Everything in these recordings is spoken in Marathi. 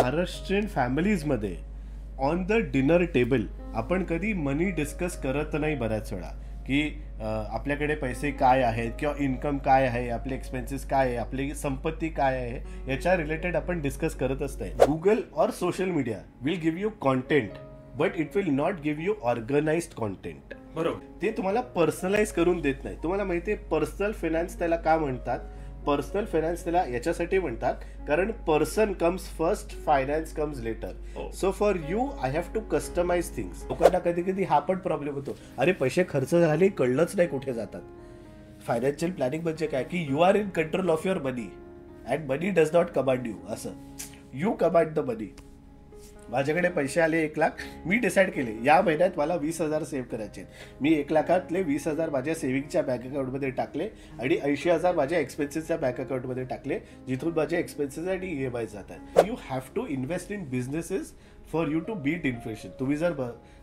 महाराष्ट्रीयन फॅमिलीजमध्ये ऑन द डिनर टेबल आपण कधी मनी डिस्कस करत नाही बऱ्याच वेळा, की आपल्याकडे पैसे काय आहेत किंवा इन्कम काय आहे, आपले एक्सपेन्सेस काय आहे, आपली संपत्ती काय आहे, याच्या रिलेटेड आपण डिस्कस करतच नाही. Google or social media will give you content, but it will not give you organised content. बरोबर, ते तुम्हाला पर्सनलाइज करून देत नाही. तुम्हाला माहिती आहे पर्सनल फायनान्स त्याला का म्हणतात? पर्सनल फायनान्स त्याला याच्यासाठी म्हणतात कारण person comes first, finance comes later. So for you I have to customise things. लोकांना कधी कधी हा पण प्रॉब्लेम होतो, अरे पैसे खर्च झाले कळलंच नाही कुठे जातात. फायनान्शियल प्लॅनिंग म्हणजे काय की you are in control of your money and money does not command you. असं यू कमांड द मनी. माझ्याकडे पैसे आले 1,00,000, मी डिसाईड केले या महिन्यात मला 20,000 सेव्ह करायचे. मी 1,00,000तले 20,000 माझ्या सेव्हिंगच्या बँक अकाउंटमध्ये टाकले आणि 80,000 माझ्या एक्सपेन्सेसच्या बँक अकाउंटमध्ये टाकले, जिथून माझे एक्सपेन्सेस आणि EMI जातात. You have to invest in businesses for you to beat inflation. तुम्ही जर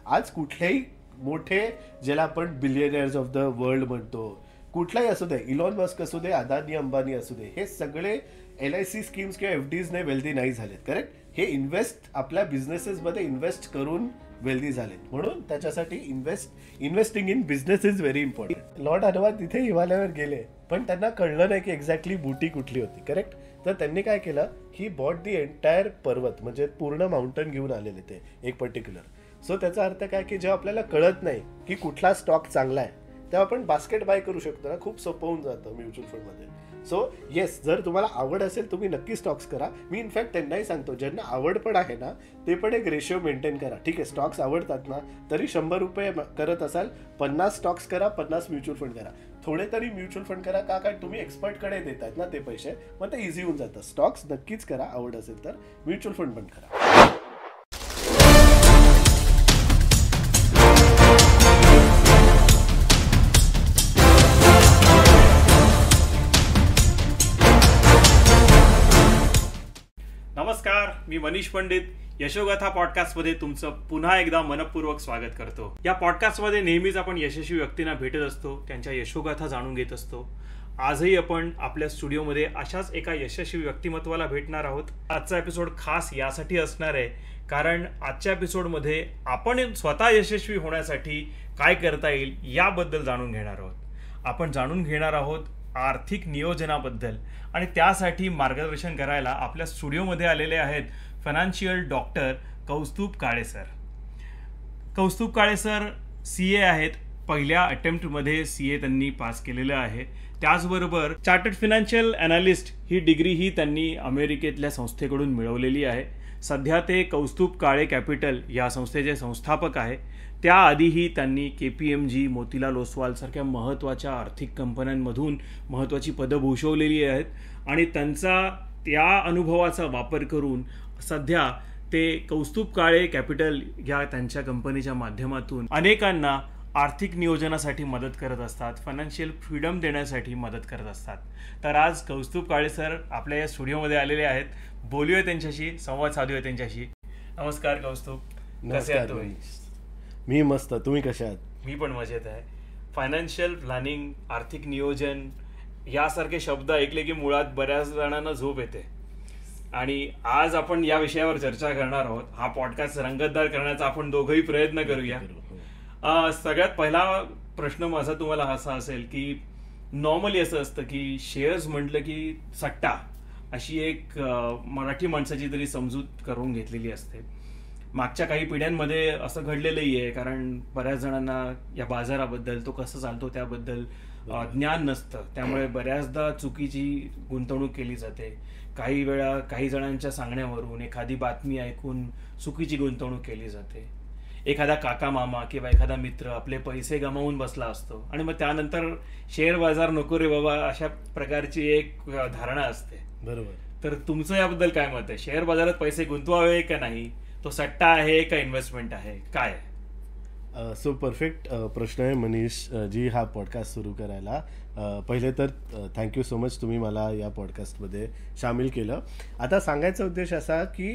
आज कुठलेही मोठे ज्याला आपण बिलियनर्स ऑफ द वर्ल्ड म्हणतो, कुठलाही असू दे, इलॉन मस्क असू दे, अदानी अंबानी असू दे, हे सगळे LIC स्कीम्स किंवा FDsने वेल्दी नाही झालेत. करेक्ट? हे इन्व्हेस्ट आपल्या बिझनेसेसमध्ये इन्व्हेस्ट करून वेल्दी झालेत. म्हणून त्याच्यासाठी investing in business is very important. Lord Hanuman तिथे हिमालयावर गेले, पण त्यांना कळलं नाही की एक्झॅक्टली बुटी कुठली होती. करेक्ट? तर त्यांनी काय केलं, ही बॉट दी एंटायर पर्वत, म्हणजे पूर्ण माउंटन घेऊन आलेले ते एक पर्टिक्युलर. सो त्याचा अर्थ काय की जेव्हा आपल्याला कळत नाही की कुठला स्टॉक चांगला आहे, तेव्हा आपण बास्केट बाय करू शकतो ना. खूप सोपं होऊन जातं म्युच्युअल फंडमध्ये. सो येस, जर तुम्हाला आवड असेल तुम्ही नक्की स्टॉक्स करा. मी इनफॅक्ट त्यांनाही सांगतो, ज्यांना आवड पण आहे ना, ते पण एक रेशिओ मेंटेन करा. ठीक आहे, स्टॉक्स आवडतात ना, तरी 100 रुपये करत असाल, 50 स्टॉक्स करा, 50 म्युच्युअल फंड करा. थोडे तरी म्युच्युअल फंड करा. का? कारण तुम्ही एक्सपर्टकडे देतात ना ते पैसे, मग ते इझी होऊन जातं. स्टॉक्स नक्कीच करा, आवड असेल तर. म्युच्युअल फंड पण करा. नमस्कार, मी मनीष पंडित. यशोगाथा पॉडकास्टमध्ये तुमचं पुन्हा एकदा मनपूर्वक स्वागत करतो. या पॉडकास्टमध्ये नेहमीच आपण यशस्वी व्यक्तींना भेटत असतो, त्यांच्या यशोगाथा जाणून घेत असतो. आजही आपण आपल्या स्टुडिओमध्ये अशाच एका यशस्वी व्यक्तिमत्वाला भेटणार आहोत. आजचा एपिसोड खास यासाठी असणार आहे कारण आजच्या एपिसोडमध्ये आपण स्वतः यशस्वी होण्यासाठी काय करता येईल याबद्दल जाणून घेणार आहोत. आपण जाणून घेणार आहोत आर्थिक नियोजनाबद्दल, आणि त्यासाठी मार्गदर्शन करायला आपल्या स्टुडिओमध्ये आलेले आहेत फायनान्शियल डॉक्टर कौस्तुभ काळे सर. कौस्तुभ काळे सर CA आहेत. पहिल्या अटेम्प्टमध्ये CA त्यांनी पास केलेलं आहे. त्याचबरोबर चार्टर्ड फायनान्शियल अनालिस्ट ही डिग्रीही त्यांनी अमेरिकेतल्या संस्थेकडून मिळवलेली आहे. सध्या ते कौस्तुभ काळे कॅपिटल या संस्थेचे संस्थापक आहे. त्याआधीही त्यांनी KPMG, मोतीलाल ओसवाल सारख्या महत्त्वाच्या आर्थिक कंपन्यांमधून महत्त्वाची पदं भूषवलेली आहेत आणि त्यांचा त्या अनुभवाचा वापर करून सध्या ते कौस्तुभ काळे कॅपिटल या त्यांच्या कंपनीच्या माध्यमातून अनेकांना आर्थिक नियोजनासाठी मदत करत असतात, फायनान्शियल फ्रीडम देण्यासाठी मदत करत असतात. तर आज कौस्तुभ काळे सर आपल्या या स्टुडिओमध्ये आलेले आहेत. बोलूया त्यांच्याशी, संवाद साधूया त्यांच्याशी. नमस्कार कौस्तुभ, कसे आहात तुम्ही? मी मस्त, तुम्ही कशा आहात? मी पण मजेत आहे. फायनान्शियल प्लॅनिंग, आर्थिक नियोजन यासारखे शब्द ऐकले की मुळात बऱ्याच जणांना झोप येते, आणि आज आपण या विषयावर चर्चा करणार आहोत. हा पॉडकास्ट रंगतदार करण्याचा आपण दोघंही प्रयत्न करूया. सगळ्यात पहिला प्रश्न माझा तुम्हाला असा असेल की नॉर्मली असं असतं की शेअर्स म्हटलं की सट्टा, अशी एक मराठी माणसाची तरी समजूत करून घेतलेली असते. मागच्या काही पिढ्यांमध्ये असं घडलेलंही आहे, कारण बऱ्याच जणांना या बाजाराबद्दल, तो कसं चालतो त्याबद्दल ज्ञान नसतं. त्यामुळे बऱ्याचदा चुकीची गुंतवणूक केली जाते. काही वेळा काही जणांच्या सांगण्यावरून एखादी बातमी ऐकून चुकीची गुंतवणूक केली जाते. एखादा काका मामा किंवा एखादा मित्र आपले पैसे गमावून बसला असतो आणि मग त्यानंतर शेअर बाजार नको रे बाबा, अशा प्रकारची एक धारणा असते. बरोबर. तर तुमचं याबद्दल काय मत आहे? शेअर बाजारात पैसे गुंतवावे का नाही? तो सट्टा आहे का इन्व्हेस्टमेंट आहे? काय? सो परफेक्ट प्रश्न आहे मनीष जी हा पॉडकास्ट सुरू करायला. पहिले तर थँक्यू सो मच, तुम्ही मला या पॉडकास्टमध्ये सामील केलं. आता सांगायचा उद्देश असा की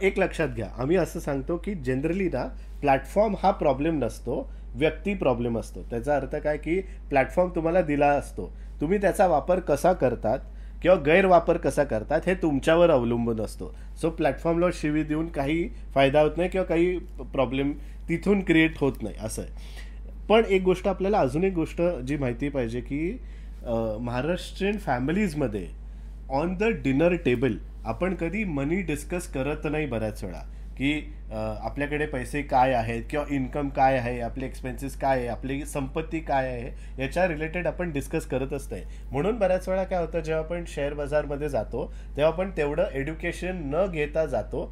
एक लक्षात घ्या, आम्ही असं सांगतो की जनरली ना प्लॅटफॉर्म हा प्रॉब्लेम नसतो, व्यक्ती प्रॉब्लेम असतो. त्याचा अर्थ काय की प्लॅटफॉर्म तुम्हाला दिला असतो, तुम्ही त्याचा वापर कसा करतात किंवा गैरवापर कसा करतात हे तुमच्यावर अवलंबून असतो. सो प्लॅटफॉर्मला शिवी देऊन काही फायदा होत नाही किंवा काही प्रॉब्लेम तिथून क्रिएट होत नाही असं आहे. पण एक गोष्ट आपल्याला अजून एक गोष्ट जी माहिती पाहिजे की महाराष्ट्रीयन फॅमिलीजमध्ये ऑन द डिनर टेबल आपण कधी मनी डिस्कस करत नाही बऱ्याच वेळा की आपल्याकडे पैसे काय आहेत किंवा इन्कम काय आहे, आपले एक्सपेन्सेस काय आहे, आपली संपत्ती काय आहे याच्या रिलेटेड आपण डिस्कस करतच नाही. म्हणून बऱ्याच वेळा काय होतं, जेव्हा आपण शेअर बाजारमध्ये जातो तेव्हा आपण तेवढं एज्युकेशन न घेता जातो,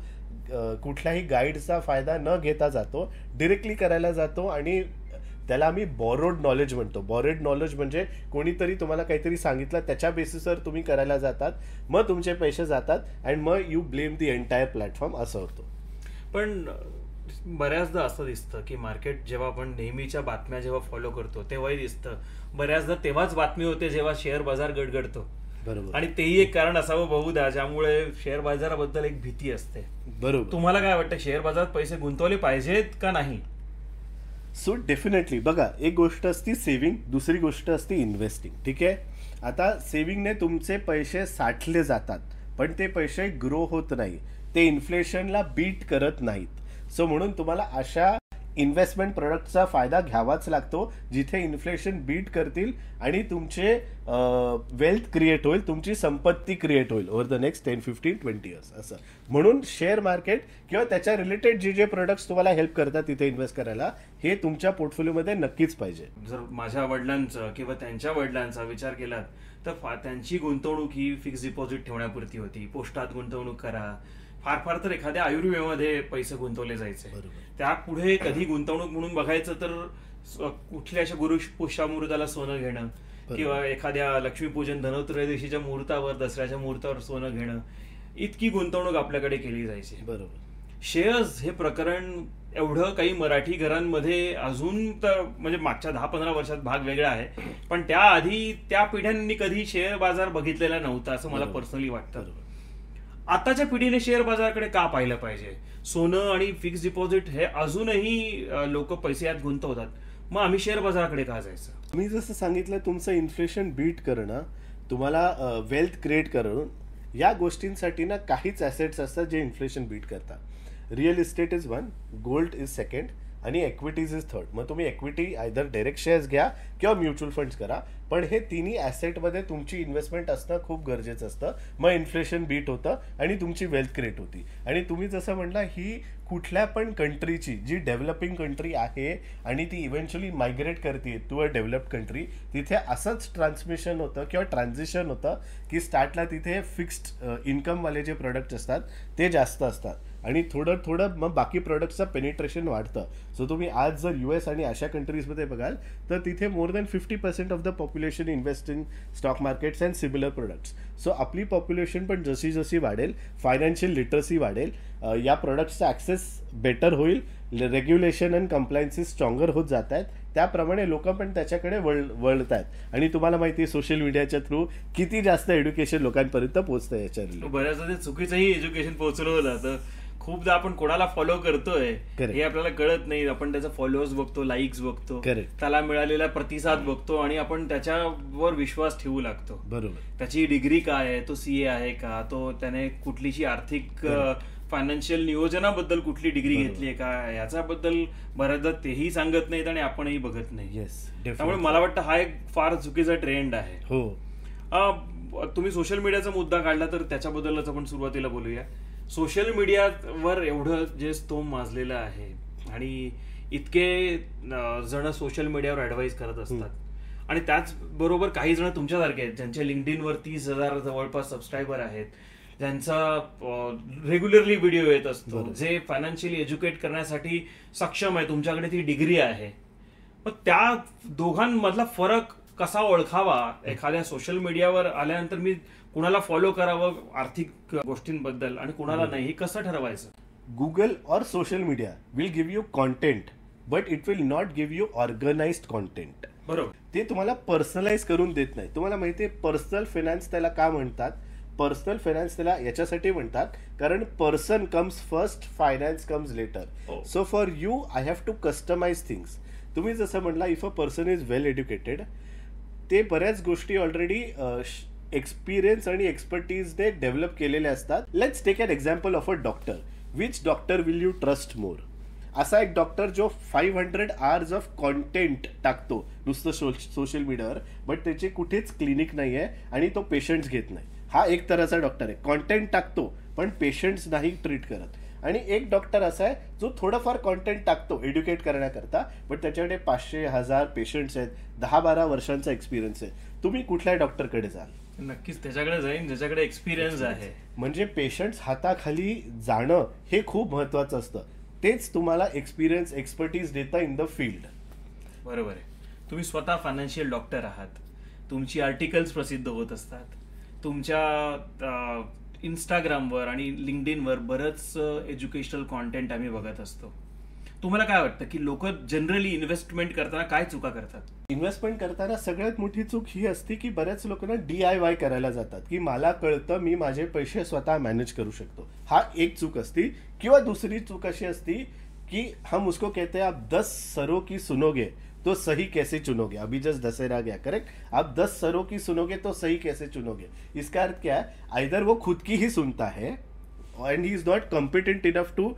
कुठल्याही गाईडचा फायदा न घेता जातो, डिरेक्टली करायला जातो आणि त्याला आम्ही बॉरोड नॉलेज म्हणतो. बॉरोड नॉलेज म्हणजे कोणीतरी तुम्हाला काहीतरी सांगितलं त्याच्या बेसिसवर तुम्ही करायला जातात, मग तुमचे पैसे जातात अँड मग you blame the entire platform असं होतं. पण बऱ्याचदा असं दिसतं की मार्केट जेव्हा आपण नेहमीच्या बातम्या जेव्हा फॉलो करतो तेव्हाही दिसतं, बऱ्याचदा तेव्हाच बातमी होते जेव्हा शेअर बाजार गडगडतो. बरोबर. आणि तेही एक कारण असावं बहुधा ज्यामुळे शेअर बाजाराबद्दल एक भीती असते. बरोबर. तुम्हाला काय वाटतं, शेअर बाजारात पैसे गुंतवले पाहिजेत का नाही? सो डेफिनेटली बघा, एक गोष्ट असती सेव्हिंग, दुसरी गोष्ट असते इन्व्हेस्टिंग. ठीक आहे, आता सेव्हिंगने तुमचे पैसे साठले जातात पण ते पैसे ग्रो होत नाही, ते इन्फ्लेशनला बीट करत नाहीत. सो म्हणून तुम्हाला अशा इन्व्हेस्टमेंट प्रोडक्टचा फायदा घ्यावाच लागतो जिथे इन्फ्लेशन बीट करतील आणि तुमचे वेल्थ क्रिएट होईल, तुमची संपत्ती क्रिएट होईल ओव्हर द नेक्स्ट 10, 15, 20 इयर्स असं. म्हणून शेअर मार्केट किंवा त्याच्या रिलेटेड जे प्रोडक्ट्स तुम्हाला हेल्प करतात तिथे इन्व्हेस्ट करायला, हे तुमच्या पोर्टफोलिओमध्ये नक्कीच पाहिजे. जर माझ्या वडिलांचं किंवा त्यांच्या वडिलांचा विचार केलात तर त्यांची गुंतवणूक ही फिक्स डिपॉझिट ठेवण्यापुरती होती. पोस्टात गुंतवणूक करा, फार फार तर एखाद्या आयुर्विम्यामध्ये पैसे गुंतवले जायचे. त्यापुढे कधी गुंतवणूक म्हणून बघायचं तर कुठल्या अशा गुरु पुष्यामुहूर्ताला सोनं घेणं किंवा एखाद्या लक्ष्मीपूजन धनोत्रयोदशीच्या मुहूर्तावर, दसऱ्याच्या मुहूर्तावर सोनं घेणं, इतकी गुंतवणूक आपल्याकडे केली जायची. बरोबर. शेअर्स हे प्रकरण एवढं काही मराठी घरांमध्ये अजून तर म्हणजे मागच्या 10-15 वर्षात भाग वेगळा आहे, पण त्याआधी त्या पिढ्यांनी कधी शेअर बाजार बघितलेला नव्हता असं मला पर्सनली वाटतं. आताच्या पिढीने शेअर बाजाराकडे का पाहिलं पाहिजे? सोनं आणि फिक्स डिपॉझिट हे अजूनही लोक पैसे यात गुंतवतात, मग आम्ही शेअर बाजाराकडे का जायचं? मी जसं सांगितलं, तुमचं इन्फ्लेशन बीट करणं, तुम्हाला वेल्थ क्रिएट करणं, या गोष्टींसाठी ना काहीच ॲसेट्स असतात जे इन्फ्लेशन बीट करतात. Real estate is one, gold is second आणि इक्विटीज इज थर्ड. मग तुम्ही इक्विटी आयदर डायरेक्ट शेअर्स घ्या किंवा म्युच्युअल फंड्स करा, पण हे तिन्ही ॲसेटमध्ये तुमची इन्व्हेस्टमेंट असणं खूप गरजेचं असतं. मग इन्फ्लेशन बीट होतं आणि तुमची वेल्थ क्रिएट होती. आणि तुम्ही जसं म्हणला, ही कुठल्या पण कंट्रीची जी डेव्हलपिंग कंट्री आहे आणि ती इव्हेंच्युअली मायग्रेट करते टू अ डेव्हलप्ड कंट्री, तिथे असंच ट्रान्समिशन होतं किंवा ट्रान्झिशन होतं की स्टार्टला तिथे फिक्स्ड इन्कमवाले जे प्रोडक्ट असतात ते जास्त असतात आणि थोडं थोडं मग बाकी प्रोडक्टचं पेनिट्रेशन वाढतं. सो तुम्ही आज जर US आणि अशा कंट्रीजमध्ये बघाल तर तिथे मोर than 50% of the population invest in stock markets and similar products. So आपली पॉप्युलेशन पण जशी जशी वाढेल, फायनान्शियल लिटरसी वाढेल, या प्रोडक्ट्सचा ॲक्सेस बेटर होईल, रेग्युलेशन अँड कंप्लायन्सेस स्ट्रॉंगर होत जात आहेत, त्याप्रमाणे लोक पण त्याच्याकडे वळत आहेत. आणि तुम्हाला माहिती आहे सोशल मीडियाच्या थ्रू किती जास्त एज्युकेशन लोकांपर्यंत पोहोचतं. याच्या बऱ्याचदा ते चुकीचंही एज्युकेशन पोहोचवलं जातं. खूपदा आपण कोणाला फॉलो करतोय हे आपल्याला कळत नाही. आपण त्याचा फॉलोअर्स बघतो, लाईक्स बघतो, त्याला मिळालेला प्रतिसाद बघतो आणि आपण त्याच्यावर विश्वास ठेवू लागतो. बरोबर. त्याची डिग्री काय आहे, तो CA आहे का, तो त्याने कुठलीशी आर्थिक फायनान्शियल नियोजनाबद्दल कुठली डिग्री घेतली आहे का, याच्याबद्दल बऱ्याचदा तेही सांगत नाहीत आणि आपणही बघत नाही. त्यामुळे मला वाटतं हा एक फार चुकीचा ट्रेंड आहे. हो. तुम्ही सोशल मीडियाचा मुद्दा काढला तर त्याच्याबद्दलच आपण सुरुवातीला बोलूया. सोशल मीडियावर एवढं जे स्तोम माजलेलं आहे आणि इतके जण सोशल मीडियावर ऍडवाइस करत असतात आणि त्याचबरोबर काही जण तुमच्यासारखे आहेत ज्यांच्या लिंक्डइनवर 30,000 जवळपास सबस्क्रायबर आहेत, ज्यांचा रेग्युलरली व्हिडिओ येत असतो, जे फायनान्शियली एज्युकेट करण्यासाठी सक्षम आहे, तुमच्याकडे ती डिग्री आहे. मग त्या दोघांमधला फरक कसा ओळखावा? एखाद्या सोशल मीडियावर आल्यानंतर मी कुणाला फॉलो करावं आर्थिक गोष्टींबद्दल आणि कुणाला नाही, हे कसं ठरवायचं? Google or social media will give you content but it will not give you organised content. बरोबर. ते तुम्हाला पर्सनलाइज करून देत नाही. तुम्हाला माहितीये पर्सनल फायनान्स त्याला का म्हणतात? पर्सनल फायनान्स त्याला याच्यासाठी म्हणतात कारण person comes first, finance comes later. So for you I have to customise things. तुम्ही जसं म्हणला, if a person is well educated, ते बऱ्याच गोष्टी ऑलरेडी एक्सपिरियन्स आणि एक्सपर्टीजने डेव्हलप केलेले असतात. Let's take an example of a doctor. Which doctor will you trust more? असा एक डॉक्टर जो 500 hours ऑफ कॉन्टेंट टाकतो नुसतं सोशल मीडियावर, बट त्याचे कुठेच क्लिनिक नाही आहे आणि तो पेशंट्स घेत नाही. हा एक तऱ्हेचा डॉक्टर आहे. कॉन्टेंट टाकतो पण पेशंट्स नाही ट्रीट करत. आणि एक डॉक्टर असा आहे जो थोडंफार कॉन्टेंट टाकतो एड्युकेट करण्याकरता, बट त्याच्याकडे 500-1000 पेशंट्स आहेत, 10-12 वर्षांचा एक्सपिरियन्स आहे. तुम्ही कुठल्या डॉक्टरकडे जाल? नक्कीच त्याच्याकडे जाईन ज्याच्याकडे एक्सपिरियन्स आहे. म्हणजे पेशंट्स हाताखाली जाणं हे खूप महत्वाचं असतं. तेच तुम्हाला एक्सपिरियन्स एक्सपर्टीज देता इन द फील्ड. बरोबर आहे. तुम्ही स्वतः फायनान्शियल डॉक्टर आहात, तुमची आर्टिकल्स प्रसिद्ध होत असतात, तुमच्या इंस्टाग्रामवर आणि लिंक्डइनवर बरंच एज्युकेशनल कॉन्टेंट आम्ही बघत असतो. तुम्हाला काय वाटतं की लोक जनरली इन्व्हेस्टमेंट करताना काय चुका करतात? इन्व्हेस्टमेंट करताना सगळ्यात मोठी चूक ही असते की बऱ्याच लोकांना DIY करायला जातात की मला कळतं मी माझे पैसे स्वतः मॅनेज करू शकतो. हा एक चूक असती. किंवा दुसरी चूक अशी असती कि हम उसको कहते हैं आप 10 सरों की सुनोगे तो सही कैसे चुनोगे. अभी जस्ट दशहरा गया, करेक्ट? आप 10 सरों की सुनोगे तो सही कैसे चुनोगे. इसका अर्थ क्या है? आइदर वो खुद की ही सुनता है and he is not competent enough to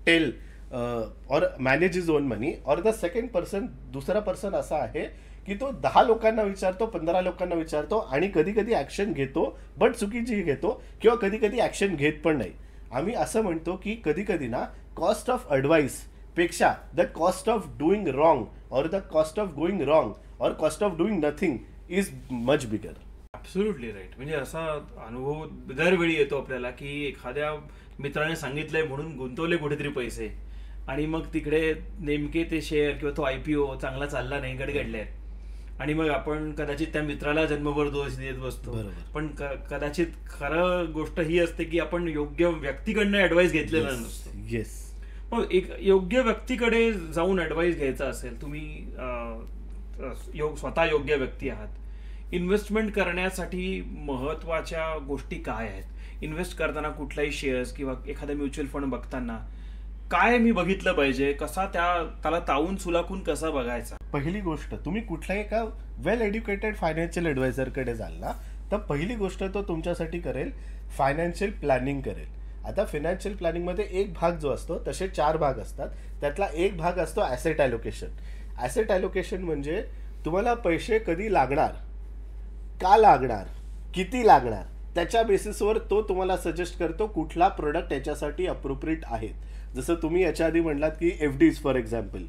tell or manage his own money, और द सेकंड पर्सन, दुसरा पर्सन असा आहे की तो 10 लोकांना विचारतो, 15 लोकांना विचारतो आणि कधी कधी ऍक्शन घेतो, बट चुकीची घेतो, किंवा कधी कधी ऍक्शन घेत पण नाही. आम्ही असं म्हणतो की कधी कधी ना कॉस्ट ऑफ ॲडवाइस पेक्षा the cost of doing wrong or the cost of going wrong or cost of doing nothing is much bigger. Absolutely right. म्हणजे असा अनुभव दरवेळी येतो आपल्याला की एखाद्या मित्राने सांगितलंय म्हणून गुंतवले कुठेतरी पैसे, आणि मग तिकडे नेमके ते शेअर किंवा तो IPO चांगला चालला नाही, गडगडले, आणि मग आपण कदाचित त्या मित्राला जन्मभर दोष देत बसतो. पण कदाचित खरं गोष्ट ही असते की आपण योग्य व्यक्तीकडनं ऍडवाइस घेतलेला नसतो. येस. मग एक योग्य व्यक्तीकडे जाऊन ऍडवाइस घ्यायचा असेल, तुम्ही स्वतः योग्य व्यक्ती आहात, इन्व्हेस्टमेंट करण्यासाठी महत्वाच्या गोष्टी काय आहेत? इन्व्हेस्ट करताना कुठलाही शेअर्स किंवा एखादा म्युच्युअल फंड बघताना काय मी बघितलं पाहिजे, कसा त्याला तावून सुलाखून कसा बघायचा? पहिली गोष्ट, तुम्ही कुठल्याही एका वेल एड्युकेटेड फायनान्शियल ॲडवायझरकडे जाल ना, तर पहिली गोष्ट तो तुमच्यासाठी करेल फायनान्शियल प्लॅनिंग करेल. आता फायनान्शियल प्लॅनिंगमध्ये एक भाग जो असतो, तसे 4 भाग असतात. त्यातला एक भाग असतो ॲसेट ॲलोकेशन. ॲसेट ॲलोकेशन म्हणजे तुम्हाला पैसे कधी लागणार, का लागणार, किती लागणार, त्याच्या बेसिसवर तो तुम्हाला सजेस्ट करतो कुठला प्रोडक्ट याच्यासाठी अप्रोप्रिएट आहेत. जसं तुम्ही याच्या आधी म्हणलात की FDs फॉर एक्झाम्पल,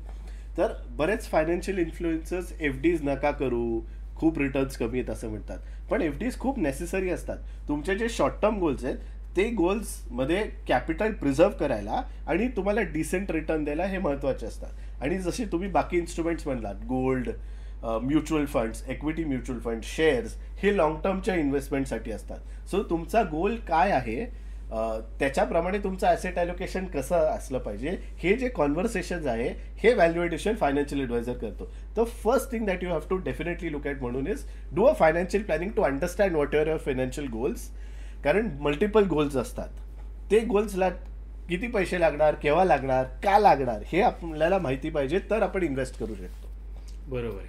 तर बरेच फायनान्शियल इन्फ्लुएन्सर्स FDs नका करू, खूप रिटर्न्स कमी आहेत असं म्हणतात. पण FDs खूप नेसेसरी असतात. तुमचे जे शॉर्ट टर्म गोल्स आहेत ते गोल्समध्ये कॅपिटल प्रिझर्व्ह करायला आणि तुम्हाला डिसेंट रिटर्न द्यायला हे महत्त्वाचे असतात. आणि जसे तुम्ही बाकी इन्स्ट्रुमेंट्स म्हणलात, gold, mutual funds, equity mutual fund, shares, हे लॉंग टर्मच्या इन्व्हेस्टमेंटसाठी असतात. सो तुमचा गोल काय आहे त्याच्याप्रमाणे तुमचं ॲसेट ॲलोकेशन कसं असलं पाहिजे, हे जे कॉन्व्हर्सेशन आहे हे व्हॅल्युएशन फायनान्शियल ॲडवायझर करतो. तर first thing that you have to definitely look at म्हणून is do a financial planning to understand what are your financial goals. कारण मल्टिपल गोल्स असतात. ते गोल्सला किती पैसे लागणार, केव्हा लागणार, का लागणार हे आपल्याला माहिती पाहिजे, तर आपण इन्व्हेस्ट करू शकतो. बरोबर आहे.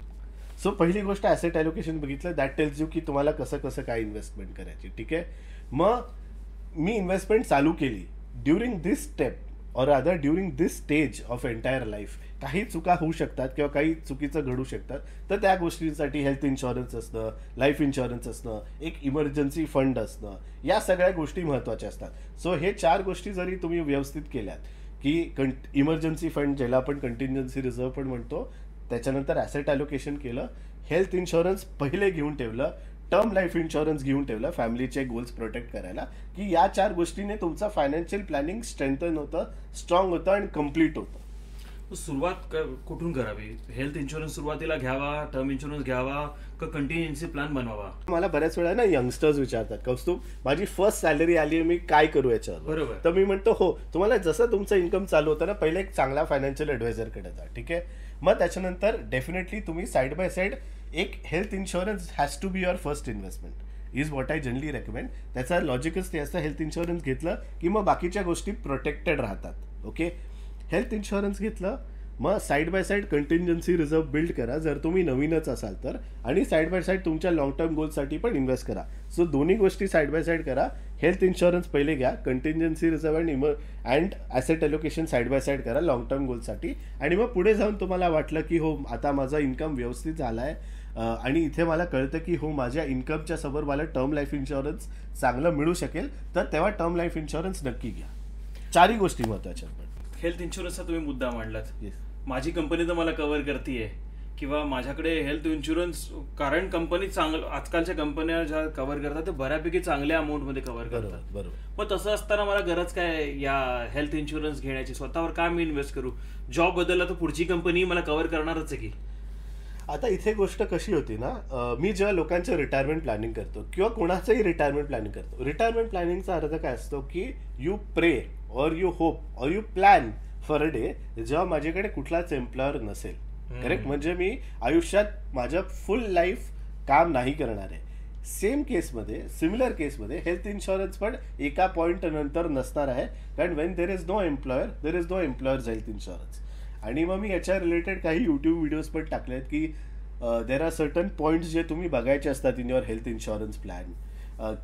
सो पहिली गोष्ट ॲसेट ॲलोकेशन बघितलं, दॅट टेल्स यू की तुम्हाला कसं कसं काय इन्व्हेस्टमेंट करायची. ठीक आहे. मग मी इन्व्हेस्टमेंट चालू केली. ड्युरिंग दिस स्टेप और other during this stage of entire life काही चुका होऊ शकतात किंवा काही चुकीचं घडू शकतात. तर त्या गोष्टींसाठी हेल्थ इन्शुरन्स असणं, लाईफ इन्शुरन्स असणं, एक इमर्जन्सी फंड असणं, या सगळ्या गोष्टी महत्त्वाच्या असतात. सो हे 4 गोष्टी जरी तुम्ही व्यवस्थित केल्यात की इमर्जन्सी फंड ज्याला आपण कंटिन्जन्सी रिझर्व्ह पण म्हणतो, त्याच्यानंतर ॲसेट ॲलोकेशन केलं, हेल्थ इन्शुरन्स पहिले घेऊन ठेवलं, टर्म लाईफ इन्शुरन्स घेऊन ठेवलं फॅमिलीचे गोल्स प्रोटेक्ट करायला, की या 4 गोष्टीने तुमचं फायनान्शियल प्लॅनिंग स्ट्रेंथन होतं, स्ट्रॉंग होतं आणि कम्प्लीट होतं. सुरुवात कुठून करावी? हेल्थ इन्शुरन्स सुरुवातीला घ्यावा, टर्म इन्शुरन्स घ्यावा, का कंटिन्युएन्सी प्लॅन बनवावा? मला बऱ्याच वेळा ना यंगस्टर्स विचारतात, कौस्तुभ माझी फर्स्ट सॅलरी आली आहे, मी काय करू याच्यावर? बरोबर. तर मी म्हणतो हो, तुम्हाला जसं तुमचं इन्कम चालू होतं ना, पहिले एक चांगला फायनान्शियल ॲडवायझरकडे जा. ठीक आहे. मग त्याच्यानंतर डेफिनेटली तुम्ही साईड बाय साईड एक health insurance has to be your first investment is what I generally recommend. त्याचा लॉजिकच ते असतं, हेल्थ इन्शुरन्स घेतलं की मग बाकीच्या गोष्टी प्रोटेक्टेड राहतात. ओके. हेल्थ इन्शुरन्स घेतलं, मग side by side contingency reserve build करा जर तुम्ही नवीनच असाल तर, आणि साईड बाय साईड तुमच्या लॉंग टर्म गोलसाठी पण इन्व्हेस्ट करा. सो दोन्ही गोष्टी साईड बाय साईड करा. हेल्थ इन्शुरन्स पहिले घ्या, contingency reserve and asset allocation side by side करा लॉंग टर्म गोलसाठी. आणि मग पुढे जाऊन तुम्हाला वाटलं की हो आता माझा इन्कम व्यवस्थित झाला आहे आणि इथे मला कळतं की हो माझ्या इन्कमच्या समोर मला टर्म लाईफ इन्शुरन्स चांगलं मिळू शकेल, तर तेव्हा टर्म लाईफ इन्शुरन्स नक्की घ्या. चारही गोष्टी महत्वाच्या. हेल्थ इन्शुरन्सचा तुम्ही मुद्दा मांडलात. येस, माझी कंपनी तर मला कव्हर करते किंवा माझ्याकडे हेल्थ इन्शुरन्स, कारण कंपनी आजकालच्या कंपन्या ज्या कव्हर करतात ते बऱ्यापैकी चांगल्या अमाऊंट मध्ये कव्हर करतात. बरोबर. मग तसं असताना मला गरज काय या हेल्थ इन्शुरन्स घेण्याची? स्वतःवर काय मी इन्व्हेस्ट करू? जॉब बदलला तर पुढची कंपनी मला कव्हर करणारच आहे की? आता इथे गोष्ट कशी होती ना, मी जेव्हा लोकांचं रिटायरमेंट प्लॅनिंग करतो किंवा कोणाचंही रिटायरमेंट प्लॅनिंग करतो, रिटायरमेंट प्लॅनिंगचा अर्थ काय असतो की यू प्रे or you hope or you plan for a day जेव्हा माझ्याकडे कुठलाच एम्प्लॉयर नसेल. करेक्ट? म्हणजे मी आयुष्यात माझ्या फुल लाईफ काम नाही करणार आहे. सेम केसमध्ये, सिमिलर केसमध्ये हेल्थ इन्शुरन्स पण एका पॉईंट नंतर नसणार आहे, कारण when there is no employer there is no employer's health insurance. आणि मग मी याच्या रिलेटेड काही युट्यूब व्हिडिओज पण टाकलेत की देर आर सर्टन पॉईंट्स जे तुम्ही बघायचे असतात in your health insurance plan.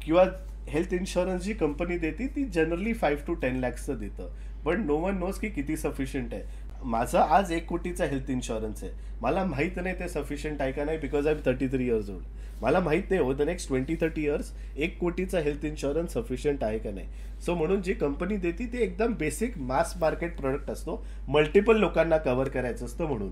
किंवा हेल्थ इन्शुरन्स जी कंपनी देते ती जनरली 5 to 10 lakhsचं देतं, पण नो वन नोज की किती सफिशियंट आहे. माझा आज 1 कोटीचा हेल्थ इन्शुरन्स आहे, मला माहित नाही ते सफिशियंट आहे का नाही, because I am 33 years old. मला माहित नाही ओव्हर द नेक्स्ट 20-30 years 1 कोटीचा हेल्थ इन्शुरन्स सफिशियंट आहे का नाही. सो म्हणून जी कंपनी देते ते एकदम बेसिक मास मार्केट प्रोडक्ट असतो, मल्टिपल लोकांना कव्हर करायचं असतं म्हणून.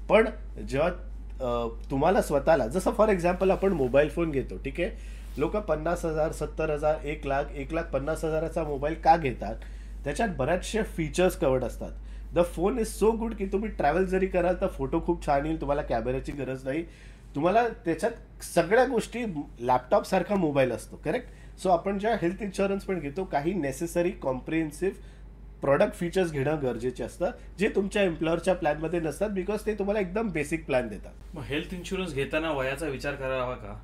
पण जेव्हा तुम्हाला स्वतःला, जसं फॉर एक्झाम्पल आपण मोबाईल फोन घेतो, ठीक आहे, लोक 50,000, 70,000, 1,00,000, 1,50,000चा मोबाईल का घेतात? त्याच्यात बऱ्याचशा फीचर्स कवर्ड असतात. The phone is so good की तुम्ही ट्रॅव्हल जरी कराल तर फोटो खूप छान येईल, तुम्हाला कॅमेऱ्याची गरज नाही, तुम्हाला त्याच्यात सगळ्या गोष्टी लॅपटॉप सारखा मोबाईल असतो. करेक्ट? सो आपण जेव्हा हेल्थ इन्शुरन्स पण घेतो, काही नेसेसरी कॉम्प्रिहेन्सिव्ह प्रॉडक्ट फीचर्स घेणं गरजेचे असतं जे तुमच्या एम्प्लॉयरच्या प्लॅनमध्ये नसतात, बिकॉज ते तुम्हाला एकदम बेसिक प्लॅन देतात. मग हेल्थ इन्शुरन्स घेताना वयाचा विचार करावा का?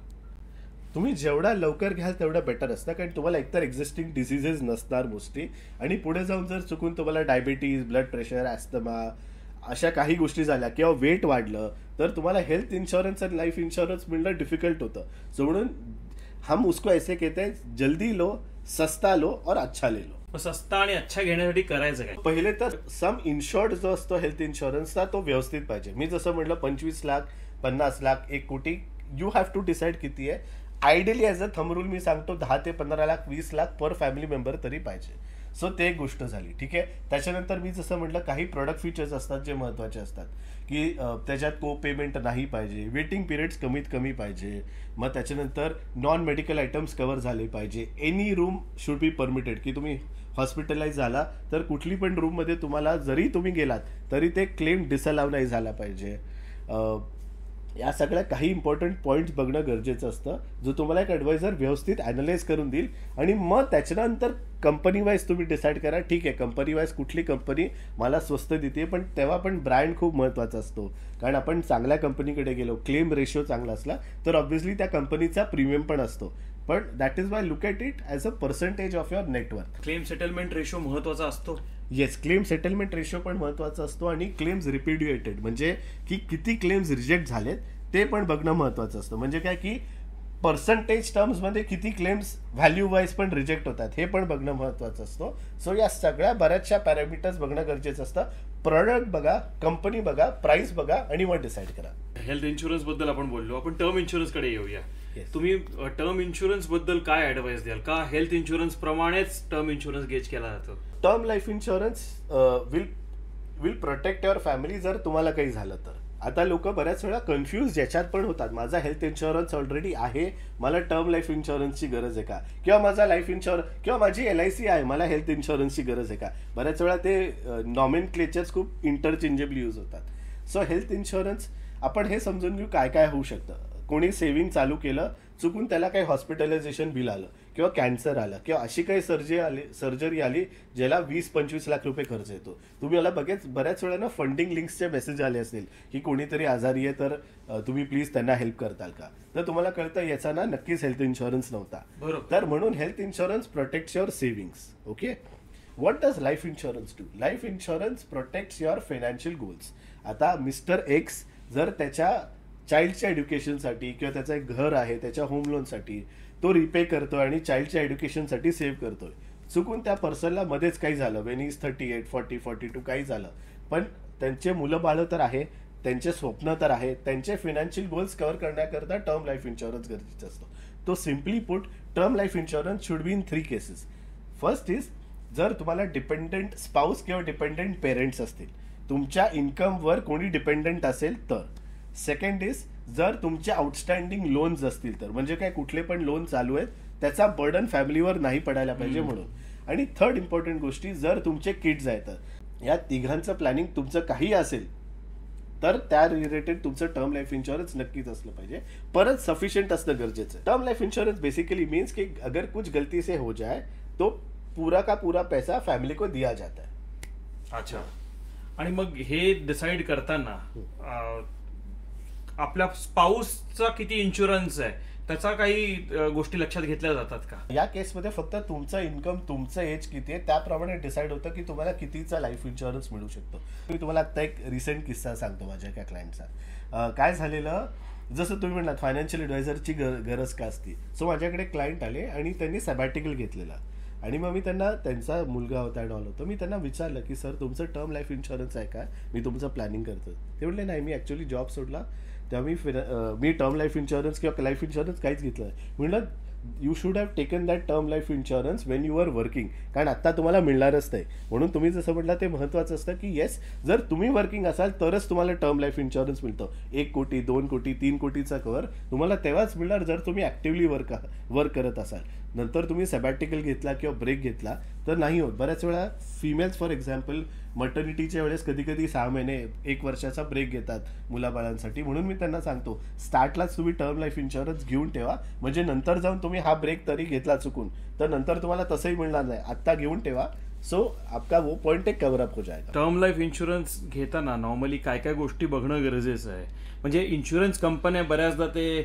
तुम्ही जेवढा लवकर घ्याल तेवढं बेटर असतं, कारण तुम्हाला एकतर एक्झिस्टिंग डिसिजेस नसणार मोस्टली, आणि पुढे जाऊन जर चुकून तुम्हाला डायबिटीज, ब्लड प्रेशर, ॲस्थमा अशा काही गोष्टी झाल्या किंवा वेट वाढलं तर तुम्हाला हेल्थ इन्शुरन्स आणि लाईफ इन्शुरन्स मिळणं डिफिकल्ट होतं. सो म्हणून हम उसको ऐसे कहते हैं, जल्दी लो, सस्ता लो और अच्छा ले लो. सस्ता आणि अच्छा घेण्यासाठी करायचं काय? पहिले तर सम इन्शुर्ड जो असतो हेल्थ इन्शुरन्सचा तो व्यवस्थित पाहिजे. मी जसं म्हटलं 25 लाख, 50 लाख, 1 कोटी, यू हॅव टू डिसाईड किती आहे. Ideally as a thumb rule मी सांगतो 10 ते 15 lakh, 20 lakh per family member तरी पाहिजे. सो ते एक गोष्ट झाली. ठीक आहे. त्याच्यानंतर मी जसं म्हटलं काही प्रोडक्ट फीचर्स असतात जे महत्त्वाचे असतात की त्याच्यात को पेमेंट नाही पाहिजे, वेटिंग पिरियड्स कमीत कमी पाहिजे, मग त्याच्यानंतर नॉन मेडिकल आयटम्स कव्हर झाले पाहिजे, any room should be permitted, की तुम्ही हॉस्पिटलाइज झाला तर कुठली पण रूममध्ये तुम्हाला जरी तुम्ही गेलात तरी ते क्लेम डिसअलाव नाही झाला पाहिजे. या सगळ्या काही इम्पॉर्टंट पॉईंट्स बघणं गरजेचं असतं, जो तुम्हाला एक ॲडवायझर व्यवस्थित ॲनालाइज करून देईल. आणि मग त्याच्यानंतर कंपनी वाईज तुम्ही डिसाईड करा, ठीक आहे कंपनी वाईज कुठली कंपनी मला स्वस्त देते, पण तेव्हा पण ब्रँड खूप महत्त्वाचा असतो. कारण आपण चांगल्या कंपनीकडे गेलो, क्लेम रेशिओ चांगला असला तर ऑब्व्हियसली त्या कंपनीचा प्रीमियम पण असतो. पण that is Y look at it as a percentage of your network. Claim settlement ratio महत्त्वाचा असतो. येस, क्लेम सेटलमेंट रेशो पण महत्त्वाचा असतो आणि क्लेम्स रिपिड्युएटेड म्हणजे की किती क्लेम्स रिजेक्ट झालेत ते पण बघणं महत्त्वाचं असतं. म्हणजे काय की पर्सेंटेज टर्म्समध्ये किती क्लेम्स व्हॅल्यू वाईज पण रिजेक्ट होतात हे पण बघणं महत्त्वाचं असतं. सो या सगळ्या बऱ्याचशा पॅरामीटर्स बघणं गरजेचं असतं. प्रोडक्ट बघा, कंपनी बघा, प्राइस बघा आणि मग डिसाईड करा. हेल्थ इन्शुरन्स बद्दल आपण बोललो, आपण टर्म इन्शुरन्स कडे येऊया. तुम्ही टर्म इन्शुरन्स बद्दल काय ऍडवाइस द्याल? का हेल्थ इन्शुरन्स प्रमाणेच टर्म इन्शुरन्स गेज केला जातो? Term life insurance will protect your family जर तुम्हाला काही झालं तर. आता लोक बऱ्याच वेळा कन्फ्यूज याच्यात पण होतात, माझा हेल्थ इन्शुरन्स ऑलरेडी आहे, मला टर्म लाईफ इन्शुरन्सची गरज आहे का, किंवा माझा लाईफ इन्शुरन्स किंवा माझी LIC आहे, मला हेल्थ इन्शुरन्सची गरज आहे का. बऱ्याच वेळा ते नॉमेनक्लेचर्स खूप इंटरचेंजेबली यूज होतात. सो हेल्थ इन्शुरन्स आपण हे समजून घेऊ काय काय होऊ शकतं. कोणी सेव्हिंग चालू केलं, चुकून त्याला काही हॉस्पिटलायझेशन बिल आलं किंवा कॅन्सर आलं किंवा अशी काही सर्जरी आली ज्याला 20-25 लाख रुपये खर्च येतो. तुम्ही याला बऱ्याच वेळा ना फंडिंग लिंक्सचे मेसेज आले असतील की कोणीतरी आजारी आहे तर तुम्ही प्लीज त्यांना हेल्प करताल का. तर तुम्हाला कळतं याचा ना नक्कीच हेल्थ इन्शुरन्स नव्हता. तर म्हणून health insurance protects your savings. Okay. What does life insurance do? Life insurance protects your financial goals. आता मिस्टर एक्स जर त्याच्या चाइल्डच्या एज्युकेशनसाठी किंवा त्याचं एक घर आहे त्याच्या होम लोनसाठी तो रिपे करतोय आणि चाइल्डच्या एज्युकेशनसाठी सेव्ह करतोय, चुकून त्या पर्सनला मध्येच काही झालं, वेन इज 38, 40, 42 काही झालं, पण त्यांचे मुलं बाळं तर आहे, त्यांचे स्वप्न तर आहे, त्यांचे फायनान्शियल गोल्स कव्हर करण्याकरता टर्म लाईफ इन्शुरन्स गरजेचा असतो. तो simply put, term life insurance should be in 3 cases. First is, जर तुम्हाला डिपेंडंट स्पाऊस किंवा डिपेंडंट पेरेंट्स असतील, तुमच्या इन्कमवर कोणी डिपेंडंट असेल तर. सेकंड इज, जर तुमचे आउटस्टँडिंग लोन्स असतील तर, म्हणजे काय कुठले पण लोन चालू आहेत त्याचा बर्डन फॅमिलीवर नाही पडायला पाहिजे म्हणून. आणि थर्ड इम्पॉर्टंट गोष्टी, जर तुमचे किड्स आहेत तर या तिघांचं प्लॅनिंग तुमचं काही असेल तर त्या रिलेटेड तुमचं टर्म लाईफ इन्शुरन्स नक्कीच असलं पाहिजे, परत सफिशियंट असणं गरजेचं आहे. Term life insurance basically means की अगर कुछ गलती से हो जाए तो पूरा का पूरा पैसा फॅमिली को दिया जाता है. अच्छा. आणि मग हे डिसाइड करताना आपल्या स्पाऊसचा किती इन्शुरन्स आहे त्याचा काही गोष्टी लक्षात घेतल्या जातात का? या केसमध्ये फक्त तुमचं इन्कम, तुमचं एज किती आहे त्याप्रमाणे डिसाईड होतं की तुम्हाला कितीचा लाईफ इन्शुरन्स मिळू शकतो. मी तुम्हाला आता एक रिसेंट किस्सा सांगतो माझ्या एका क्लायंटचा. काय झालेलं, जसं तुम्ही म्हणालात फायनान्शियल ॲडवायझरची गरज का असती. सो माझ्याकडे क्लायंट आले आणि त्यांनी सॅबॅटिकल घेतलेला आणि मग मी त्यांना, त्यांचा मुलगा होता अँड ऑल होतं, मी त्यांना विचारलं की सर तुमचं टर्म लाईफ इन्शुरन्स आहे का, मी तुमचं प्लॅनिंग करतो. ते म्हणले नाही, मी ॲक्च्युली जॉब सोडला तेव्हा मी टर्म लाईफ इन्शुरन्स किंवा लाईफ इन्शुरन्स काहीच घेतलं नाही. म्हणलं you should have taken that term life insurance when you are working, कारण आता तुम्हाला मिळणारच नाही. म्हणून तुम्ही जसं म्हटलं ते महत्त्वाचं असतं की येस, जर तुम्ही वर्किंग असाल तरच तुम्हाला टर्म लाईफ इन्शुरन्स मिळतो. 1 कोटी 2 कोटी 3 कोटीचा कव्हर तुम्हाला तेव्हाच मिळणार जर तुम्ही ऍक्टिव्हली वर्क करत असाल. नंतर तुम्ही सॅबॅटिकल घेतला किंवा ब्रेक घेतला तर नाही होत. बऱ्याच वेळा फिमेल्स फॉर एक्झाम्पल मटर्निटीच्या वेळेस कधी कधी 6 महिने 1 वर्षाचा ब्रेक घेतात मुलाबाळांसाठी. म्हणून मी त्यांना सांगतो स्टार्टलाच तुम्ही टर्म लाईफ इन्शुरन्स घेऊन ठेवा, म्हणजे नंतर जाऊन तुम्ही हा ब्रेक तरी घेतला चुकून तर नंतर तुम्हाला तसंही मिळणार नाही. आत्ता घेऊन ठेवा, सो आपका वो पॉइंट एक कव्हर अप हो जाएगा. टर्म लाईफ इन्शुरन्स घेताना नॉर्मली काय काय गोष्टी बघणं गरजेचं आहे? म्हणजे इन्शुरन्स कंपन्या बऱ्याचदा ते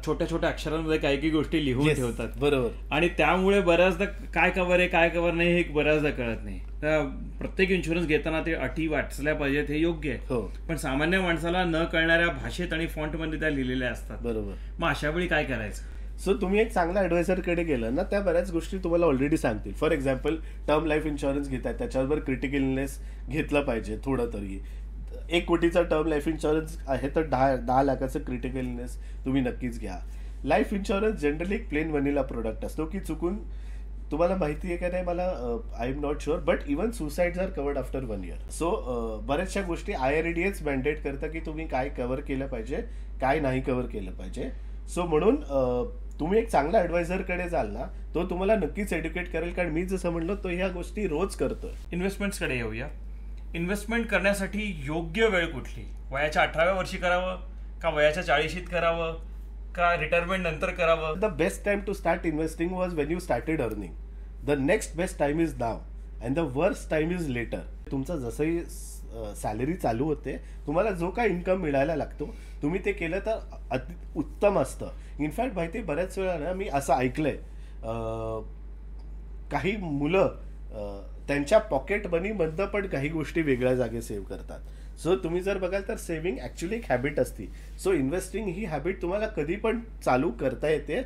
छोट्या छोट्या अक्षरांमध्ये काही काही गोष्टी लिहून ठेवतात, बरोबर, आणि त्यामुळे बऱ्याचदा काय कव्हर आहे काय कव्हर नाही हे बऱ्याचदा कळत नाही. तर प्रत्येक इन्शुरन्स घेताना ते अटी वाचल्या पाहिजेत हे योग्य आहे. हो, पण सामान्य माणसाला न कळणाऱ्या भाषेत आणि फॉन्टमध्ये त्या लिहिलेल्या असतात. बरोबर. मग अशा वेळी काय करायचं? सो तुम्ही एक चांगल्या ॲडवायझरकडे गेलं ना, त्या बऱ्याच गोष्टी तुम्हाला ऑलरेडी सांगतील. For example term life insurance घेताय त्याच्यावर क्रिटिकल इलनेस घेतलं पाहिजे थोडं तरी. 1 कोटीचा टर्म लाईफ इन्शुरन्स आहे तर 10 लाखाचं क्रिटिकल इलनेस तुम्ही नक्कीच घ्या. लाईफ इन्शुरन्स जनरली एक प्लेन वनिला प्रोडक्ट असतो की चुकून तुम्हाला माहिती आहे का नाही मला, I am not sure, but even suicides are covered after 1 year. So बऱ्याचशा गोष्टी IRDAच मॅन्डेट करतं की तुम्ही काय कव्हर केलं पाहिजे, काय नाही कव्हर केलं पाहिजे. सो म्हणून तुम्ही एक चांगल्या ॲडवायझरकडे जाल ना, तो तुम्हाला नक्कीच एड्युकेट करेल. कारण मी जसं म्हणलो तो ह्या गोष्टी रोज करतोय. इन्व्हेस्टमेंट्सकडे येऊया. इन्व्हेस्टमेंट करण्यासाठी योग्य वेळ कुठली? वयाच्या 18व्या वर्षी करावं का वयाच्या 40शीत करावं का रिटायरमेंट नंतर करावं? The best time to start investing was when you started earning. The next best time is now and the worst time is later. तुमचं जसंही सॅलरी चालू होते, तुम्हाला जो काय इन्कम मिळायला लागतो तुम्ही ते केलं तर अति उत्तम असतं. इनफॅक्ट माहिती बऱ्याच वेळा ना मी असं ऐकलंय, काही मुलं त्यांच्या पॉकेट मनीमधनं पण काही गोष्टी वेगळ्या जागे सेव्ह करतात. सो तुम्ही जर बघाल तर सेव्हिंग ऍक्च्युली एक हॅबिट असती. सो इन्व्हेस्टिंग ही हॅबिट तुम्हाला कधी पण चालू करता येते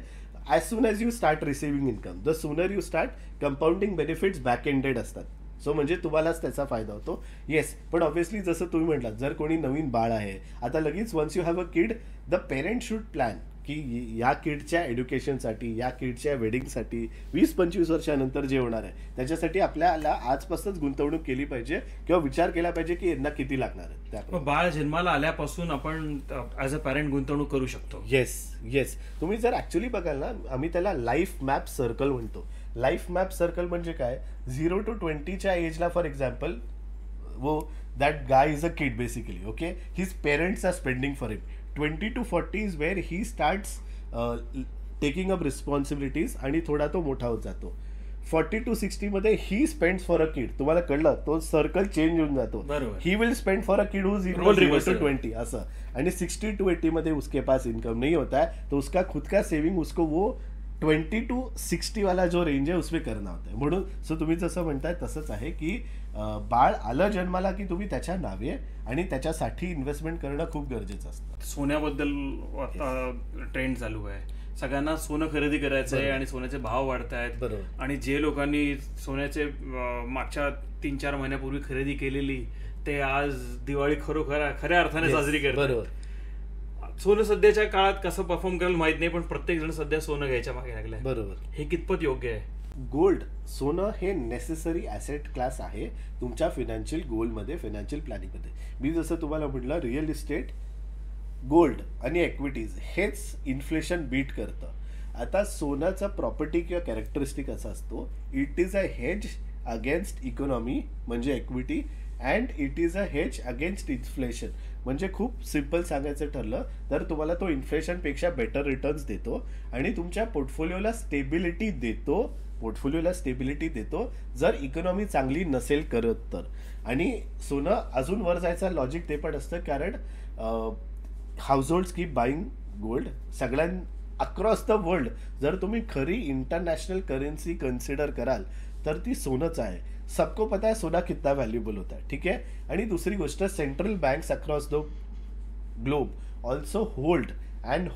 as soon as you start receiving income. The sooner you start, compounding benefits back ended असतात. सो म्हणजे तुम्हालाच त्याचा फायदा होतो. येस, पण ऑब्व्हियसली जसं तुम्ही म्हटलात जर कोणी नवीन बाळ आहे आता लगेच once you have a kid, the parent should plan की या किडच्या एज्युकेशनसाठी, या किडच्या वेडिंगसाठी 20-25 वर्षानंतर जे होणार आहे त्याच्यासाठी आपल्याला आजपासूनच गुंतवणूक केली पाहिजे किंवा विचार केला पाहिजे की यांना किती लागणार आहे. त्यामुळे बाळ जन्माला आल्यापासून आपण ॲज अ पॅरेंट गुंतवणूक करू शकतो. येस. तुम्ही जर ऍक्च्युली बघाल ना, आम्ही त्याला लाईफ मॅप सर्कल म्हणतो. लाईफ मॅप सर्कल म्हणजे काय, 0 to 20च्या एजला फॉर एक्झाम्पल वो that guy is a kid basically, okay, his parents are spending for him. 20 to 40 is where he starts taking up responsibilities आणि थोडा तो मोठा होत जातो. 40 to 60 मध्ये he spends for a kid. तुम्हाला कळलं, तो सर्कल चेंज होऊन जातो. He will spend for a kid who is 0 to 20 असं. आणि 60 to 80 मध्ये उसके पास इनकम नहीं होता है तो उसका खुद का सेविंग उसको वो 20 to 60 वाला जो रेंज आहे उसमें करना होता है. म्हणून सो तुम्ही जसं म्हणताय तसंच आहे की बाळ आलं जन्माला की तुम्ही त्याच्या नावे आणि त्याच्यासाठी इन्व्हेस्टमेंट करणं खूप गरजेचं असतं. सोन्याबद्दल आता ट्रेंड चालू आहे, सगळ्यांना सोनं खरेदी करायचं आहे आणि सोन्याचे भाव वाढत आहेत. बरोबर. आणि जे लोकांनी सोन्याचे मागच्या 3-4 महिन्यापूर्वी खरेदी केलेली ते आज दिवाळी खरोखर खऱ्या अर्थाने साजरी करतात. बरोबर. सोनं सध्याच्या काळात कसं परफॉर्म करेल माहित नाही, पण प्रत्येक जण सध्या सोनं घ्यायच्या मागे लागलाय. बरोबर. हे कितपत योग्य आहे? गोल्ड, सोनं हे नेसेसरी ॲसेट क्लास आहे तुमच्या फायनान्शियल गोलमध्ये, फायनान्शियल प्लॅनिंगमध्ये. मी जसं तुम्हाला म्हटलं, रिअल इस्टेट, गोल्ड आणि इक्विटीज हेच इन्फ्लेशन बीट करतं. आता सोन्याचा प्रॉपर्टी किंवा कॅरेक्टरिस्टिक असा असतो, it is a hedge against economy म्हणजे equity, and it is a hedge against inflation. म्हणजे खूप सिम्पल सांगायचं ठरलं तर तुम्हाला तो इन्फ्लेशनपेक्षा बेटर रिटर्न्स देतो आणि तुमच्या पोर्टफोलिओला स्टेबिलिटी देतो जर इकॉनॉमी चांगली नसेल करत तर. आणि सोनं अजून वर जायचं लॉजिक ते पण असतं, कारण households keep buying gold. Across the world जर तुम्ही खरी इंटरनॅशनल करेन्सी कन्सिडर कराल तर ती सोनंच आहे. सबको पता है सोना कितना वैल्यूएबल होता है, ठीक है. आणि दुसरी गोष्ट, central banks across the globe also hold and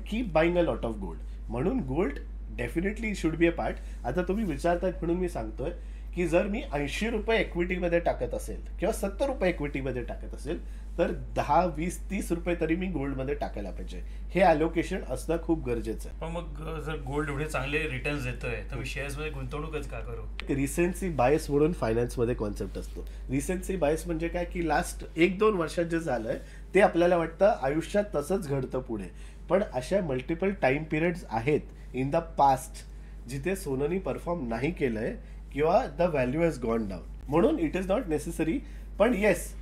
keep buying a lot of gold. म्हणून gold definitely should be a part. आता तुम्ही विचारतायत म्हणून मी सांगतोय की जर मी 80 रुपये इक्विटीमध्ये टाकत असेल किंवा 70 रुपये इक्विटीमध्ये टाकत असेल तर 10, 20, 30 रुपये तरी मी गोल्डमध्ये टाकायला पाहिजे. हे अलोकेशन असणं खूप गरजेचं आहे. पण मग जर गोल्ड एवढे चांगले रिटर्न्स देतोय तर मी शेअर्समध्ये गुंतवणूकच का करू? रिसेन्सी बायस म्हणून फायनान्समध्ये कॉन्सेप्ट असतो. रिसेन्सी बायस म्हणजे काय की लास्ट 1-2 वर्षात जे झालंय ते आपल्याला वाटतं आयुष्यात तसंच घडतं पुढे, पण अशा मल्टिपल टाइम पिरियड्स आहेत इन द पास्ट जिथे सोनंनी परफॉर्म नाही केलंय किंवा the value has gone down. म्हणून इट इज नॉट नेसेसरी. पण येस,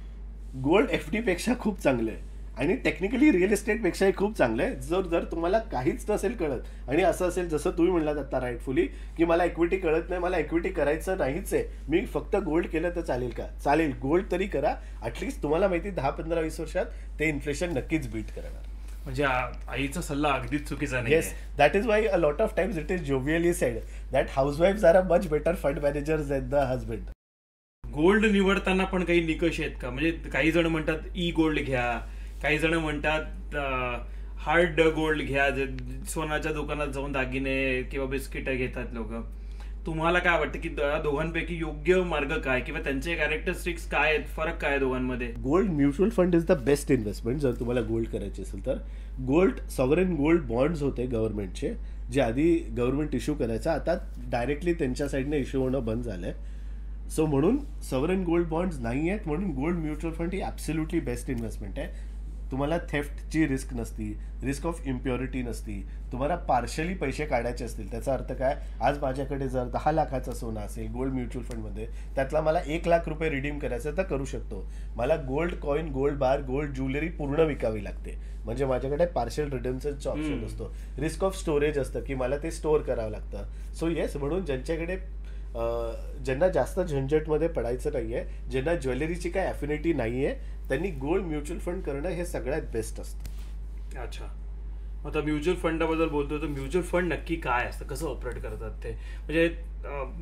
गोल्ड एफडी पेक्षा खूप चांगलं आहे आणि टेक्निकली रिअल इस्टेट पेक्षाही खूप चांगलं आहे. जर तुम्हाला काहीच नसेल कळत आणि असं असेल जसं तुम्ही म्हणलात आता राईटफुली की मला इक्विटी कळत नाही, मला इक्विटी करायचं नाहीच आहे, मी फक्त गोल्ड केलं तर चालेल का? चालेल, गोल्ड तरी करा. ॲटलिस्ट तुम्हाला माहिती 10-15-20 वर्षात ते इन्फ्लेशन नक्कीच बीट करणार. म्हणजे आईचा सल्ला अगदीच चुकीचा नाही. Yes, that is why a lot of times it is jovially said that हाऊसवाईफ्स are a much better fund managers than the husband. Gold निवडताना पण काही निकष आहेत का? म्हणजे काही जण म्हणतात ई गोल्ड घ्या, काही जण म्हणतात हार्ड गोल्ड घ्या, सोन्याच्या दुकानात जाऊन दागिने किंवा बिस्किट घेतात लोक. तुम्हाला काय वाटतं की दोघांपैकी योग्य मार्ग काय किंवा त्यांचे कॅरेक्टरिस्टिक्स काय आहेत, फरक काय दोघांमध्ये? Gold mutual fund is the best investment जर तुम्हाला गोल्ड करायचे असेल तर. गोल्ड सॉव्हरेन गोल्ड बॉन्ड्स होते गव्हर्नमेंटचे, जे आधी गव्हर्नमेंट इश्यू करायचं, आता डायरेक्टली त्यांच्या साईडने इश्यू होणं बंद झालंय. सो म्हणून सॉव्हरेन गोल्ड बॉन्ड्स नाही आहेत, म्हणून गोल्ड म्युच्युअल फंड ही ॲब्सोल्युटली बेस्ट इन्व्हेस्टमेंट आहे. तुम्हाला थेफ्टची रिस्क नसती, रिस्क ऑफ इम्प्युरिटी नसती, तुम्हाला पार्शली पैसे काढायचे असतील. त्याचा अर्थ काय, आज माझ्याकडे जर 10 लाखाचं सोनं असेल गोल्ड म्युच्युअल फंडमध्ये, त्यातला मला 1 लाख रुपये रिडीम करायचं तर करू शकतो. मला गोल्ड कॉईन, गोल्ड बार, गोल्ड ज्वेलरी पूर्ण विकावी लागते, म्हणजे माझ्याकडे पार्शल रिडीमचा ऑप्शन असतो. रिस्क ऑफ स्टोरेज असतं की मला ते स्टोअर करावं लागतं. सो येस, म्हणून ज्यांना जास्त झंझटमध्ये पडायचं नाहीये, ज्यांना ज्वेलरीची काय अफिनिटी नाहीये, त्यांनी गोल्ड म्युच्युअल फंड करणं हे सगळ्यात बेस्ट असतं. अच्छा, आता म्युच्युअल फंडाबद्दल बोलतो तर म्युच्युअल फंड नक्की काय असतं, कसं ऑपरेट करतात ते? म्हणजे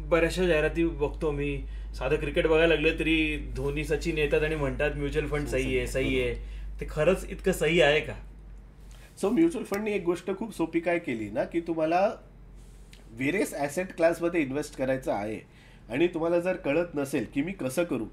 बऱ्याचशा जाहिराती बघतो मी, साधं क्रिकेट बघायला लागले तरी धोनी, सचिन येतात आणि म्हणतात म्युच्युअल फंड सही आहे. ते खरंच इतकं सही आहे का? सो म्युच्युअल फंडनी एक गोष्ट खूप सोपी काय केली ना, की तुम्हाला वेरियस ॲसेट क्लासमध्ये इन्व्हेस्ट करायचं आहे आणि तुम्हाला जर कळत नसेल की मी कसं करू,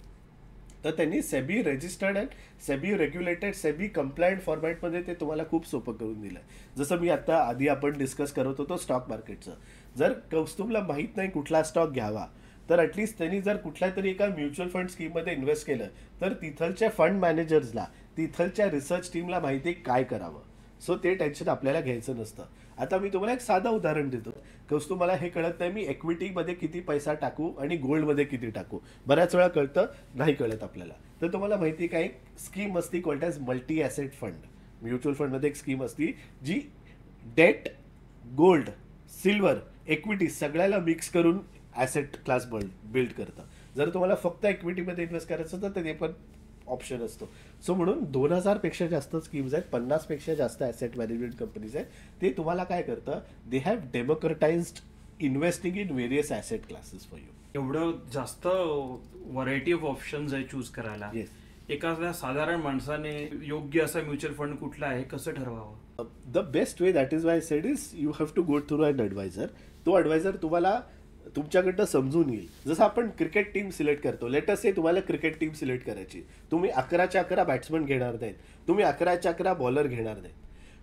तर त्यांनी SEBI registered and SEBI regulated, SEBI compliant फॉर्मॅटमध्ये ते तुम्हाला खूप सोपं करून दिलं. जसं मी आता आधी आपण डिस्कस करत होतो स्टॉक मार्केटचं, जर कौस्तुभला माहीत नाही कुठला स्टॉक घ्यावा, तर ॲटलिस्ट त्यांनी जर कुठल्या तरी एका म्युच्युअल फंड स्कीममध्ये इन्व्हेस्ट केलं तर तिथलच्या फंड मॅनेजर्सला, तिथलच्या रिसर्च टीमला माहिती काय करावं. सो ते टेन्शन आपल्याला घ्यायचं नसतं. आता मी तुम्हाला एक साधं उदाहरण देतो. कौस्तुभ, मला हे कळत नाही मी इक्विटीमध्ये किती पैसा टाकू आणि गोल्डमध्ये किती टाकू. बऱ्याच वेळा कळतं, नाही कळत आपल्याला. तर तुम्हाला माहिती काय, एक स्कीम असती called as multi asset fund. Mutual फंडमध्ये एक स्कीम असती जी डेट, गोल्ड, सिल्वर, इक्विटी सगळ्याला मिक्स करून ॲसेट क्लास बिल्ड करतं. जर तुम्हाला फक्त इक्विटीमध्ये इन्व्हेस्ट करायचं तर ते पण ऑप्शन असतो. सो म्हणून 2000 पेक्षा जास्त स्कीम्स आहेत, 50 पेक्षा जास्त ॲसेट मॅनेजमेंट कंपनीज आहेत. ते तुम्हाला काय करतं, they have democratized investing in various asset classes for you. एवढं जास्त व्हरायटी ऑफ ऑप्शन्स आहे चूज करायला. येस. एखाद्या साधारण माणसाने योग्य असा म्युच्युअल फंड कुठला आहे कसं ठरवावं? The best way, that is why said is you have to go through an adviser. तो ॲडवायझर तुम्हाला तुमच्याकडनं समजून येईल. जसं आपण क्रिकेट टीम सिलेक्ट करतो, लेटस से तुम्हाला क्रिकेट टीम सिलेक्ट करायची, तुम्ही 11च्या 11 बॅट्समन घेणार नाहीत, तुम्ही 11च्या 11 बॉलर घेणार नाहीत.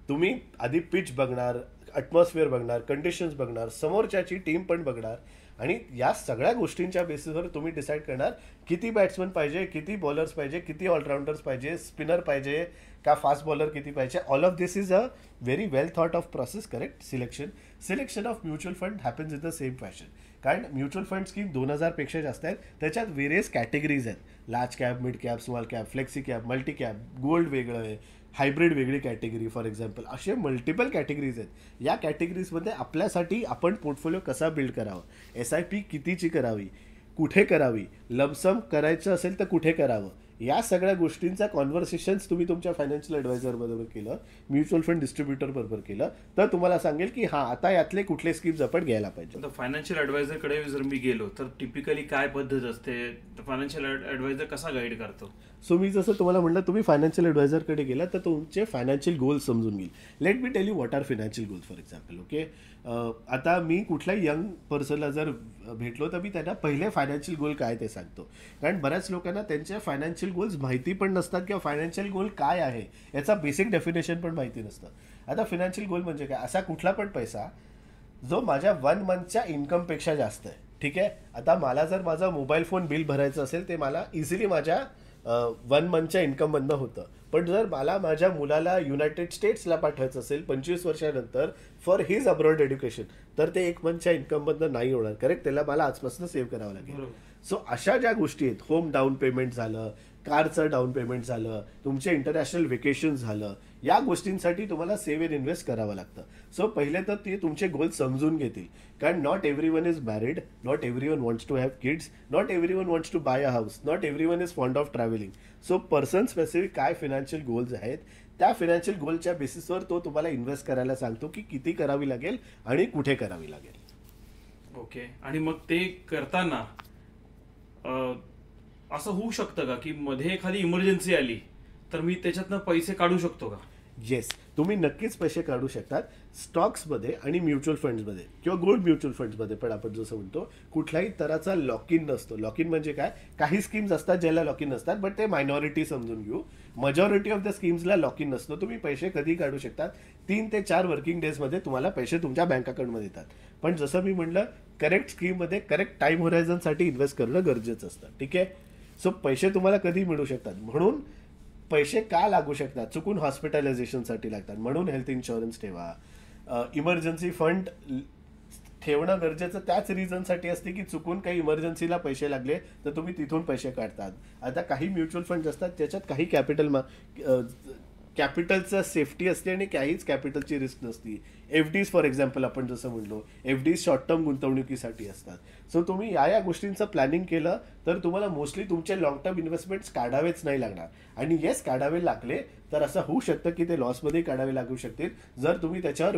तुम्ही आधी पिच बघणार, ॲटमॉस्फिअर बघणार, कंडिशन्स बघणार, समोरच्याची टीम पण बघणार, आणि या सगळ्या गोष्टींच्या बेसिसवर तुम्ही डिसाईड करणार किती बॅट्समन पाहिजे, किती बॉलर्स पाहिजे, किती ऑलराऊंडर्स पाहिजे, स्पिनर पाहिजे का फास्ट बॉलर किती पाहिजे. All of this is a very well thought of process. Correct. Selection of mutual fund happens in the same fashion. कारण म्युच्युअल फंड स्कीम 2000 पेक्षा जास्त आहेत. त्याच्यात व्हेरियस कॅटेगरीज आहेत. Large cap, mid cap, small cap, flexi cap, multi cap, gold वेगळं आहे, हायब्रिड वेगळी कॅटेगरी फॉर एक्झाम्पल, असे मल्टिपल कॅटेगरीज आहेत. या कॅटेगरीजमध्ये आपल्यासाठी आपण पोर्टफोलिओ कसा बिल्ड करावा, SIP कितीची करावी, कुठे करावी, लमसम करायचं असेल तर कुठे करावं, या सगळ्या गोष्टींचा कॉन्व्हर्सेशन्स तुम्ही तुमच्या फायनान्शियल ॲडवायझर बरोबर केलं, म्युच्युअल फंड डिस्ट्रीब्युटर बरोबर केलं, तर तुम्हाला सांगेल की हां आता यातले कुठले स्कीम्स आपण घ्यायला पाहिजे. तर फायनान्शियल ॲडवायझरकडे जर मी गेलो तर टिपिकली काय पद्धत असते, फायनान्शियल ॲडवायझर कसा गाईड करतो? सो मी जसं तुम्हाला म्हटलं, तुम्ही फायनान्शियल ॲडवायझरकडे गेला तर तुमचे फायनान्शियल गोल्स समजून घेईल. Let me tell you what are financial goals for example. Okay, आता मी कुठल्याही यंग पर्सनला जर भेटलो तर मी त्यांना पहिले फायनान्शियल गोल काय ते सांगतो. कारण बऱ्याच लोकांना त्यांचे फायनान्शियल गोल्स माहिती पण नसतात किंवा फायनान्शियल गोल काय आहे याचा बेसिक डेफिनेशन पण माहिती नसतं. आता फायनान्शियल गोल म्हणजे काय, असा कुठला पण पैसा जो माझ्या 1 मंथच्या इन्कमपेक्षा जास्त आहे. ठीक आहे. आता मला जर माझा मोबाईल फोन बिल भरायचं असेल ते मला इझिली माझ्या 1 मंथच्या इन्कममधनं होतं. पण जर मला माझ्या मुलाला युनायटेड स्टेट्सला पाठवायचं असेल 25 वर्षानंतर फॉर हिज अब्रॉड एज्युकेशन, तर ते 1 मंथच्या इन्कममधनं नाही होणार. करेक्ट. त्याला मला आजपासून सेव्ह करावं लागेल. सो अशा ज्या गोष्टी आहेत, होम डाऊन पेमेंट झालं, कारचं डाऊन पेमेंट झालं, तुमचे इंटरनॅशनल व्हेकेशन झालं, या गोष्टींसाठी तुम्हाला सेव्ह अँड इन्व्हेस्ट करावं लागतं. सो पहिले तर ते तुमचे गोल समजून घेतील. कारण not everyone is married, not everyone wants to have kids, not everyone wants to buy a house, not everyone is fond of travelling. So person specific काय फायनान्शियल गोल्स आहेत, त्या फायनान्शियल गोलच्या बेसिसवर तो तुम्हाला इन्व्हेस्ट करायला सांगतो की किती करावी लागेल आणि कुठे करावी लागेल. ओके. आणि मग ते करताना असं होऊ शकतं का की मध्ये एखादी इमर्जन्सी आली तर मी त्याच्यातनं पैसे काढू शकतो का? येस, तुम्ही नक्कीच पैसे काढू शकतात. स्टॉक्समध्ये आणि म्युच्युअल फंड्समध्ये किंवा गोल्ड म्युच्युअल फंड्समध्ये पण आपण जसं म्हणतो कुठल्याही तराचा लॉक इन नसतो. लॉक इन म्हणजे काय, काही स्कीम्स असतात ज्याला लॉक इन नसतात, बट ते मायनॉरिटी समजून घेऊ. मेजॉरिटी ऑफ द स्कीम्सला लॉक इन नसतो. तुम्ही पैसे कधी काढू शकतात, 3 ते 4 वर्किंग डेजमध्ये तुम्हाला पैसे तुमच्या बँक अकाउंटमध्ये येतात. पण जसं मी म्हटलं, करेक्ट स्कीममध्ये करेक्ट टाइम होरायझनसाठी इन्व्हेस्ट करणं गरजेचं असतं. ठीक आहे. सो पैसे तुम्हाला कधी मिळू शकतात. म्हणून पैसे का लागू शकतात, चुकून हॉस्पिटलायझेशनसाठी लागतात, म्हणून हेल्थ इन्शुरन्स ठेवा. इमर्जन्सी फंड ठेवणं गरजेचं त्याच रिझनसाठी असते की चुकून काही इमर्जन्सीला पैसे लागले तर तुम्ही तिथून पैसे काढतात. आता काही म्युच्युअल फंड असतात त्याच्यात काही कॅपिटलचं सेफ्टी असते आणि काहीच कॅपिटलची रिस्क नसती. FDs फॉर एक्झाम्पल आपण जसं म्हणलो, FDs शॉर्ट टर्म गुंतवणुकीसाठी असतात. सो तुम्ही या गोष्टींचं प्लॅनिंग केलं तर तुम्हाला मोस्टली तुमचे लॉंग टर्म इन्व्हेस्टमेंट्स काढावेच नाही लागणार. आणि येस, काढावे लागले तर असं होऊ शकतं की ते लॉसमध्ये काढावे लागू शकतील जर तुम्ही त्याच्यावर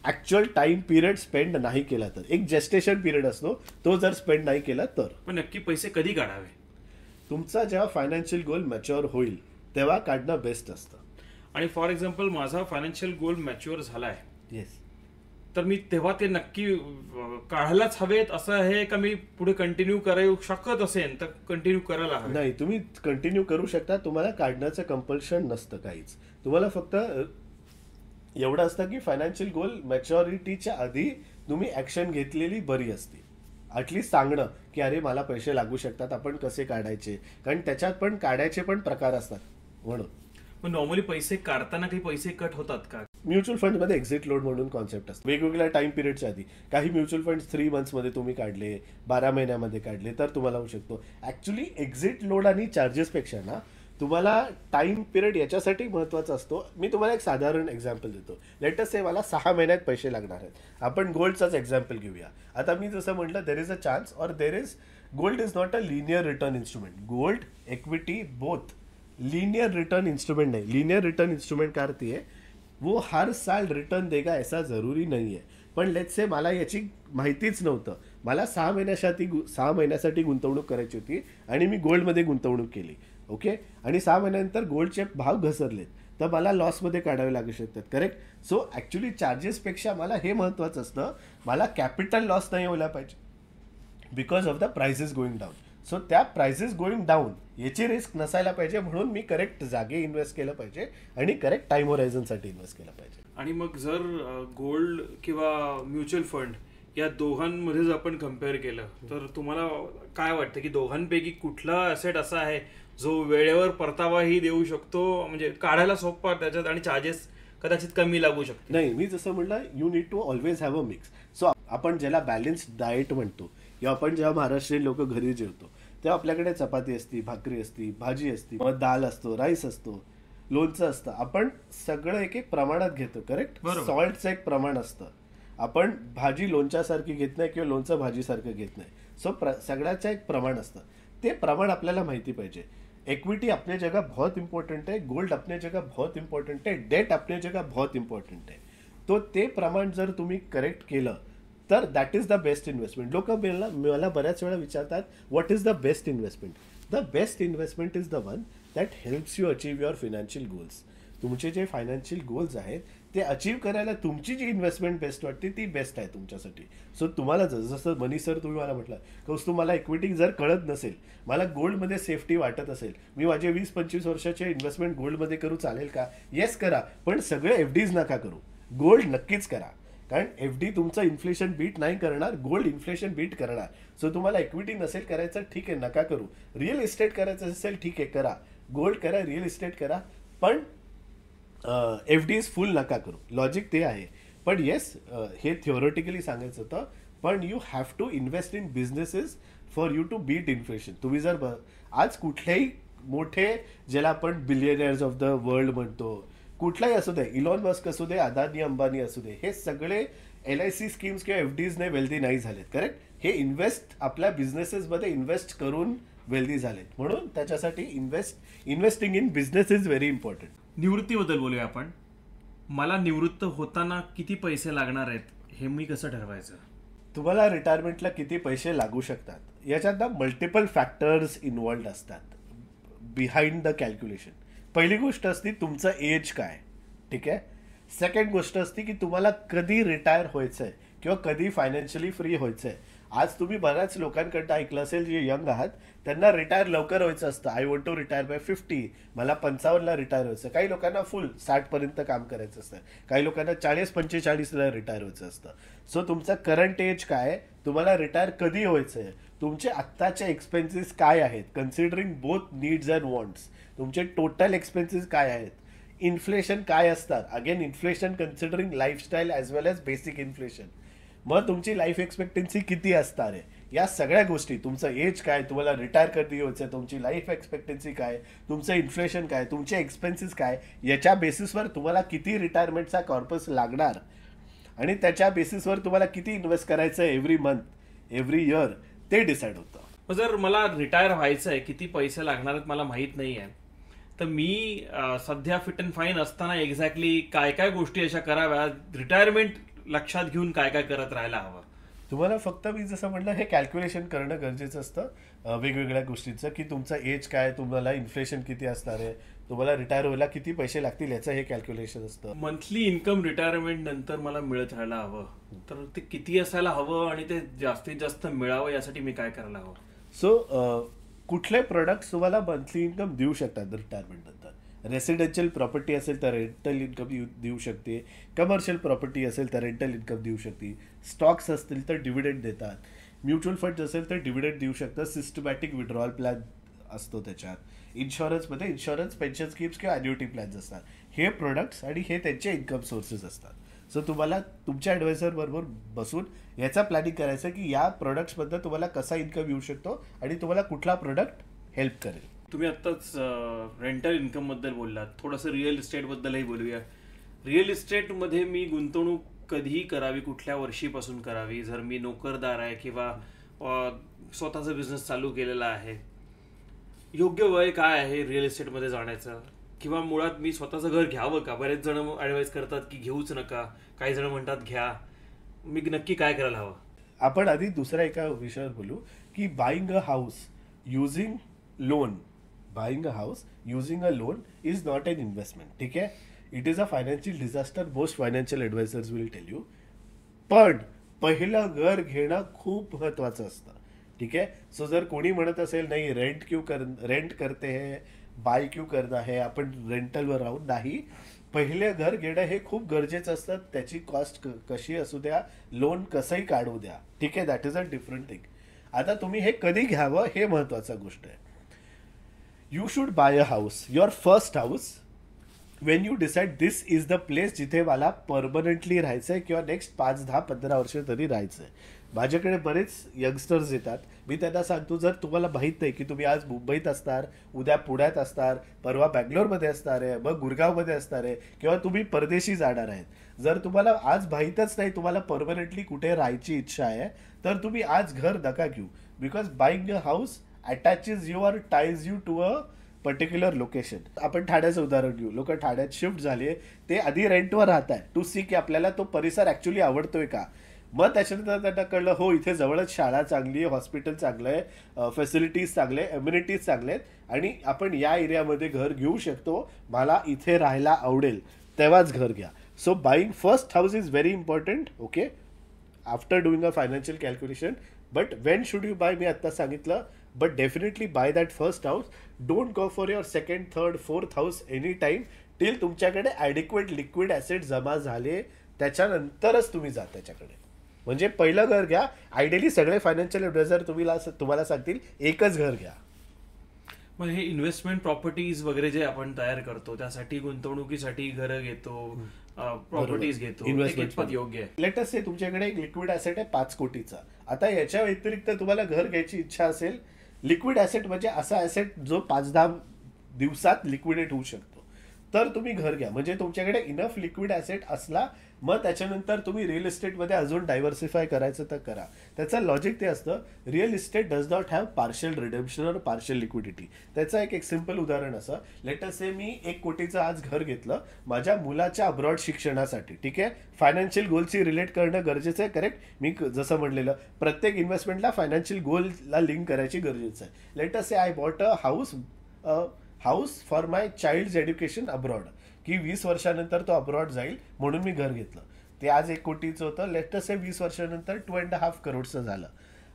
ऍक्च्युअल टाइम पिरियड स्पेंड नाही केला तर. एक जेस्टेशन पिरियड असतो, तो जर स्पेंड नाही केला तर. पण नक्की पैसे कधी काढावे? तुमचा जेव्हा फायनान्शियल गोल मॅच्युअर होईल तेव्हा काढणं बेस्ट असतं. आणि फॉर एक्झाम्पल माझा फायनान्शियल गोल मॅच्युअर झालाय, येस, तर मी तेव्हा ते नक्की काढायलाच हवेत असं आहे का? मी पुढे कंटिन्यू करू शकत असेल तर कंटिन्यू करायला हवे? नाही, तुम्ही कंटिन्यू करू शकता. तुम्हाला काढण्याचं कंपल्शन नसतं काहीच. तुम्हाला फक्त एवढं असतं की फायनान्शियल गोल मॅच्युरिटीच्या आधी तुम्ही ऍक्शन घेतलेली बरी असते. ॲटलिस्ट सांगणं की अरे मला पैसे लागू शकतात, आपण कसे काढायचे, कारण त्याच्यात पण काढायचे पण प्रकार असतात. म्हणून पण नॉर्मली पैसे काढताना काही पैसे कट होतात का? म्युच्युअल फंडमध्ये एक्झिट लोड म्हणून कॉन्सेप्ट असतो. वेगवेगळ्या टाइम पिरियडच्या आधी काही म्युच्युअल फंड 3 मंथ्समध्ये तुम्ही काढले, 12 महिन्यामध्ये काढले तर तुम्हाला होऊ शकतो. ऍक्च्युली एक्झिट लोड आणि चार्जेसपेक्षा ना तुम्हाला टाइम पिरियड याच्यासाठी महत्वाचा असतो. मी तुम्हाला एक साधारण एक्झाम्पल देतो. लेटस से मला 6 महिन्यात पैसे लागणार आहेत. आपण गोल्डचाच एक्झाम्पल घेऊया. आता मी जसं म्हटलं, देर इज अ चान्स और there is gold is not a linear return instrument. Gold, equity both linear return instrument नहीं. लीनियर रिटर्न इंस्ट्रूमेंट का अर्थ है वो हर साल रिटर्न देगा ऐसा जरुरी नाही आहे. पण लेट्स से मला याची माहितीच नव्हतं, मला 6 महिन्यासाठी गुंतवणूक करायची होती आणि मी गोल्डमध्ये गुंतवणूक केली. ओके, आणि 6 महिन्यानंतर गोल्डचे भाव घसरलेत तर मला लॉसमध्ये काढावे लागू शकतात. करेक्ट. सो ॲक्च्युली चार्जेसपेक्षा मला हे महत्त्वाचं असतं, मला कॅपिटल लॉस नाही व्हायला पाहिजे because of the prices going down. So त्या प्राइसेस गोइंग डाऊन याची रिस्क नसायला पाहिजे, म्हणून मी करेक्ट जागे इन्व्हेस्ट केलं पाहिजे आणि करेक्ट टाइम होरायझनसाठी इन्व्हेस्ट केलं पाहिजे. आणि मग जर गोल्ड किंवा म्युच्युअल फंड या दोघांमध्येच आपण कम्पेअर केलं तर तुम्हाला काय वाटतं की दोघांपैकी कुठला असेट असा आहे जो वेळेवर परतावाही देऊ शकतो, म्हणजे काढायला सोपा त्याच्यात आणि चार्जेस कदाचित कमी लागू शकते? नाही, मी जसं म्हटलं you need to always have a mix. So आपण ज्याला बॅलन्स्ड डाएट म्हणतो, किंवा आपण जेव्हा महाराष्ट्रीयन लोक घरी जेवतो तेव्हा आपल्याकडे चपाती असती, भाकरी असती, भाजी असती, मग दाल असतो, राईस असतो, लोणचं असतं. आपण सगळं एक एक प्रमाणात घेतो. करेक्ट. सॉल्टचं एक प्रमाण असतं. आपण भाजी लोणच्यासारखी घेत नाही किंवा लोणचं भाजीसारखं घेत नाही. सो सगळ्याचं एक प्रमाण असतं. ते प्रमाण आपल्याला माहिती पाहिजे. इक्विटी अपने जगह बहुत इंपॉर्टंट है, गोल्ड अपने जगह बहुत इंपॉर्टंट है, डेट अपने जगह बहुत इंपॉर्टंट है. तो ते प्रमाण जर तुम्ही करेक्ट केलं तर that is the best investment. लोक मला बऱ्याच वेळा विचारतात what is the best investment. The best investment is the one that helps you achieve your financial goals. तुमचे जे फायनान्शियल गोल्स आहेत ते अचीव करायला तुमची जी इन्व्हेस्टमेंट बेस्ट वाटते ती बेस्ट आहे तुमच्यासाठी. सो तुम्हाला जसं मनी सर तुम्ही मला म्हटलं की तुम्हाला इक्विटी जर कळत नसेल, मला गोल्डमध्ये सेफ्टी वाटत असेल, मी माझे 20-25 वर्षाचे इन्व्हेस्टमेंट गोल्डमध्ये करू चालेल का? येस करा, पण सगळे FDs नका करू, गोल्ड नक्कीच करा. कारण FD तुमचं इन्फ्लेशन बीट नाही करणार, गोल्ड इन्फ्लेशन बीट करणार. सो तुम्हाला इक्विटी नसेल करायचं ठीक आहे, नका करू. रिअल इस्टेट करायचं असेल ठीक आहे, करा. गोल्ड करा, रिअल इस्टेट करा, पण FDs फुल नका करू. लॉजिक ते आहे. पण येस, हे थिओरिटिकली सांगायचं होतं, पण you have to invest in businesses for you to beat inflation. तुम्ही जर आज कुठल्याही मोठे ज्याला आपण बिलियनर्स ऑफ द वर्ल्ड म्हणतो, कुठलाही असू दे, इलॉन मस्क असू दे, अदानी अंबानी असू दे, हे सगळे LIC स्कीम्स किंवा FDsने वेल्दी नाही झालेत. करेक्ट. हे आपल्या बिझनेसेसमध्ये इन्व्हेस्ट करून वेल्दी झालेत. म्हणून त्याच्यासाठी investing in business is very important. निवृत्तीबद्दल बोलूया आपण. मला निवृत्त होताना किती पैसे लागणार आहेत हे मी कसं ठरवायचं? तुम्हाला रिटायरमेंटला किती पैसे लागू शकतात याच्यात मल्टिपल फॅक्टर्स इन्व्हॉल्ड असतात बिहाइंड द कॅल्क्युलेशन. पहिली गोष्ट असते तुमचं एज काय. ठीक आहे. सेकंड गोष्ट असते की तुम्हाला कधी रिटायर व्हायचंय किंवा कधी फायनान्शियली फ्री व्हायचंय. आज तुम्ही बऱ्याच लोकांकडनं ऐकलं असेल जे यंग आहात त्यांना रिटायर लवकर व्हायचं असतं. I want to retire by 50, मला 55ला रिटायर व्हायचं. काही लोकांना फुल 60 पर्यंत काम करायचं असतं. काही लोकांना 40-45ला रिटायर व्हायचं असतं. सो तुमचं करंट एज काय, तुम्हाला रिटायर कधी व्हायचंय, तुमचे आत्ताचे एक्सपेन्सेस काय आहेत considering both needs and wants, तुमचे टोटल एक्सपेन्सेस काय आहेत, इन्फ्लेशन काय असतात, again inflation considering lifestyle as well as basic inflation, मग तुमची लाईफ एक्सपेक्टन्सी किती असणार आहे, या सगळ्या गोष्टी, तुमचं एज काय, तुम्हाला रिटायर कधी व्हायचं, तुमची लाईफ एक्सपेक्टन्सी काय, तुमचं इन्फ्लेशन काय, तुमचे एक्सपेन्सेस काय, याच्या बेसिसवर तुम्हाला किती रिटायरमेंटचा कॉर्पस लागणार आणि त्याच्या बेसिसवर तुम्हाला किती इन्व्हेस्ट करायचं एव्हरी मंथ एव्हरी इयर ते डिसाईड होतं. जर मला रिटायर व्हायचं आहे, किती पैसे लागणार आहेत मला माहीत नाही आहे, तर मी सध्या फिट अँड फाईन असताना एक्झॅक्टली काय काय गोष्टी अशा कराव्या, रिटायरमेंट लक्षात घेऊन काय काय करत राहायला हवं? तुम्हाला फक्त मी जसं म्हटलं हे कॅल्क्युलेशन करणं गरजेचं असतं वेगवेगळ्या गोष्टींचं, की तुमचं एज काय, तुम्हाला इन्फ्लेशन किती असणार आहे, तुम्हाला रिटायर व्हायला किती पैसे लागतील याचं हे कॅल्क्युलेशन असतं. मंथली इन्कम रिटायरमेंट नंतर मला मिळत राहायला हवं, तर ते किती असायला हवं आणि ते जास्तीत जास्त मिळावं यासाठी मी काय करायला हवं? सो कुठले प्रोडक्ट्स तुम्हाला मंथली इन्कम देऊ शकतात रिटायरमेंट नंतर? रेसिडेन्शियल प्रॉपर्टी असेल तर रेंटल इन्कम देऊ शकते, कमर्शियल प्रॉपर्टी असेल तर रेंटल इन्कम देऊ शकते, स्टॉक्स असतील तर डिव्हिडंड देतात, म्युच्युअल फंड असेल तर डिव्हिडंड देऊ शकतं, सिस्टमॅटिक विड्रॉल प्लॅन असतो त्याच्यात, इन्शुरन्समध्ये इन्शुरन्स पेन्शन स्कीम्स किंवा ॲन्युटी प्लॅन्स असतात. हे प्रोडक्ट्स आणि हे त्यांचे इन्कम सोर्सेस असतात. सो तुम्हाला तुमच्या ॲडवायझर बरोबर बसून याचा प्लॅनिंग करायचं की या प्रोडक्ट्सबद्दल तुम्हाला कसा इन्कम येऊ शकतो आणि तुम्हाला कुठला प्रोडक्ट हेल्प करेल. तुम्ही आत्ताच रेंटल इन्कम बद्दल बोललात, थोडंसं रिअल इस्टेट बद्दलही बोलूया. रिअल इस्टेटमध्ये मी गुंतवणूक कधी करावी, कुठल्या वर्षीपासून करावी, जर मी नोकरदार आहे किंवा स्वतःचा बिझनेस चालू केलेला आहे, योग्य वय काय आहे रिअल इस्टेटमध्ये जाण्याचं, किंवा मुळात मी स्वतःचं घर घ्यावं का? बरेच जण ऍडवाइस करतात की घेऊच नका, काही जण म्हणतात घ्या. मी नक्की काय करायला हवं? आपण आधी दुसऱ्या एका विषयावर बोलू की buying a house using loan. Buying a house using a loan is not an investment. ठीक आहे, it is a financial disaster. Most financial advisers will tell you. पण पहिलं घर घेणं खूप महत्वाचं असतं. ठीक आहे. सो जर कोणी म्हणत असेल नाही रेंट करते है, बाय क्यू करना है, आपण रेंटलवर राहून, नाही, पहिले घर घेणं हे खूप गरजेचं असतं. त्याची कॉस्ट कशी असू द्या, लोन कसंही काढू द्या. ठीक आहे, that is a different thing. आता तुम्ही हे कधी घ्यावं हे महत्वाचं गोष्ट आहे. You should buy a house, your first house, Wien you decide this is the place जिथे मला परमनंटली राहायचंय किंवा नेक्स्ट 5, 10, 15 वर्ष तरी राहायचंय. माझ्याकडे बरेच यंगस्टर्स येतात. मी त्यांना सांगतो, जर तुम्हाला माहीत नाही की तुम्ही आज मुंबईत असणार, उद्या पुण्यात असणार, परवा बँगलोरमध्ये असणार आहे, मग गुरगावमध्ये असणार आहे, किंवा तुम्ही परदेशी जाणार आहेत, जर तुम्हाला आज माहीतच नाही तुम्हाला परमनंटली कुठे राहायची इच्छा आहे, तर तुम्ही आज घर नका घेऊ. Because buying a house attaches you or ties you to a particular location. आपण ठाण्याचं उदाहरण घेऊ. लोक ठाण्यात शिफ्ट झाले, ते आधी रेंटवर राहत आहे टू सी की आपल्याला तो परिसर ऍक्च्युली आवडतोय का. मग त्याच्यानंतर त्यांना कळलं हो इथे जवळच शाळा चांगली आहे, हॉस्पिटल चांगलं आहे, फॅसिलिटीज चांगले, एम्युनिटीज चांगले आहेत आणि आपण या एरियामध्ये घर घेऊ शकतो, मला इथे राहायला आवडेल, तेव्हाच घर घ्या. So buying first house is very important. Okay, after doing a financial calculation. But when should you buy, मी आत्ता सांगितलं. But definitely buy that first house. Don't go for your second, third, fourth house any time till तुमच्याकडे ॲडिक्वेट लिक्विड ॲसेट जमा झाले, त्याच्यानंतरच तुम्ही जा त्याच्याकडे. म्हणजे पहिलं घर घ्या. आयडियली सगळे फायनान्शियल ॲडवायझर तुम्हाला सांगतील एकच घर घ्या. मग हे इन्व्हेस्टमेंट प्रॉपर्टीज वगैरे जे आपण तयार करतो त्यासाठी गुंतवणुकीसाठी घरं घेतो, प्रॉपर्टीज घेतो, कितपत योग्य आहे? लेट अस से तुमच्याकडे एक लिक्विड ॲसेट आहे 5 कोटीचा. आता याच्या व्यतिरिक्त तुम्हाला घर घ्यायची इच्छा असेल, लिक्विड ॲसेट म्हणजे असा ॲसेट जो 5-10 दिवसात लिक्विडेट होऊ शकतो, तर तुम्ही घर घ्या. म्हणजे तुमच्याकडे इनफ लिक्विड ॲसेट असला, मग त्याच्यानंतर तुम्ही रिअल इस्टेटमध्ये अजून डायव्हर्सिफाय करायचं तर करा. त्याचं लॉजिक ते असतं, real estate does not have partial redemption और पार्शियल लिक्विडिटी. त्याचं एक सिम्पल उदाहरण असं, लेट अस से मी 1 कोटीचं आज घर घेतलं माझ्या मुलाच्या अब्रॉड शिक्षणासाठी. ठीक आहे, फायनान्शियल गोलशी रिलेट करणं गरजेचं आहे. करेक्ट, मी जसं म्हणलेलं प्रत्येक इन्व्हेस्टमेंटला फायनान्शियल गोलला लिंक करायची गरजेचं आहे. Let us say I bought a house for my child's education abroad, की 20 वर्षानंतर तो अब्रॉड जाईल म्हणून मी घर घेतलं. ते आज 1 कोटीचं होतं, लेटेस्ट 20 वर्षानंतर 2.5 करोडचं झालं.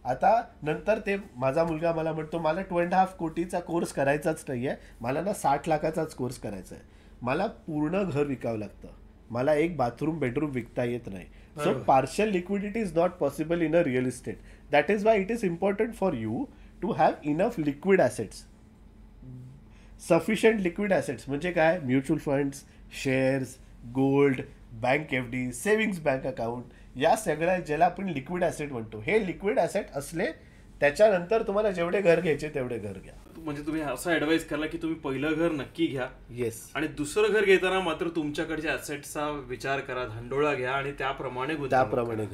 आता नंतर ते माझा मुलगा मला म्हणतो मला 2.5 कोटीचा कोर्स करायचाच नाहीये, मला ना 60 लाखाचाच कोर्स करायचा आहे. मला पूर्ण घर विकावं लागतं, मला एक बाथरूम बेडरूम विकता येत नाही. So partial liquidity is not possible in a real estate. That is why it is important for you to have enough liquid assets. Sufficient liquid assets म्हणजे काय, mutual funds, shares, gold, bank FD, savings bank account, या सगळ्या ज्याला आपण लिक्विड ॲसेट म्हणतो, हे लिक्विड ॲसेट असले त्याच्यानंतर तुम्हाला जेवढे घर घ्यायचे तेवढे घर घ्या. म्हणजे तुम्ही असं ॲडवाइस केला की तुम्ही पहिलं घर नक्की घ्या. येस. आणि दुसरं घर घेताना मात्र तुमच्याकडच्या ॲसेटचा विचार करा, धांडोळा घ्या आणि त्याप्रमाणे घर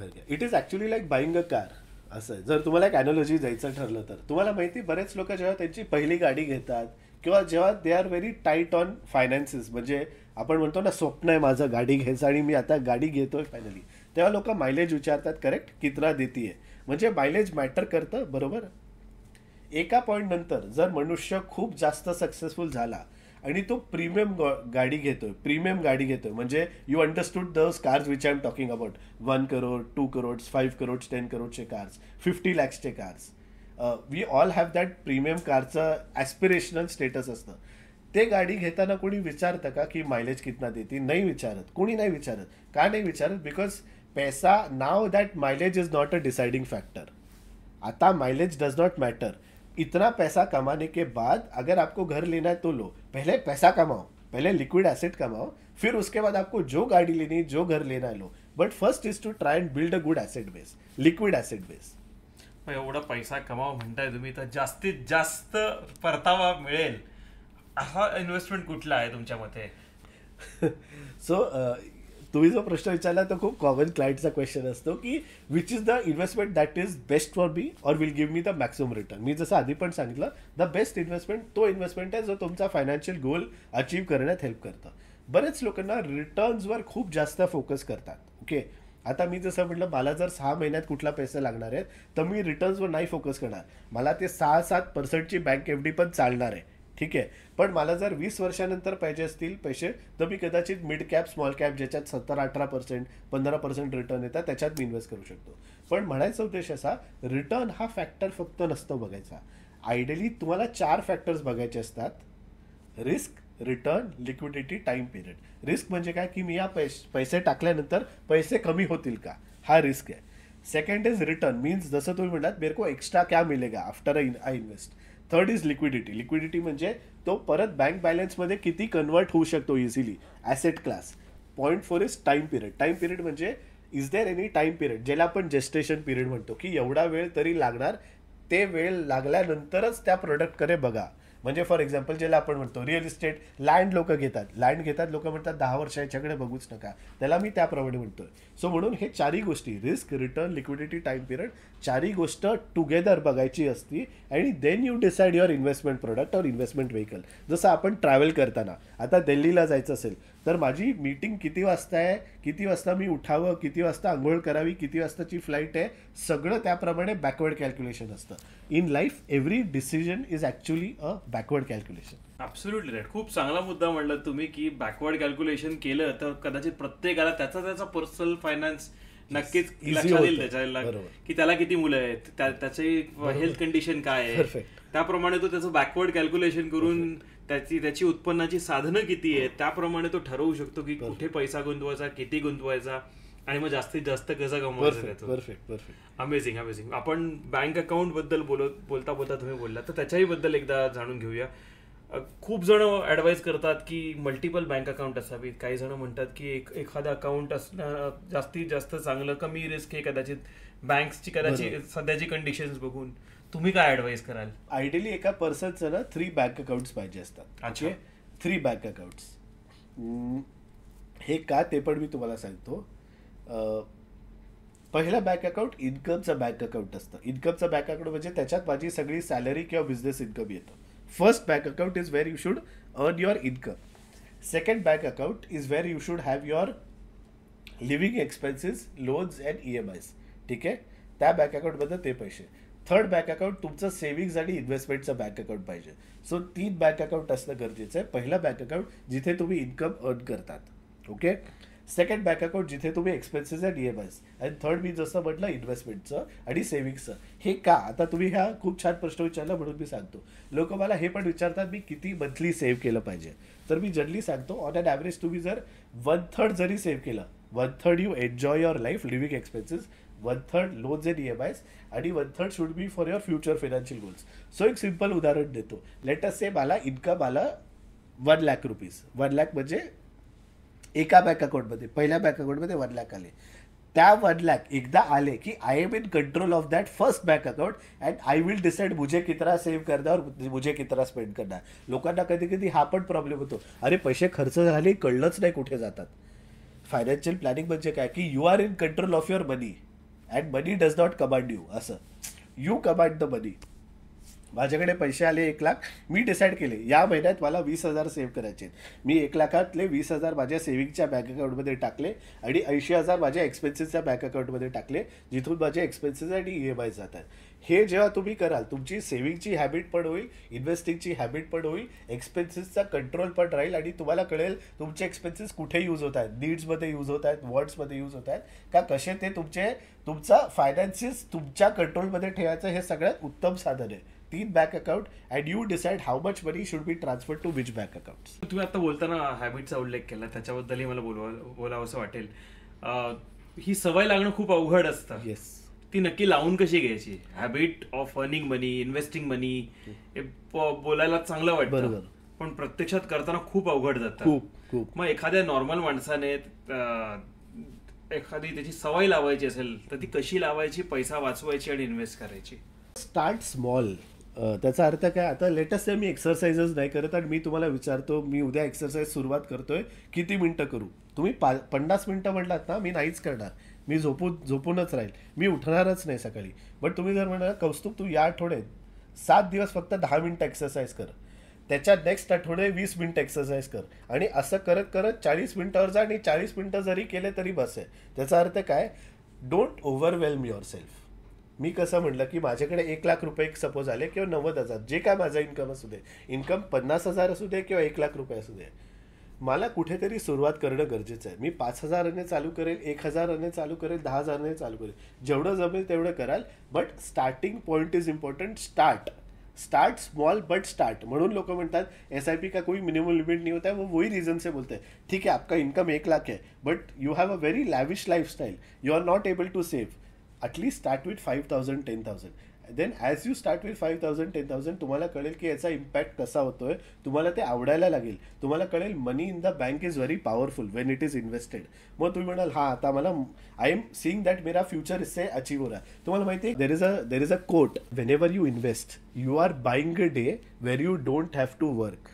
घ्या. It is actually like buying a car. असं जर तुम्हाला एक अॅनॉलॉजी जायचं ठरलं तर, तुम्हाला माहिती बरेच लोक जेव्हा त्यांची पहिली गाडी घेतात किंवा जेव्हा they are very tight on finances, म्हणजे आपण म्हणतो ना स्वप्न आहे माझं गाडी घ्यायचं आणि मी आता गाडी घेतोय फायनली, तेव्हा लोक मायलेज विचारतात. करेक्ट, कितना देतीये, म्हणजे मायलेज मॅटर करतं. बरोबर. एका पॉईंट नंतर जर मनुष्य खूप जास्त सक्सेसफुल झाला आणि तो प्रीमियम गाडी घेतोय, म्हणजे you understood those cars which I am talking about, 1 crore, 2 crore, 5 crore, 10 करोडचे कार्स, 50 lakhsचे cars. We all have that premium कारचं ॲस्पिरेशनल स्टेटस असतं. ते गाडी घेताना कोणी विचारतं का की मायलेज कितना देते? नाही विचारत, कोणी नाही विचारत. का नाही विचारत? बिकॉज पैसा, नाव that mileage is not a deciding factor. आता माइलेज डज नॉट मैटर. इतना पैसा कमाने के बाद अगर आपको घर लेना है तो लो. पहले पैसा कमाओ, पहले लिक्विड एसेट कमाओ, फिर उसके बाद आपको जो गाड़ी लेनी, जो घर लेना है लो. But first is to try and build a good asset base, liquid asset base. एवढा पैसा कमाव म्हणताय तुम्ही, तर जास्तीत जास्त परतावा मिळेल असा इन्व्हेस्टमेंट कुठला आहे तुमच्या मते? सो तुम्ही जो प्रश्न विचारला तो खूप कॉमन क्लायंटचा क्वेश्चन असतो की which is the investment that is best for me or will give me the maximum return. मी जसं आधी पण सांगितलं, द बेस्ट इन्व्हेस्टमेंट तो इन्व्हेस्टमेंट आहे जो तुमचा फायनान्शियल गोल अचीव्ह करण्यात हेल्प करतं. बरेच लोकांना रिटर्न्सवर खूप जास्त फोकस करतात. ओके, आता मी जसं म्हटलं, मला जर 6 महिन्यात कुठला पैसे लागणार आहेत तर मी रिटर्न्सवर नाही फोकस करणार. मला ते 6-7% बँक एफडी पण चालणार आहे, ठीक आहे. पण मला जर 20 वर्षानंतर पाहिजे असतील पैसे तर मी कदाचित मिड कॅप, स्मॉल कॅप ज्याच्यात 17-18%, 15% रिटर्न येतात त्याच्यात मी इन्व्हेस्ट करू शकतो. पण म्हणायचा उद्देश असा, रिटर्न हा फॅक्टर फक्त नसतो बघायचा. आयडियली तुम्हाला 4 फॅक्टर्स बघायचे असतात: risk, return, liquidity, time period. Risk म्हणजे काय की मी या पैसे टाकल्यानंतर पैसे कमी होतील का, हा रिस्क आहे. सेकंड इज रिटर्न, मीन्स जसं तुम्ही म्हणतात मेरे को एक्स्ट्रा क्या मिलेगा after I invest. Third is liquidity. Liquidity म्हणजे तो परत बँक बॅलन्समध्ये किती कन्वर्ट होऊ शकतो easily, asset class. Point 4 is time period. Time period म्हणजे is there any time period, ज्याला आपण जेस्टेशन पिरियड म्हणतो, की एवढा वेळ तरी लागणार, ते वेळ लागल्यानंतरच त्या प्रोडक्टकडे बघा. म्हणजे फॉर एक्झाम्पल ज्याला आपण म्हणतो रिअल इस्टेट, लँड लोक घेतात, लोक म्हणतात 10 वर्ष याच्याकडे बघूच नका, त्याला मी त्याप्रमाणे म्हणतोय. सो म्हणून हे 4ही गोष्टी, risk, return, liquidity, time period, 4ही गोष्ट टुगेदर बघायची असती. आणि then you decide your investment product or investment vehicle. जसं आपण ट्रॅव्हल करताना, आता दिल्लीला जायचं असेल तर माझी मीटिंग किती वाजता आहे, किती वाजता मी उठावं, किती वाजता आंघोळ करावी, किती वाजताची फ्लाईट आहे, सगळं त्याप्रमाणे बॅकवर्ड कॅल्क्युलेशन असतं. In life every decision is actually a backward calculation. Absolutely right. खूप चांगला मुद्दा म्हणला तुम्ही की बॅकवर्ड कॅल्क्युलेशन केलं तर कदाचित प्रत्येकाला त्याचा पर्सनल फायनान्स नक्कीच लक्षात येईल त्याच्याला, की त्याला किती मुलं आहेत, त्याची हेल्थ कंडिशन काय आहे, त्याप्रमाणे तो त्याचं बॅकवर्ड कॅल्क्युलेशन करून त्याची उत्पन्नाची साधनं किती आहेत त्याप्रमाणे तो ठरवू शकतो की कुठे पैसा गुंतवायचा, किती गुंतवायचा आणि मग जास्तीत जास्त कसं कमवायचं. परफेक्ट. अमेझिंग. आपण बँक अकाउंट बद्दल बोलता तुम्ही बोलला तर त्याच्याही बद्दल एकदा जाणून घेऊया. खूप जण ऍडवाइज करतात की मल्टिपल बँक अकाउंट असावीत. काही जण म्हणतात की एखादं अकाउंट असणं जास्तीत जास्त चांगलं, कमी रिस्क आहे कदाचित बँक्सची कदाचित सध्याची कंडिशन्स बघून. तुम्ही काय ऍडवाइस कराल? आयडियली एका पर्सनचं ना 3 बँक अकाउंट्स पाहिजे असतात. अच्छा, 3 बँक अकाउंट्स. हे का ते पण मी तुम्हाला सांगतो. पहिला बँक अकाउंट इन्कमचं बँक अकाउंट असतं. इन्कमचं बँक अकाउंट म्हणजे त्याच्यात माझी सगळी सॅलरी किंवा बिझनेस इन्कम येतं. First bank account is where you should earn your income. Second bank account is where you should have your living expenses, loans and EMIs. ठीक आहे, त्या बँक अकाउंटमध्ये ते पैसे. थर्ड बँक अकाउंट तुमचं सेव्हिंग्ज आणि इन्व्हेस्टमेंटचं बँक अकाउंट पाहिजे. सो 3 बँक अकाउंट असणं गरजेचं आहे. पहिला बँक अकाउंट जिथे तुम्ही इन्कम अर्न करतात, ओके. सेकंड बँक अकाउंट जिथे तुम्ही एक्सपेन्सेस अँड EMIs, आणि थर्ड मी जसं म्हटलं इन्व्हेस्टमेंटचं आणि सेव्हिंग्सचं. हे का? आता तुम्ही ह्या खूप छान प्रश्न विचारला म्हणून मी सांगतो. लोक मला हे पण विचारतात मी किती मंथली सेव्ह केलं पाहिजे. तर मी जनरली सांगतो ऑन ॲन ॲव्हरेज तुम्ही जर 1/3 जरी सेव्ह केलं, 1/3 you enjoy your life living expenses, 1/3 loans and EMIs आणि 1/3 should be for your future financial goals. So एक सिम्पल उदाहरण देतो. लेट अस से मला इन्कम आलं 1 लाख रुपीज. 1 लाख म्हणजे एका बँक अकाउंटमध्ये, पहिल्या बँक अकाउंटमध्ये 1 लाख आले. त्या 1 लाख एकदा आले की I am in control of that first bank account and I will decide मुझे कितना सेव्ह करना और मुझे कितना स्पेंड करना. लोकांना कधी कधी हा पण प्रॉब्लेम होतो, अरे पैसे खर्च झाले कळलंच नाही कुठे जातात. फायनान्शियल प्लॅनिंग म्हणजे काय की you are in control of your money and money does not command you. असं यू कमांड द मनी. माझ्याकडे पैसे आले 1 लाख, मी डिसाईड केले या महिन्यात मला 20,000 सेव्ह करायचे. मी 1 लाखातले 20,000 माझ्या सेव्हिंगच्या बँक अकाउंटमध्ये टाकले आणि 80,000 माझ्या एक्सपेन्सेसच्या बँक अकाउंटमध्ये टाकले, जिथून माझे एक्सपेन्सेस आणि EMI जातात. हे जेव्हा तुम्ही कराल तुमची सेव्हिंगची हॅबिट पण होईल, इन्व्हेस्टिंगची हॅबिट पण होईल, एक्सपेन्सेसचा कंट्रोल पण राहील आणि तुम्हाला कळेल तुमचे एक्सपेन्सेस कुठे यूज होत आहेत, नीड्समध्ये यूज होत आहेत, वॉन्ट्समध्ये यूज होत आहेत का, कसे ते तुमचा फायनान्सेस तुमच्या कंट्रोलमध्ये ठेवायचं हे सगळ्यात उत्तम साधन आहे. 3 bank account and you decide how much money should be transfer to which bank account. तुम्ही आता बोलताना हॅबिटचा उल्लेख केला, त्याच्याबद्दलही मला बोलावं असं वाटेल. ही सवय लागणं खूप अवघड असतं. येस. ती नक्की लावून कशी घ्यायची? Habit of earning money, investing money, हे बोलायला चांगलं वाटतं पण प्रत्यक्षात करताना खूप अवघड जातं. खूप. मग एखाद्या नॉर्मल माणसाने एखादी त्याची सवय लावायची असेल तर ती कशी लावायची, पैसा वाचवायची आणि इन्व्हेस्ट करायची? Start small. त्याचा अर्थ काय, आता लेटेस्ट मी एक्सरसाइजच नाही करत आणि मी तुम्हाला विचारतो मी उद्या एक्सरसाइज सुरुवात करतोय किती मिनिटं करू, तुम्ही 50 मिनिटं म्हटलात ना, मी नाहीच करणार, मी झोपूनच राहील, मी उठणारच नाही सकाळी. बट तुम्ही जर म्हणाल कौस्तुभ तू या आठवड्यात 7 दिवस फक्त 10 मिनिटं एक्सरसाइज कर, त्याच्या नेक्स्ट आठवडे 20 मिनिटं एक्सरसाइज कर आणि असं करत करत 40 मिनिटावर जा आणि 40 मिनिटं जरी केले तरी बस आहे. त्याचा अर्थ काय, डोंट ओव्हरवेल्म युअर सेल्फ. मी कसं म्हटलं की माझ्याकडे 1,00,000 रुपये सपोज आले किंवा 90,000 जे काय माझा इन्कम असू दे, इन्कम 50,000 असू दे किंवा 1,00,000 रुपये असू दे, मला कुठेतरी सुरुवात करणं गरजेचं आहे. मी 5,000ने चालू करेल, 1,000ने चालू करेल, 10,000ने चालू करेल, जेवढं जमेल तेवढं कराल. But starting point is important. Start small but start. म्हणून लोक म्हणतात SIP का कोई मिनिमम लिमिट नहीं होता है. वो वही रीजन से बोलते हैं ठीक है आपका इनकम 1,00,000 है but you have a very lavish lifestyle, you are not able to save. At least start with 5,000 10,000. Then as you start with 5,000 10,000 तुम्हाला कळेल की याचा इम्पॅक्ट कसा होतोय, तुम्हाला ते आवडायला लागेल, तुम्हाला कळेल money in the bank is very powerful when it is invested. मग तुम्ही म्हणाल हा आता मला आय एम सीइंग दॅट मेरा फ्युचर इससे अचीव हो रहा है. तुम्हाला माहिती आहे there is a quote, whenever you invest you are buying a day where you don't have to work.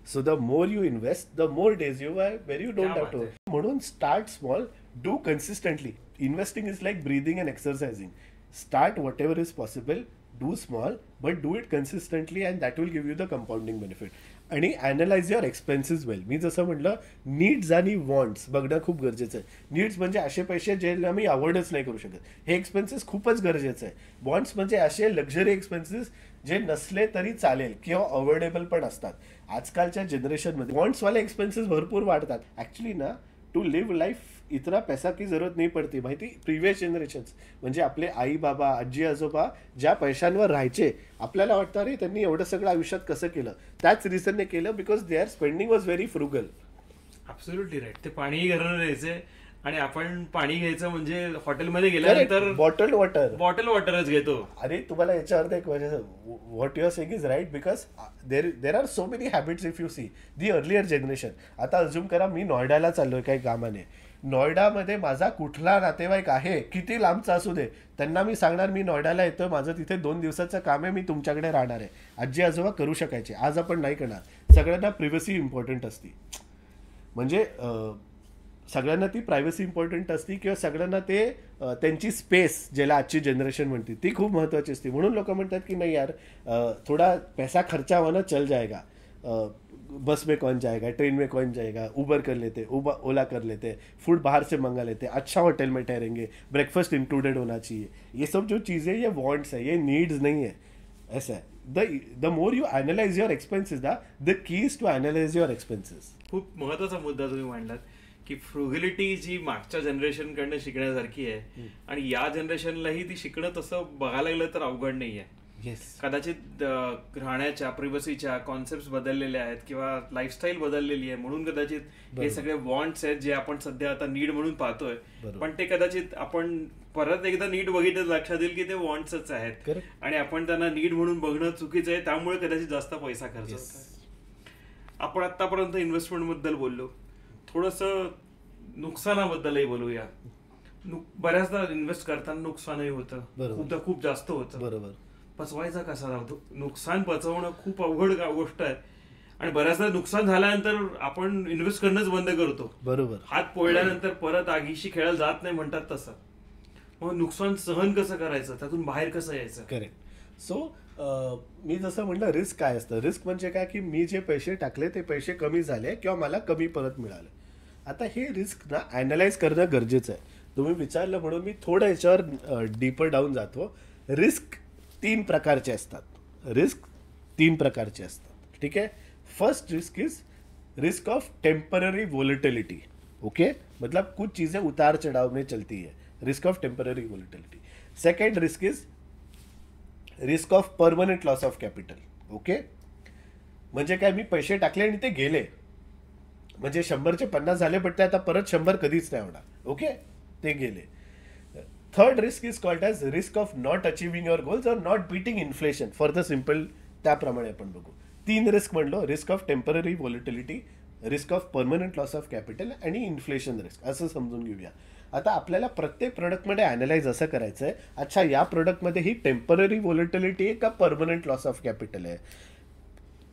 So the more you invest the more days you are where you don't have to work. म्हणून start small, do consistently. Investing is like breathing and exercising. Start whatever is possible, do small, but do it consistently and that will give you the compounding benefit. आणि अॅनलाइज युअर एक्सपेन्सेस वेल. मी जसं म्हटलं नीड्स आणि वॉन्ट्स बघणं खूप गरजेचं आहे. नीड्स म्हणजे असे पैसे ज्याला मी अवॉइडच नाही करू शकत, हे एक्सपेन्सेस खूपच गरजेचं आहे. वॉन्ट्स म्हणजे असे लक्झरी एक्सपेन्सेस जे नसले तरी चालेल किंवा अवॉइडेबल पण असतात. आजकालच्या जनरेशनमध्ये वॉन्ट्सवाले एक्सपेन्सेस भरपूर वाढतात. ॲक्च्युली ना टू लिव्ह लाईफ इतना पैसा की जरूरत नाही पडती. माहिती, प्रिव्हियस जनरेशन्स म्हणजे आपले आई बाबा आजी आजोबा ज्या पैशांवर राहायचे, आपल्याला वाटतं अरे त्यांनी एवढं सगळं आयुष्यात कसं केलं, त्याच रिझनने केलं because they are spending was very frugal. Absolutely right. ते पाणी घरानं द्यायचे आणि आपण पाणी घ्यायचं म्हणजे हॉटेलमध्ये गेल्यानंतर बॉटल वॉटरच घेतो. अरे तुम्हाला याच्यावर एक what your saying is right because there are so many habits if you see the earlier generation. आता अज्युम करा मी नॉयडाला चाललोय काही कामाने, नॉयडामध्ये माझा कुठला नातेवाईक आहे किती लांबचा असू दे, त्यांना मी सांगणार मी नॉयडाला येतोय, माझं तिथे 2 दिवसाचं काम आहे, मी तुमच्याकडे राहणार आहे. आजी आजोबा करू शकायचे, आज आपण नाही करणार. सगळ्यांना प्रिव्हसी इम्पॉर्टंट असती, म्हणजे सगळ्यांना ती प्रायव्हसी इम्पॉर्टंट असती किंवा सगळ्यांना ते त्यांची स्पेस ज्याला आजची जनरेशन म्हणते ती खूप महत्त्वाची असते. म्हणून लोक म्हणतात की नाही यार थोडा पैसा खर्चा होना चल जाएगा, बस में कौन जाएगा, ट्रेन में कौन जाएगा, उबर कर लेते, ओला कर लेते, फूड बाहर से मंगा लेते, अच्छा होटल में ठहरेंगे, ब्रेकफास्ट इंक्लूडेड होना चाहिए. ये सब जो चीज़ें ये वॉन्ट्स है, ये नीड्स नहीं है. ऐसा है. The more you analyse your expenses the key is to analyse your expenses. खूप महत्वाचा मुद्दा तुम्ही मांडलात की फ्रुगॅलिटी जी मागच्या जनरेशनकडनं शिकण्यासारखी आहे आणि या जनरेशनलाही ती शिकणं तसं बघायला गेलं तर अवघड नाही आहे. कदाचित राहण्याच्या प्रिव्हसीच्या कॉन्सेप्ट बदललेल्या आहेत किंवा लाईफस्टाईल बदललेली आहे, म्हणून कदाचित हे सगळे वॉन्ट्स आहेत जे आपण सध्या आता नीड म्हणून पाहतोय, पण ते कदाचित आपण परत एकदा नीड बघितलं लक्षात येईल की ते वॉन्ट्सच आहेत आणि आपण त्यांना नीड म्हणून बघणं चुकीचं आहे. त्यामुळे कदाचित जास्त पैसा खर्च होतो. आपण आतापर्यंत इन्व्हेस्टमेंट बद्दल बोललो, थोडंसं नुकसानाबद्दलही बोलूया. बऱ्याचदा इन्व्हेस्ट करताना नुकसानही होतं, खूप जास्त होतं. बरोबर. पचवायचा कसा जातो, नुकसान पचवणं खूप अवघड गोष्ट आहे आणि बऱ्याचदा नुकसान झाल्यानंतर आपण इन्व्हेस्ट करणंच बंद करतो. बरोबर. हात पोळल्यानंतर परत आगीशी खेळायला जात नाही म्हणतात तसं. मग नुकसान सहन कसं करायचं, त्यातून बाहेर कसं यायचं. करेक्ट. सो मी जसं म्हटलं रिस्क काय असतं, रिस्क म्हणजे काय की मी जे पैसे टाकले ते पैसे कमी झाले किंवा मला कमी परत मिळाले. आता हे रिस्क ना अॅनलाइज करणं गरजेचं आहे. तुम्ही विचारलं म्हणून मी थोडं याच्यावर डीपर डाऊन जातो. रिस्क 3 प्रकारचे असतात. ठीक आहे. First risk is risk of temporary volatility. Okay, मतलब कुछ चीजें उतार चढ़ाव में चलती है, risk of temporary volatility. Second risk is risk of permanent loss of capital. Okay, म्हणजे काय, मी पैसे टाकले आणि ते गेले, म्हणजे 100चे 50 झाले पण ते आता परत 100 कधीच नाही होणार. ओके, ते गेले. Third risk is called as risk of not achieving your goals or not beating inflation. For the simple त्याप्रमाणे आपण बघू. 3 रिस्क म्हणलो, risk of temporary volatility, risk of permanent loss of capital आणि इन्फ्लेशन रिस्क, असं समजून घेऊया. आता आपल्याला प्रत्येक प्रोडक्टमध्ये अॅनालाइज असं करायचं आहे, अच्छा या प्रोडक्टमध्ये ही टेम्पररी व्होलेटिलिटी आहे का परमनंट लॉस ऑफ कॅपिटल आहे,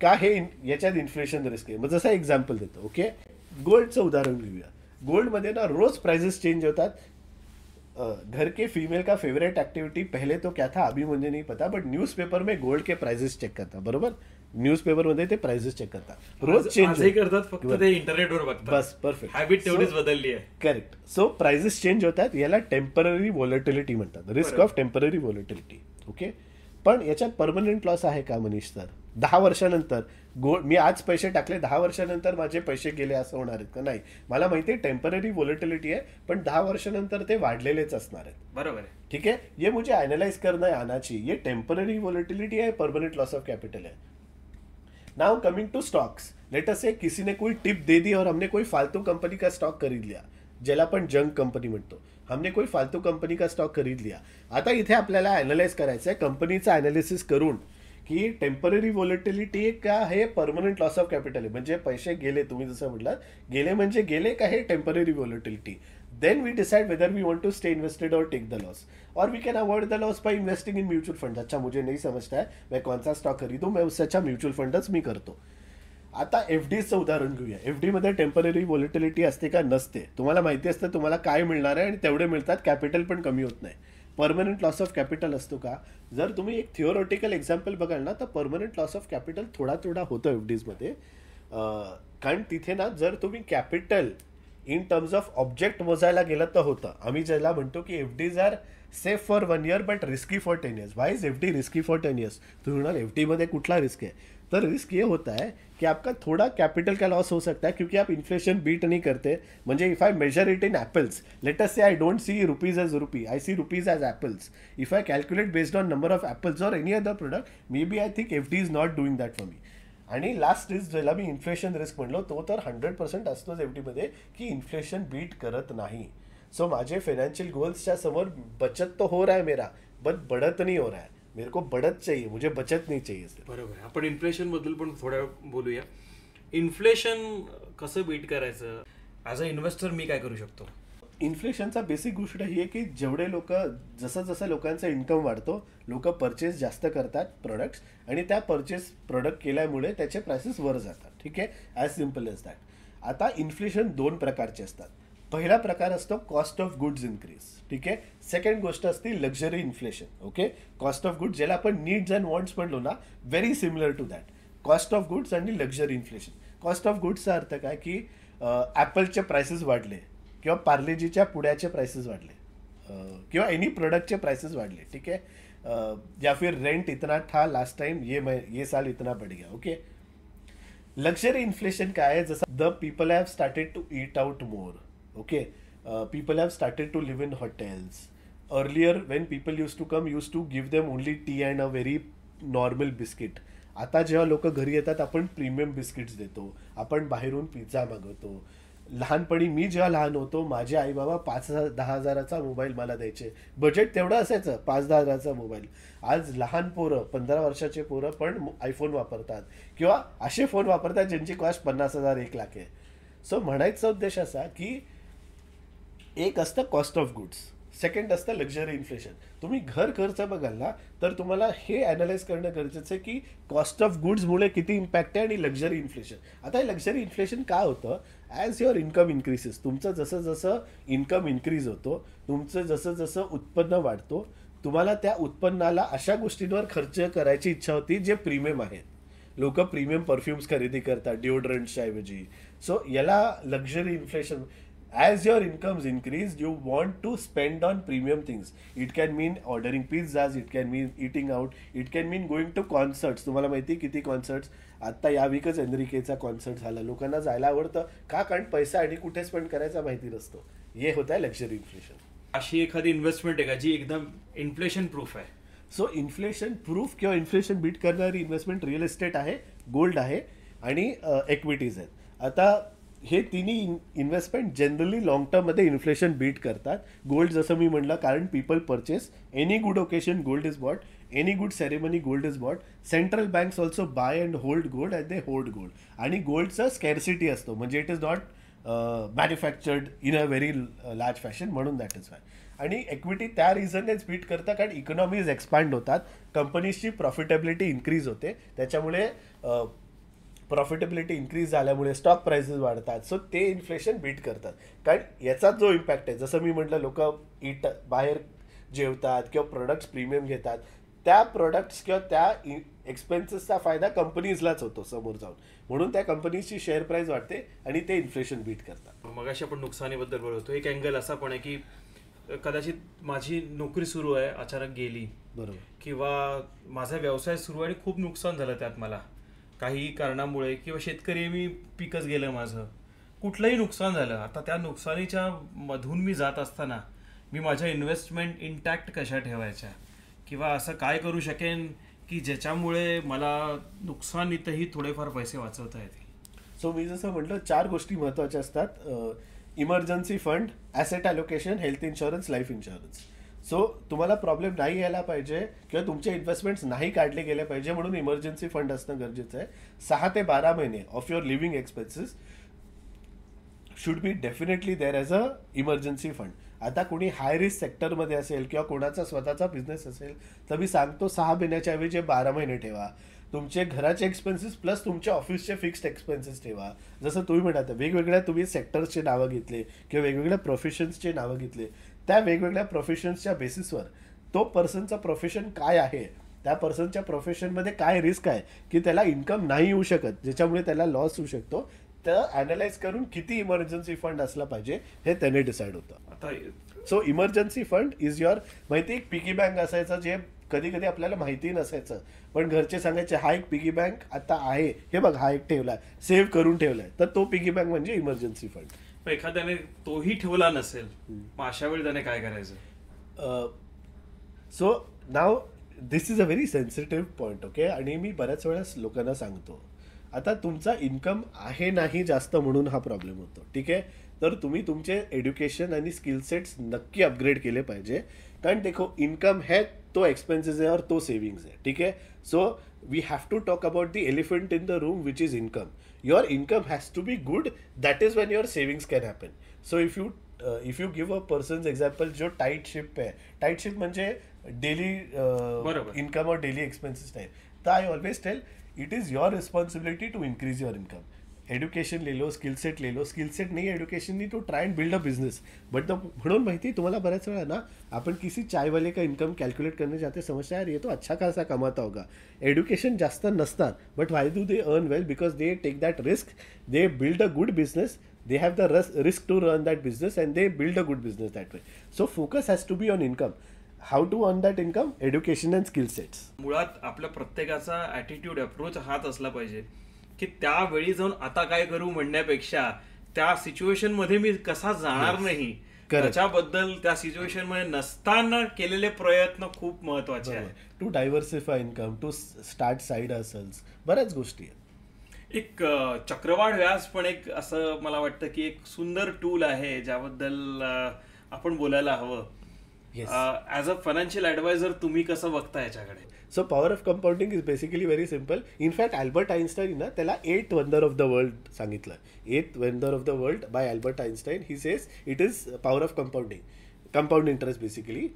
का हे याच्यात इन्फ्लेशन रिस्क आहे. मग जसं एक्झाम्पल देतो, ओके, गोल्डचं उदाहरण घेऊया. गोल्डमध्ये ना रोज प्राइसेस चेंज होतात. घर के फीमेल का फेवरेट एक्टिविटी पहले तो क्या था अभी मुझे नहीं पता, बट न्यूज़पेपर में गोल्ड के प्राइसेस चेक करता. बरोबर, न्यूजपेपर मध्ये ते प्राइसेस चेक करतात, रोज चेंज करतात, फक्त ते इंटरनेटवर बघतात. बस, परफेक्ट, हॅबिट तेवढीच बदलली आहे. करेक्ट. सो प्राइसेस चेंज होतात, याला टेम्पररी व्होलेटिलिटी म्हणतात, रिस्क ऑफ टेम्पररी व्होलेटिलिटी. ओके, पण याच्यात परमनंट लॉस आहे का मनीष सर? 10 वर्षानंतर गोल्ड, मी आज पैसे टाकले, 10 वर्षानंतर माझे पैसे गेले असं होणार आहेत का? नाही. मला माहिती आहे टेम्पररी व्होलेटिलिटी आहे, पण 10 वर्षानंतर ते वाढलेलेच असणार आहेत. बरोबर आहे. ठीक है, ये मुझे एनालाइज करना है आना चाहिए, ये टेम्पररी व्होलेटिलिटी है, परमानेंट लॉस ऑफ कैपिटल है. Now coming to stocks, let us say किसी ने कोई टिप दे दी और हमने कोई फालतू कंपनी का स्टॉक खरीद लिया, ज्याला आपण जंक कंपनी म्हणतो, हमने कोई फालतू कंपनी का स्टॉक खरीद लिया. आता इथे आपल्याला अॅनालाइज करायचं आहे कंपनीचं अॅनालिसिस करून की टेम्पररी व्होलेटिलिटी का हे परमनंट लॉस ऑफ कॅपिटल आहे, म्हणजे पैसे गेले, तुम्ही जसं म्हटलं गेले म्हणजे गेले का हे temporary व्होलेटिलिटी. Then we decide whether we want to stay invested or take the loss, or we can avoid the loss by investing in mutual funds. अच्छा, मुझे नहीं समझता है मैं कौन सा स्टॉक खरीदूं, मैं उससे अच्छा म्युच्युअल फंडच मी करतो. आता एफडीचं उदाहरण घेऊया. एफडी मध्ये टेम्पररी व्होलेटिलिटी असते का? नसते. तुम्हाला माहिती असतं तुम्हाला काय मिळणार आहे आणि तेवढे मिळतात, कॅपिटल पण कमी होत नाही. परमनंट लॉस ऑफ कॅपिटल असतो का? जर तुम्ही एक थिओरिटिकल एक्झाम्पल बघाल ना, तर परमनंट लॉस ऑफ कॅपिटल थोडा थोडा होतं एफडीज मध्ये. कारण तिथे ना जर तुम्ही capital in terms of object मोजायला गेलं तर होतं. आम्ही ज्याला म्हणतो की FDs are safe for 1 year but risky for 10 years. Why is FD risky for 10 years? तुम्ही म्हणाल एफडी मध्ये कुठला रिस्क है? तो रिस्क ये होता है कि आपका थोड़ा कैपिटल का लॉस हो सकता है क्योंकि आप इन्फ्लेशन बीट नहीं करते. म्हणजे if I measure it in apples, let us say I don't see rupees as rupee, I see rupees as apples. If I calculate based on number of apples or any other product, maybe I think FD is not doing that for me. आणि लास्ट रिस्क ज्याला मी इन्फ्लेशन रिस्क म्हणलो, तो तर 100% असतोच एफडीमध्ये की इन्फ्लेशन बीट करत नाही. सो माझे फाइनेंशियल गोल्सच्या समोर बचत तो हो रहा है मेरा, बट बढ़त नहीं हो रहा है. मेरे को बढ़त चाहिए, मुझे बचत नहीं चाहिए. बरोबर आहे. आपण इन्फ्लेशन बद्दल पण थोड्या बोलूया. इन्फ्लेशन कसं बीट करायचं, ॲज अ इन्व्हेस्टर मी काय करू शकतो? इन्फ्लेशनचा बेसिक गोष्ट ही आहे की जेवढे लोक, जसं जसं लोकांचा इन्कम वाढतो, लोक परचेस जास्त करतात प्रोडक्ट्स, आणि त्या परचेस प्रोडक्ट केल्यामुळे त्याचे प्राइसेस वर जातात. ठीक आहे, ॲज सिम्पल एज दॅट. आता इन्फ्लेशन 2 प्रकारचे असतात. पहिला प्रकार असतो कॉस्ट ऑफ गुड्स इन्क्रीज. ठीक आहे. सेकंड गोष्ट असते luxury inflation. Okay, cost of goods ज्याला आपण नीड्स अँड वॉन्ट्स म्हणलो ना, very similar to that. Cost of goods आणि लक्झरी इन्फ्लेशन. कॉस्ट ऑफ गुड्सचा अर्थ काय की ॲपलचे प्राइसेस वाढले, किंवा पार्लेजीच्या पुड्याचे प्राइसेस वाढले, किंवा एनी प्रोडक्टचे प्राइसेस वाढले. ठीक है, या फिर रेंट इतना था लास्ट टाइम, ये साल इतना बढ़ गया. ओके. लक्झरी इन्फ्लेशन काय आहे? जसं the people have started to eat out more. Okay, people have started to live in hotels. Earlier when people use to give them only tea and a very normal biscuit. आता जेव्हा लोक घरी येतात आपण प्रीमियम बिस्किट्स देतो, आपण बाहेरून पिझ्झा मागवतो. लहानपणी मी जेव्हा लहान होतो, माझे आई बाबा 5-10 हजाराचा मोबाईल मला द्यायचे. बजेट तेवढं असायचं, 5-10 हजाराचा मोबाईल. आज लहान पोरं, 15 वर्षाचे पोरं पण आयफोन वापरतात, किंवा असे फोन वापरतात ज्यांची कॉस्ट 50,000 1 लाख आहे. सो म्हणायचा उद्देश असा की एक असतं कॉस्ट ऑफ गुड्स, सेकंड असतं लक्झरी इन्फ्लेशन. तुम्ही घर खर्च बघाल ना, तर तुम्हाला हे अॅनालाइज करणं गरजेचं आहे की कॉस्ट ऑफ गुड्समुळे किती इम्पॅक्ट आहे आणि लक्झरी इन्फ्लेशन. आता हे लक्झरी इन्फ्लेशन काय होतं? ॲज युअर इन्कम इन्क्रीसेस, तुमचं जसं जसं इन्कम इन्क्रीज होतो, तुमचं जसं जसं उत्पन्न वाढतो, तुम्हाला त्या उत्पन्नाला अशा गोष्टींवर खर्च करायची इच्छा होती जे प्रीमियम आहेत. लोक प्रीमियम परफ्युम्स खरेदी करतात डिओड्रंट्सच्या ऐवजी. सो याला luxury inflation. As your incomes increase, you want to spend on premium things. It can mean ordering pizzas, it can mean eating out, it can mean going to concerts. तुम्हाला माहिती किती कॉन्सर्ट्स आता या वीकच एनरिकेचा कॉन्सर्ट झाला. लोकांना जायला आवडतं का? कारण पैसा आणि कुठे स्पेंड करायचा माहिती नसतो. हे होत आहे लक्झरी इन्फ्लेशन. अशी एखादी इन्व्हेस्टमेंट आहे का जी एकदम इन्फ्लेशन प्रूफ आहे? सो इन्फ्लेशन प्रूफ किंवा इन्फ्लेशन बीट करणारी इन्व्हेस्टमेंट रिअल इस्टेट आहे, गोल्ड आहे आणि इक्विटीज आहेत. आता हे तिन्ही इन्व्हेस्टमेंट जनरली लॉंग टर्ममध्ये इन्फ्लेशन बीट करतात. गोल्ड जसं मी म्हटलं, कारण people purchase any good occasion gold is bought, any good ceremony gold is bought. Central banks also buy and hold gold and they hold gold. आणि गोल्डचं स्कॅरसिटी असतो, म्हणजे it is not manufactured in a very large fashion, म्हणून दॅट इज वाय. आणि इक्विटी त्या रिझननेच बीट करतात कारण इकॉनॉमीज एक्सपांड होतात, कंपनीजची प्रॉफिटेबिलिटी इन्क्रीज होते, त्याच्यामुळे प्रॉफिटेबिलिटी इन्क्रीज झाल्यामुळे स्टॉक प्राइसेस वाढतात. सो ते इन्फ्लेशन बीट करतात. कारण याचा जो इम्पॅक्ट आहे, जसं मी म्हटलं, लोक बाहेर जेवतात किंवा प्रोडक्ट्स प्रीमियम घेतात, त्या प्रोडक्ट्स किंवा त्या एक्सपेन्सेसचा फायदा कंपनीजलाच होतो समोर जाऊन, म्हणून त्या कंपनीची शेअर प्राइस वाढते आणि ते इन्फ्लेशन बीट करतात. मगाशी आपण नुकसानीबद्दल बोलतो, एक अँगल असा पण आहे की कदाचित माझी नोकरी सुरू आहे, अचानक गेली, बरोबर, किंवा माझा व्यवसाय सुरू आहे आणि खूप नुकसान झालं त्यात मला काही कारणामुळे, किंवा शेतकरी मी पिकच गेलं माझं, कुठलंही नुकसान झालं. आता त्या नुकसानीच्या मधून मी जात असताना मी माझ्या इन्व्हेस्टमेंट इंटॅक्ट कशा ठेवायच्या, किंवा असं काय करू शकेन की ज्याच्यामुळे मला नुकसानीतही थोडेफार पैसे वाचवता येतील. सो मी जसं म्हटलं 4 गोष्टी महत्त्वाच्या असतात: emergency fund, asset allocation, health insurance, life insurance. So तुम्हाला प्रॉब्लेम नाही यायला पाहिजे किंवा तुमचे इन्व्हेस्टमेंट्स नाही काढले गेले पाहिजे म्हणून इमर्जन्सी फंड असणं गरजेचं आहे. 6 ते 12 महिने of your living expenses should be definitely there as a emergency fund. आता कोणी हाय रिस्क सेक्टरमध्ये असेल किंवा कोणाचा स्वतःचा बिझनेस असेल तर मी सांगतो 6 महिन्याच्या ऐवजी 12 महिने ठेवा. तुमचे घराचे एक्सपेन्सेस प्लस तुमच्या ऑफिसचे फिक्स्ड एक्सपेन्सेस ठेवा. जसं तुम्ही म्हणाल वेगवेगळ्या तुम्ही सेक्टर्सचे नावं घेतले किंवा वेगवेगळ्या प्रोफेशन्सचे नावं घेतले, त्या वेगवेगळ्या प्रोफेशन्सच्या बेसिसवर तो पर्सनचा प्रोफेशन काय आहे, त्या पर्सनच्या प्रोफेशनमध्ये काय रिस्क आहे की त्याला इन्कम नाही येऊ शकत ज्याच्यामुळे त्याला लॉस होऊ शकतो, तर अनालाइज करून किती इमर्जन्सी फंड असला पाहिजे हे त्याने डिसाईड होतं. आता so emergency fund is your, माहिती एक पिगी बँक असायचं जे कधी कधी आपल्याला माहिती नसायचं, पण घरचे सांगायचे हा एक पिगी बँक आता आहे, हे बघ हा एक ठेवलाय, सेव्ह करून ठेवलाय, तर तो पिगी बँक म्हणजे इमर्जन्सी फंड. एखाद्याने तोही ठेवला नसेल, मग अशा वेळी त्याने काय करायचं? So now this is a very sensitive point, okay. आणि मी बऱ्याच वेळेस लोकांना सांगतो, आता तुमचा इन्कम आहे नाही जास्त म्हणून हा प्रॉब्लेम होतो, ठीक आहे. तर तुम्ही तुमचे एज्युकेशन आणि स्किल सेट्स नक्की अपग्रेड केले पाहिजे. कारण देखो इन्कम है तो एक्सपेन्सेस आहे और तो सेव्हिंग्स आहे, ठीक आहे. So we have to talk about the elephant in the room which is income. Your income has to be good, that is when your savings can happen. So if you give a person's example जो टाईट शिप आहे, टाईट शिप म्हणजे डेली इन्कम और डेली एक्सपेन्सेस टाइप, तर I always tell it is your responsibility to increase your income. Education ले लो, स्किल सेट ले लो, स्किल सेट नहीं एजुकेशन नहीं तो try end build a business. But the म्हणून माहिती तुम्हाला बऱ्याच वेळा ना आपण किसी चाय वाले का इन्कम कैलकुलेट करने जाते समझते यार ये तो अच्छा खासा कमाता होगा. एज्युकेशन जास्त नसतात, but why do they earn well? Because they take that risk, they build a good business, they have the risk to run that business and they build a good business that way. So focus has to be on income. How to earn that income? Education and skill sets. मुळात आपल्या प्रत्येकाचा ॲटिट्यूड, अप्रोच हाच असला पाहिजे की त्यावेळी जाऊन आता काय करू म्हणण्यापेक्षा त्या सिच्युएशन मध्ये मी कसा जाणार नाही, त्याच्याबद्दल त्या सिच्युएशन मध्ये नसताना केलेले प्रयत्न खूप महत्वाचे आहेत. To diversify income, to start side hustles, बऱ्याच गोष्टी आहेत. एक चक्रवाढ व्याज पण एक असं मला वाटतं की एक सुंदर टूल आहे ज्याबद्दल आपण बोलायला हवं. ऍज अ फायनान्शियल ऍडवायझर तुम्ही कसं बघता याच्याकडे? So power of compounding is basically very simple. In fact Albert Einstein ना त्याला 8th wonder of the world सांगितलं. 8th wonder of the world by Albert Einstein. He says it is power of compounding, compound interest basically,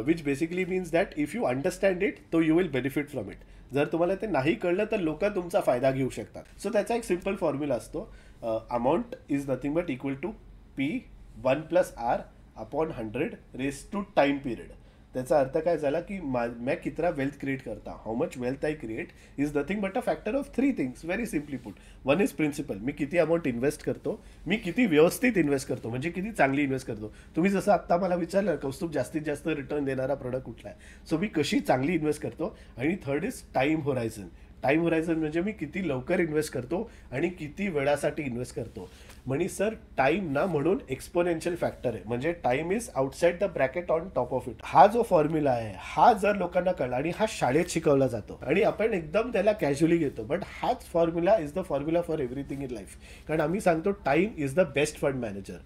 which basically means that if you understand it तो you will benefit from it. जर तुम्हाला ते नाही कळलं तर लोक तुमचा फायदा घेऊ शकतात. सो त्याचा एक सिम्पल फॉर्म्युला असतो, amount is nothing but equal to P1+R upon 100 raise to time period. त्याचा अर्थ काय झाला की मैं कितना वेल्थ क्रिएट करता, how much wealth I create is nothing but a factor of 3 things. Very simply put, one is principal, मी किती अमाऊंट इन्व्हेस्ट करतो, मी किती व्यवस्थित इन्व्हेस्ट करतो म्हणजे किती चांगली इन्व्हेस्ट करतो. तुम्ही जसं आत्ता मला विचारलं कौस्तुभ जास्तीत जास्त रिटर्न देणारा प्रोडक्ट कुठला आहे, सो मी कशी चांगली इन्व्हेस्ट करतो. आणि third is time horizon. Time horizon म्हणजे मी किती लवकर इन्व्हेस्ट करतो आणि किती वेळासाठी इन्व्हेस्ट करतो. म्हणजे सर टाइम ना म्हणून एक्सपोनेन्शियल फॅक्टर आहे, म्हणजे time is outside the bracket on top of it. हा जो फॉर्म्युला आहे हा जर लोकांना कळला, आणि हा शाळेत शिकवला जातो आणि आपण एकदम त्याला कॅज्युअली घेतो, बट हाच formula is the formula for everything in life. कारण आम्ही सांगतो time is the best fund manager.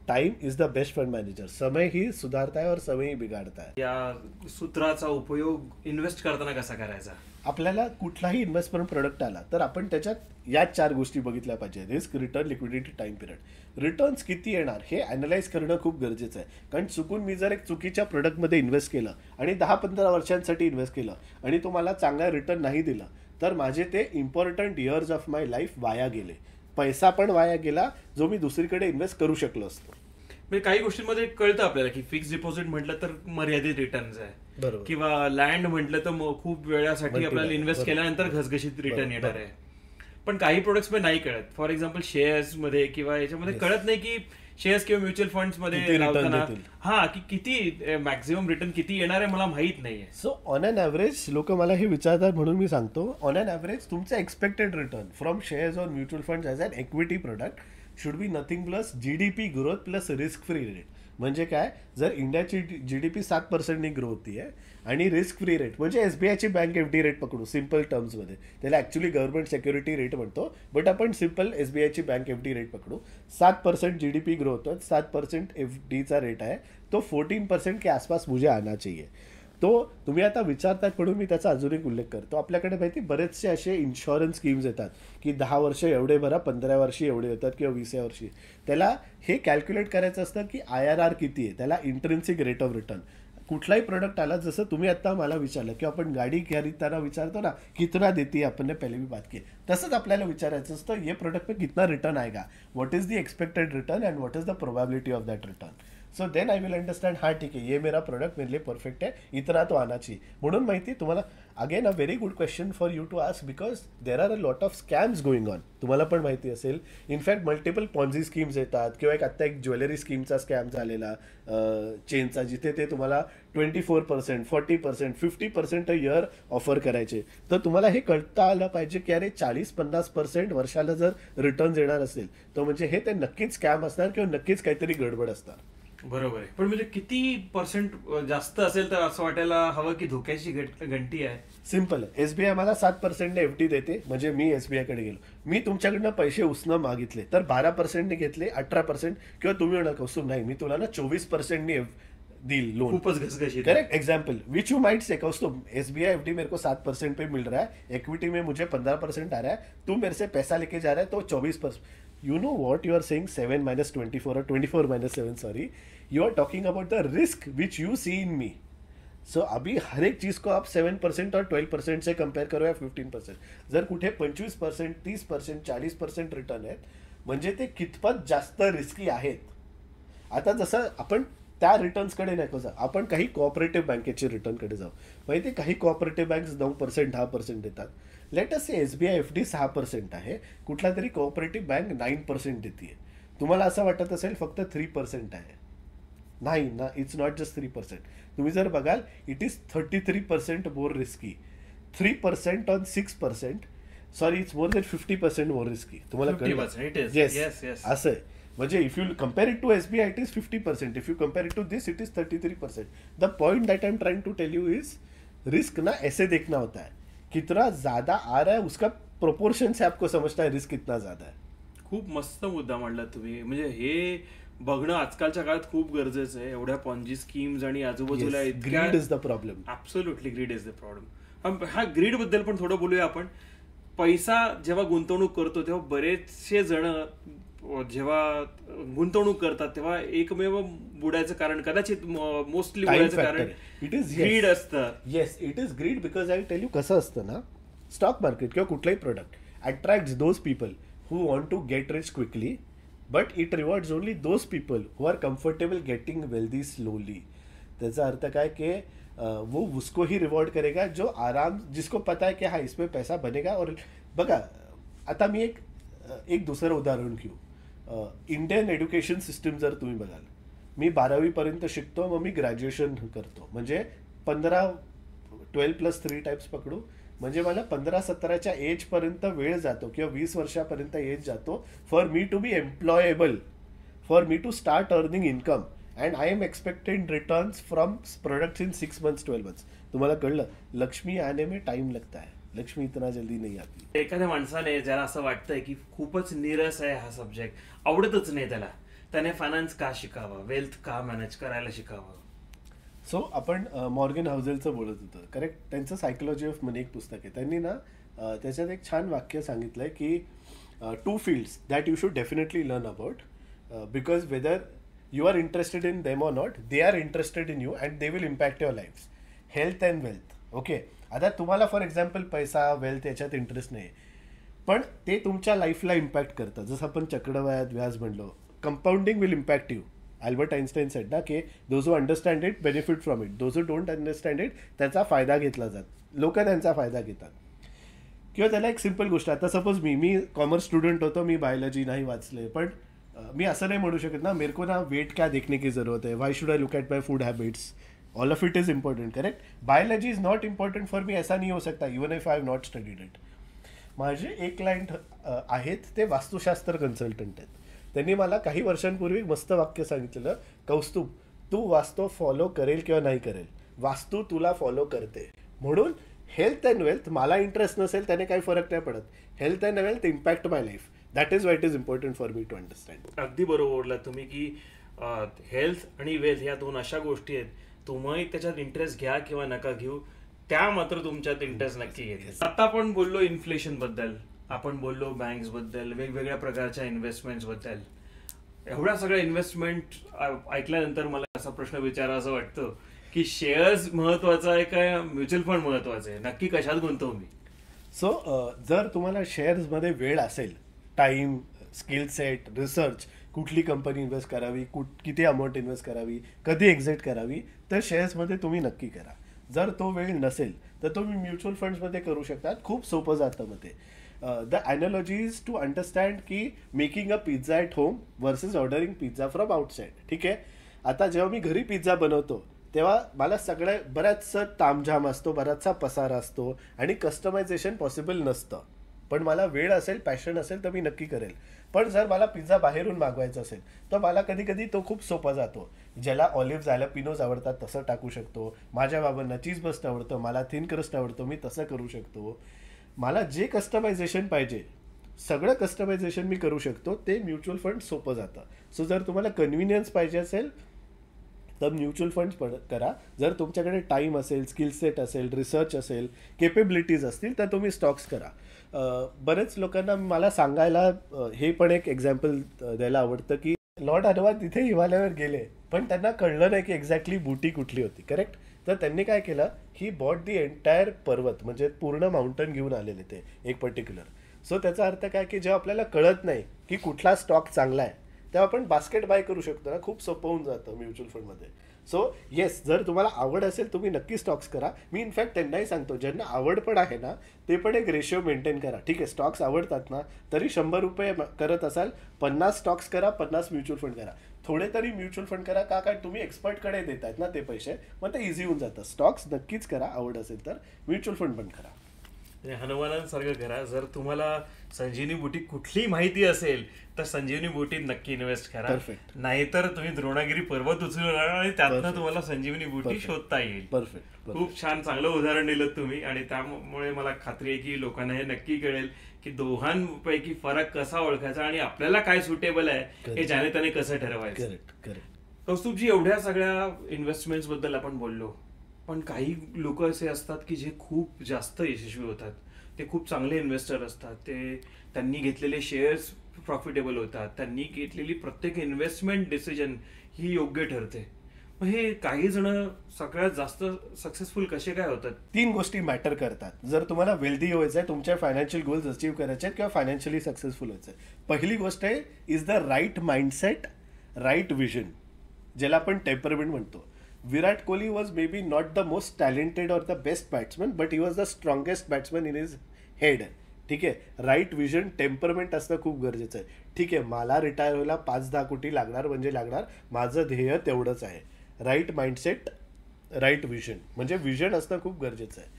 Time is the best fund manager. समय ही सुधारता है और समय ही बिगाड़ता है. या सूत्राचा उपयोग इन्व्हेस्ट करताना कसा करायचा? आपल्याला कुठलाही इन्व्हेस्टमेंट प्रोडक्ट आला तर आपण त्याच्यात या 4 गोष्टी बघितल्या पाहिजे: risk, return, liquidity, time period. Returns किती येणार हे अनालाइज करणं खूप गरजेचं आहे. कारण चुकून मी जर एक चुकीच्या प्रोडक्टमध्ये इन्व्हेस्ट केलं आणि 10-15 वर्षांसाठी इन्व्हेस्ट केलं आणि तो मला चांगला रिटर्न नाही दिला तर माझे ते important years of my life वाया गेले. पैसा पण वाया गेला जो मी दुसरीकडे इन्व्हेस्ट करू शकलो असतो. म्हणजे काही गोष्टींमध्ये कळतं आपल्याला की फिक्स डिपॉझिट म्हटलं तर मर्यादित रिटर्न्स आहे, किंवा लँड म्हटलं तर खूप वेळासाठी आपल्याला इन्व्हेस्ट केल्यानंतर घसघशीत रिटर्न येणार आहे. पण काही प्रोडक्ट्स मध्ये नाही कळत. फॉर एक्झाम्पल शेअर्स मध्ये किंवा याच्यामध्ये कळत नाही की शेअर्स किंवा म्युच्युअल फंड्स मध्ये लावताना की किती मॅक्झिमम रिटर्न किती येणार आहे मला माहित नाहीये. सो ऑन अन ऍव्हरेज लोक मला हे विचारतात म्हणून मी सांगतो, ऑन अन ऍव्हरेज तुमचं expected return from shares or mutual funds as an equity product should be nothing plus GDP growth plus risk free rate. म्हणजे काय, जर इंडियाची जीडीपी 7% ग्रो होतीये आणि रिस्क फ्री रेट म्हणजे एसबीआयची बँक एफडी रेट पकडू सिम्पल टर्म्समध्ये, त्याला ऍक्च्युली गव्हर्नमेंट सिक्युरिटी रेट म्हणतो, बट आपण सिम्पल एसबीआयची बँक एफडी रेट पकडू. 7% जीडीपी ग्रो होतो, 7% एफडीचा रेट आहे, तो 14% के आसपास मुझे आना चाहिए. तो तुम्ही आता विचारतात म्हणून मी त्याचा अजून एक उल्लेख करतो. आपल्याकडे माहिती बरेचसे असे इन्शुरन्स स्कीम्स येतात की 10 वर्ष एवढे भरा, 15 वर्षी एवढे येतात किंवा 20 वर्षी. त्याला हे कॅल्क्युलेट करायचं असतं की IRR किती आहे, त्याला इंट्रिन्सिक रेट ऑफ रिटर्न. कुठलाही प्रोडक्ट आला, जसं तुम्ही आता मला विचारलं की आपण गाडी खरीदताना विचारतो ना कितना देती है, आपण ने पहले भी बात की, तसंच आपल्याला विचारायचं असतं ये प्रोडक्ट में कितना रिटर्न आएगा, what is the expected return and what is the probability of that return. So then I will understand, हाँ ठीक है ये मेरा प्रोडक्ट मेरे लिए परफेक्ट है, इतना तो आना चाहिए. म्हणून माहिती तुम्हाला, again a very good question for you to ask, because there are a lot of scams going on. तुम्हाला पण माहिती असेल, इनफॅक्ट मल्टिपल पॉन्झी स्कीम्स येतात, किंवा एक ज्वेलरी स्कीमचा स्कॅम झालेला चेनचा, जिथे ते तुम्हाला 24%, 40%, 50% अ इयर ऑफर करायचे. तर तुम्हाला हे कळता आलं पाहिजे की अरे 40-50% वर्षाला जर रिटर्न्स येणार असेल तर म्हणजे हे ते नक्कीच स्कॅम असणार किंवा नक्कीच काहीतरी गडबड असणार. बरोबर आहे. पण म्हणजे किती पर्सेंट जास्त असेल तर असं वाटायला हवं की धोक्याची घंटी आहे. सिम्पल आहे, एसबीआय मला 7% एफडी देते, म्हणजे मी एसबीआय कडे गेलो, मी तुमच्याकडनं पैसे उसनं मागितले तर 12% घेतले, 18%, किंवा तुम्ही म्हणा कौस्तुभ नाही मी तुला ना 24% डील लोन, खूपच घसघशीत. Correct example which you might say Kaustubh SBI FD मेरे को 7% पे मिल रहा है, इक्विटी में मुझे 15% आ रहा है, तू मेरे से पैसा लेके जा रहा है तो 24%. You know what you are saying, 7 minus 24 or 24 minus 7, sorry. You are talking about the risk which you see in me. So अभी हर एक चीज को आप 7% और 12% से कंपेयर करो या 15%. जर कुठे 25%, 30%, 40% रिटर्न आहेत म्हणजे ते कितपत जास्त रिस्की आहेत. आता जसं आपण त्या रिटर्न्सकडे नको जाऊ, आपण काही कोऑपरेटिव्ह बँकेचे रिटर्नकडे जाऊ. माहिती, काही कोऑपरेटिव्ह बँक्स 9%, 10% देतात. लेट अस से एसबीआय एफडी 6% आहे, कुठला तरी कोऑपरेटिव्ह बँक 9% देते. तुम्हाला असं वाटत असेल फक्त 3% आहे. नाही ना, इट्स नॉट जस्ट 3%. तुम्ही जर बघाल it is 33% more risky. 3% on 6%, sorry it's more than 50% more risky. तुम्हाला कळलं? येस, असं आहे. म्हणजे if you compare it to SBI it is 50%, if you compare it to this it is 33%. The point that I am trying to tell you is risk ना ऐसे देखना होता है, कितना ज्यादा आ रहा है उसका प्रोपोर्शन से आपको समझना है रिस्क कितना ज्यादा है. खूप मस्त मुद्दा मांडला तुम्ही. म्हणजे हे बघणं आजकालच्या काळात खूप गरजेचं आहे. एवढ्या पॉन्जी स्कीम्स आणि आजूबाजूला grid is the problem. Absolutely grid is the problem. हा ग्रीड बद्दल पण थोडं बोलूया आपण. पैसा जेव्हा गुंतवणूक करतो तेव्हा बरेचसे जण जेव्हा गुंतवणूक करतात तेव्हा एकमेव बुडायचं कारण, कदाचित मोस्टली बुडायचं कारण इट इज ग्रीड असतं. Yes, it is greed because I tell you कसं असतं ना, स्टॉक मार्केट किंवा कुठलाही product attracts those people who want to get rich quickly, but it rewards only those people who are comfortable getting wealthy slowly. त्याचा अर्थ काय की वो उसको ही रिवॉर्ड करेगा जो आराम, जिसको पता है कि हाँ इसमें पैसा बनेगा. और बघा आता मी एक दुसरं उदाहरण घेऊ. इंडियन एज्युकेशन सिस्टम जर तुम्ही बघाल, मी 12वी पर्यंत शिकतो, मग मी ग्रॅज्युएशन करतो, म्हणजे 12+3 टाइप्स पकडू, म्हणजे मला 15-17च्या एज पर्यंत वेळ जातो किंवा 20 वर्षापर्यंत एज जातो for me to be employable, for me to start earning income, and I am expected returns from products in 6 months 12 months. तुम्हाला कळलं, लक्ष्मी आने में टाइम लगता है, लक्ष्मी इतना जल्दी नाही आती. एखाद्या माणसाने ज्याला असं वाटतंय की खूपच निरस आहे हा सब्जेक्ट, आवडतच नाही त्याला, त्याने फायनान्स का शिकावा, वेल्थ का मॅनेज करायला शिकावं. सो आपण मॉर्गन हाऊसेलचं बोलत होतो, करेक्ट. त्यांचं सायकोलॉजी ऑफ मनी एक पुस्तक आहे. त्यांनी ना त्याच्यात एक छान वाक्य सांगितलंय की 2 fields that you should definitely learn about, because whether you are interested in them or not, they are interested in you and they will impact your lives. Health and wealth. Okay, आता तुम्हाला फॉर एक्झाम्पल पैसा, वेल्थ याच्यात इंटरेस्ट नाही, पण ते तुमच्या लाईफला इम्पॅक्ट करतं. जसं आपण चक्रवाढ व्याज म्हणलो, compounding will impact you. Albert Einstein sed ना की those who understand it benefit from it, those who don't understand it त्याचा फायदा घेतला जात, लोक त्यांचा फायदा घेतात. किंवा त्याला एक सिम्पल गोष्ट, आता सपोज मी कॉमर्स स्टुडंट होतो, मी बायोलॉजी नाही वाचले, पण मी असं नाही म्हणू शकत ना मेरे को ना वेट क्या देखने की जरूरत है, why should I look at my food habits, all of it is important, correct. Biology is not important for मी, ऐसा नहीं हो सकता even if I have not studied it. माझे एक क्लायंट आहेत, ते वास्तुशास्त्र कन्सल्टंट आहेत. त्यांनी मला काही वर्षांपूर्वी मस्त वाक्य सांगितलेलं, कौस्तुभ तू वास्तू फॉलो करेल किंवा नाही करेल, वास्तू तुला फॉलो करते. म्हणून हेल्थ अँड वेल्थ, मला इंटरेस्ट नसेल त्याने काही फरक नाही पडत, health and wealth impact my life, that is why it is important for me to understand. अगदी बरोबर बोलला तुम्ही की हेल्थ आणि वेल्थ ह्या 2 अशा गोष्टी आहेत, तुम्ही त्याच्यात इंटरेस्ट घ्या किंवा नका घेऊ, त्या मात्र तुमच्यात इंटरेस्ट नक्की घेते. आता आपण बोललो इन्फ्लेशन बद्दल, आपण बोललो बँक्स बद्दल, वेगवेगळ्या प्रकारच्या इन्व्हेस्टमेंट बद्दल. एवढ्या सगळ्या इन्व्हेस्टमेंट ऐकल्यानंतर मला असा प्रश्न विचारायचा वाटतं की शेअर्स महत्वाचा आहे का म्युच्युअल फंड महत्वाचं आहे, नक्की कशात गुंतवू मी? सो जर तुम्हाला शेअर्समध्ये वेळ असेल, टाइम, स्किल सेट, रिसर्च, कुठली कंपनी इन्व्हेस्ट करावी, किती अमाऊंट इन्व्हेस्ट करावी, कधी एक्झिट करावी, तर शेअर्समध्ये तुम्ही नक्की करा. जर तो वेळ नसेल तर तुम्ही म्युच्युअल फंड्समध्ये करू शकता, खूप सोपं जातं. मग ते the analogy is to understand की making a pizza at home versus ordering pizza from outside. ठीक आहे, आता जेव्हा मी घरी पिझ्झा बनवतो तेव्हा मला बऱ्याचसा तामझाम असतो, बराचसा पसारा असतो आणि कस्टमायझेशन पॉसिबल नसतं. पण मला वेळ असेल, पॅशन असेल तर मी नक्की करेल. पण जर मला पिझ्झा बाहेरून मागवायचा असेल तर मला कधी कधी तो खूप सोपा जातो. ज्याला ऑलिव्ह जॅलपिनोज आवडतात तसं टाकू शकतो, माझ्या बाबांना चीज बस्ट आवडतं, मला थिन क्रस्ट आवडतो, मी तसं करू शकतो. मला जे कस्टमायझेशन पाहिजे सगळं कस्टमायझेशन मी करू शकतो, ते म्युच्युअल फंड सोपं जातं. सो जर तुम्हाला कन्व्हिनियन्स पाहिजे असेल तर म्युच्युअल फंड्स करा. जर तुमच्याकडे टाईम असेल, स्किल सेट असेल, रिसर्च असेल, केपेबिलिटीज असतील तर तुम्ही स्टॉक्स करा. बरेच लोकांना मला सांगायला हे पण एक एक्झाम्पल द्यायला आवडतं की लॉर्ड हनुमान तिथे हिमालयावर गेले पण त्यांना कळलं नाही की एक्झॅक्टली बुटी कुठली होती, करेक्ट. तर त्यांनी काय केलं, ही बॉट दी एंटायर पर्वत, म्हणजे पूर्ण माउंटन घेऊन आलेले ते एक पर्टिक्युलर. सो त्याचा अर्थ काय की जेव्हा आपल्याला कळत नाही की कुठला स्टॉक चांगला आहे तेव्हा आपण बास्केट बाय करू शकतो ना, खूप सोपं होऊन जातं म्युच्युअल फंडमध्ये. सो येस, जर तुम्हाला आवड असेल तुम्ही नक्की स्टॉक्स करा. मी इनफॅक्ट त्यांनाही सांगतो, ज्यांना आवड पण आहे ना ते पण एक रेशिओ मेंटेन करा. ठीक आहे, स्टॉक्स आवडतात ना तरी 100 रुपये करत असाल, 50 स्टॉक्स करा, 50 म्युच्युअल फंड करा. थोडे तरी म्युच्युअल फंड करा, का काय तुम्ही एक्सपर्टकडे देतात ना ते पैसे, मग ते इझी होऊन जातं. स्टॉक्स नक्कीच करा, आवड असेल तर म्युच्युअल फंड पण करा. हनुमानांसारखं करा. जर तुम्हाला संजीवनी बुटीक कुठली माहिती असेल तर संजीवनी बुटीत नक्की इन्व्हेस्ट करा, नाहीतर तुम्ही द्रोणागिरी पर्वत उचलून आणि त्यातनं तुम्हाला संजीवनी बुटीक शोधता येईल. परफेक्ट. खूप छान, चांगलं उदाहरण दिलं तुम्ही आणि त्यामुळे मला खात्री आहे की लोकांना हे नक्की कळेल की दोघांपैकी फरक कसा ओळखायचा आणि आपल्याला काय सुटेबल आहे हे ज्याने त्याने कसं ठरवायचं. कौस्तुभजी, एवढ्या सगळ्या इन्व्हेस्टमेंट्स बद्दल आपण बोललो, पण काही लोक असे असतात की जे खूप जास्त यशस्वी होतात, ते खूप चांगले इन्व्हेस्टर असतात, त्यांनी घेतलेले शेअर्स प्रॉफिटेबल होतात, त्यांनी घेतलेली प्रत्येक इन्व्हेस्टमेंट डिसिजन ही योग्य ठरते. मग हे काही जण सगळ्यात जास्त सक्सेसफुल कसे काय होतात? 3 गोष्टी मॅटर करतात. जर तुम्हाला वेल्दी व्हायचं आहे, तुमच्या फायनान्शियल गोल्स अचीव्ह करायचे आहेत किंवा फायनान्शियली सक्सेसफुल व्हायचं आहे, पहिली गोष्ट आहे is the right mindset, right vision, ज्याला आपण टेम्परमेंट म्हणतो. Virat Kohli was maybe not the most talented or the best batsman, but he was the strongest batsman in his head. ठीक आहे, राईट विजन, टेम्परमेंट असणं खूप गरजेचं आहे. ठीक आहे, मला रिटायर व्हायला 5-10 कोटी लागणार म्हणजे लागणार, माझं ध्येय तेवढंच आहे. राईट माइंडसेट, राईट विजन, म्हणजे विजन असणं खूप गरजेचं आहे.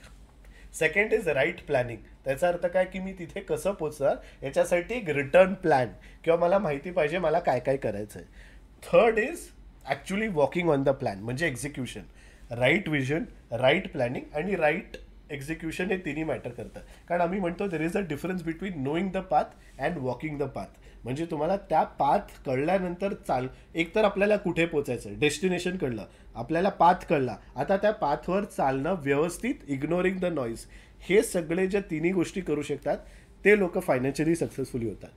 Second is right planning. त्याचा अर्थ काय की मी तिथे कसं पोचणार याच्यासाठी एक रिटर्न प्लॅन किंवा मला माहिती पाहिजे मला काय काय करायचं आहे. Third is actually walking on the plan, म्हणजे execution. Right vision, right planning आणि राईट एक्झिक्युशन हे तिन्ही मॅटर करतं. कारण आम्ही म्हणतो there is a difference between knowing the path and walking the path. म्हणजे तुम्हाला त्या पाथ कळल्यानंतर एक तर आपल्याला कुठे पोचायचं, डेस्टिनेशन कळलं, आपल्याला पाथ कळला, आता त्या पाथवर चालणं व्यवस्थित, इग्नोरिंग द नॉईज, हे सगळे ज्या तिन्ही गोष्टी करू शकतात ते लोक फायनान्शियली सक्सेसफुली होतात.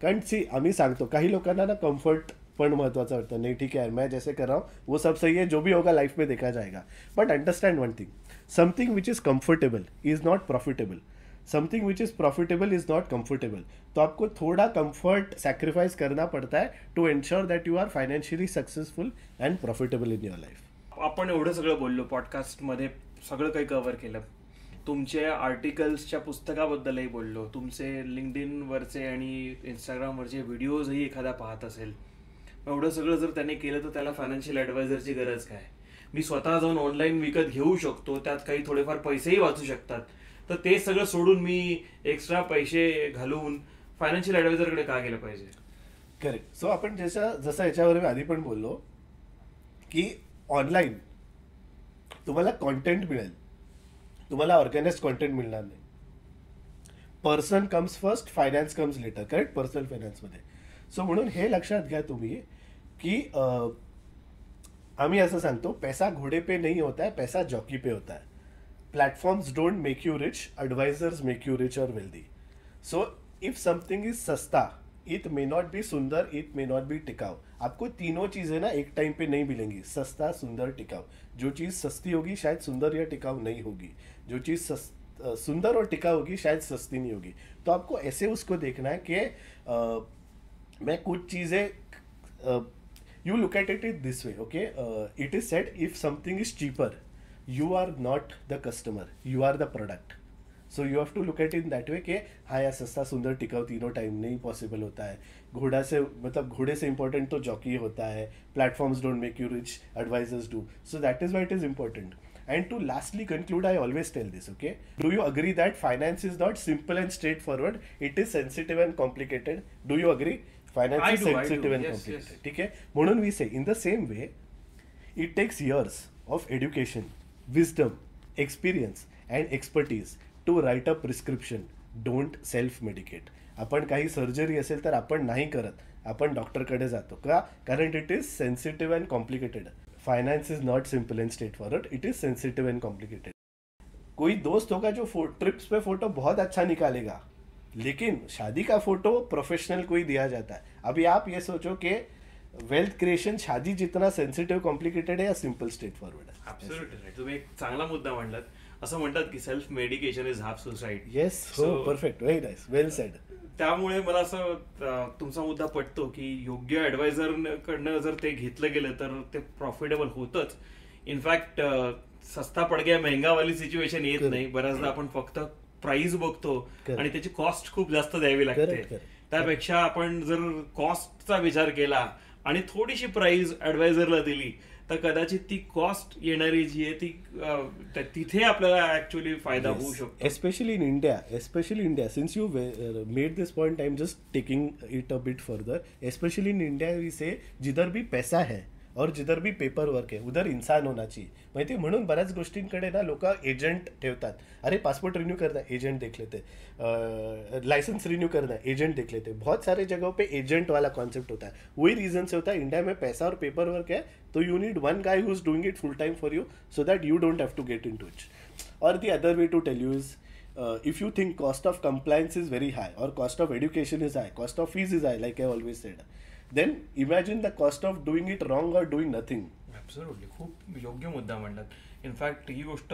कारण आम्ही सांगतो काही लोकांना ना कम्फर्ट पण महत्वाचं वाटतं. नहीं ठीक है मैं जैसे कर रहा हूँ वो सब सही है, जो भी होगा लाइफ में देखा जाएगा. But understand one thing, something which is comfortable is not profitable, something which is profitable is not comfortable. तो आपको थोड़ा कंफर्ट सैक्रिफाइस करना पड़ता है to ensure that you are financially successful and profitable in your life. आपण एवढं सगळं बोललो, पॉडकास्टमध्ये सगळं काही कव्हर केलं, तुमच्या आर्टिकल्सच्या पुस्तकाबद्दलही बोललो, तुमचे लिंक्डइनवरचे आणि इंस्टाग्रामवरचे व्हिडिओजही एखादा पाहत असेल. एवढं सगळं जर त्याने केलं तर त्याला फायनान्शियल ॲडवायझरची गरज काय? मी स्वतः जाऊन ऑनलाईन विकत घेऊ शकतो, त्यात काही थोडेफार पैसेही वाचू शकतात. तर ते सगळं सोडून मी एक्स्ट्रा पैसे घालून फायनान्शियल ॲडवायझरकडे का गेलं पाहिजे? करेक्ट. सो आपण जसं याच्यावर मी आधी पण बोललो की ऑनलाईन तुम्हाला कॉन्टेंट मिळेल, तुम्हाला ऑर्गनाइज्ड कॉन्टेंट मिळणार नाही. Person comes first, finance comes letter. Correct, personal फायनान्समध्ये. सो म्हणून हे लक्षात घ्या तुम्ही की आम्ही असं सांगतो, पैसा घोडे पे नहीं होता है, पैसा जॉकी पे होता है. Platforms don't make you rich, advisors make you rich और wealthy. So if something is सस्ता, इट मे नॉट बी सुंदर, इट मे नॉट बी टिकाऊ. आपको तीनों चीजें ना एक टाइम पे नहीं मिलेंगी, सस्ता, सुंदर, टिकाऊ. जो चीज सस्ती होगी शायद सुंदर या टिकाऊ नहीं होगी, जो चीज सुंदर और टिकाऊ होगी शायद सस्ती नहीं होगी. तो आपको ऐसे उसको देखना है कि मैं कुछ चीजें, you look at it this way. Okay, it is said if something is cheaper, you are not the customer, you are the product. So you have to look at in that way कि हाँ यार सस्ता, सुंदर, टिकाऊ तीनों टाइम नहीं पॉसिबल होता है. घोड़े से इंपॉर्टेंट तो जॉकी होता है. Platforms don't make you rich, advisors do. So that is why it is important. And to lastly conclude, I always tell this, okay? Do you agree that finance is not simple and straightforward? It is sensitive and complicated. Do you agree? Finance is sensitive and complicated. ठीक है? म्हणून we say, in the same way, it takes years of education, wisdom, experience and expertise to write a prescription. Don't self-medicate. आपण काही सर्जरी असेल तर आपण नाही करत, आपण डॉक्टरकडे जातो का? कारण it is sensitive and complicated. Finance is not simple end straight forward, it is sensitive end complicated. कोई दोस्त होगा जो ट्रिप्स पे फोटो बहुत अच्छा निकालेगा, लेकिन शादी का फोटो प्रोफेशनल को ही दिया जाता है. अभी आप ये सोचो कि वेल्थ क्रिएशन शादी जितना सेन्सिटिव्ह कॉम्प्लिकेटेड आहे या सिंपल स्ट्रेट फॉरवर्ड आहे. Absolutely right. तुम्ही एक चांगला मुद्दा मांडलात. असं म्हणतात की self medication is half suicide. Yes, हो, perfect, very nice, well said. त्यामुळे मला असं तुमचा मुद्दा पटतो की योग्य ऍडवायझर कडनं जर ते घेतलं गेलं तर ते प्रॉफिटेबल होतच. इनफॅक्ट सस्ता पड गया महंगा वाली सिच्युएशन येत नाही. बऱ्याचदा आपण फक्त प्राइस बघतो आणि त्याची कॉस्ट खूप जास्त द्यावी लागते. त्यापेक्षा आपण जर कॉस्टचा विचार केला आणि थोडीशी प्राइस ऍडवायझरला दिली तर कदाचित ती कॉस्ट येणारी जी आहे ती तिथे आपल्याला ऍक्च्युअली फायदा होऊ शकतो. Especially in India, since you made this point, I am just taking it a bit further. Especially in India we say जिधर भी पैसा है और जिधर भी पेपर वर्क है उधर इंसान होना चाहिए. माहिती, म्हणून बऱ्याच गोष्टींकडे ना लोक एजंट ठेवतात. अरे पासपोर्ट रिन्यू करना, एजेंट देख लेते. लाइसेंस रिन्यू करना, एजेंट देख लेते. बहुत सारे जगहों पे एजेंट वाला कॉन्सेप्ट होता है. वही रीजन से होता है. इंडिया में पैसा और पेपर वर्क है तो you need one guy who is doing it full time for you so that you don't have to get into it. और the other way to tell you is, if you think cost of compliance is very high or cost of education is high, cost of fees is high, like I always said, then imagine the cost of doing it wrong or doing nothing. Absolutely, खूप योग्य मुद्दा मांडलात. इनफॅक्ट ही गोष्ट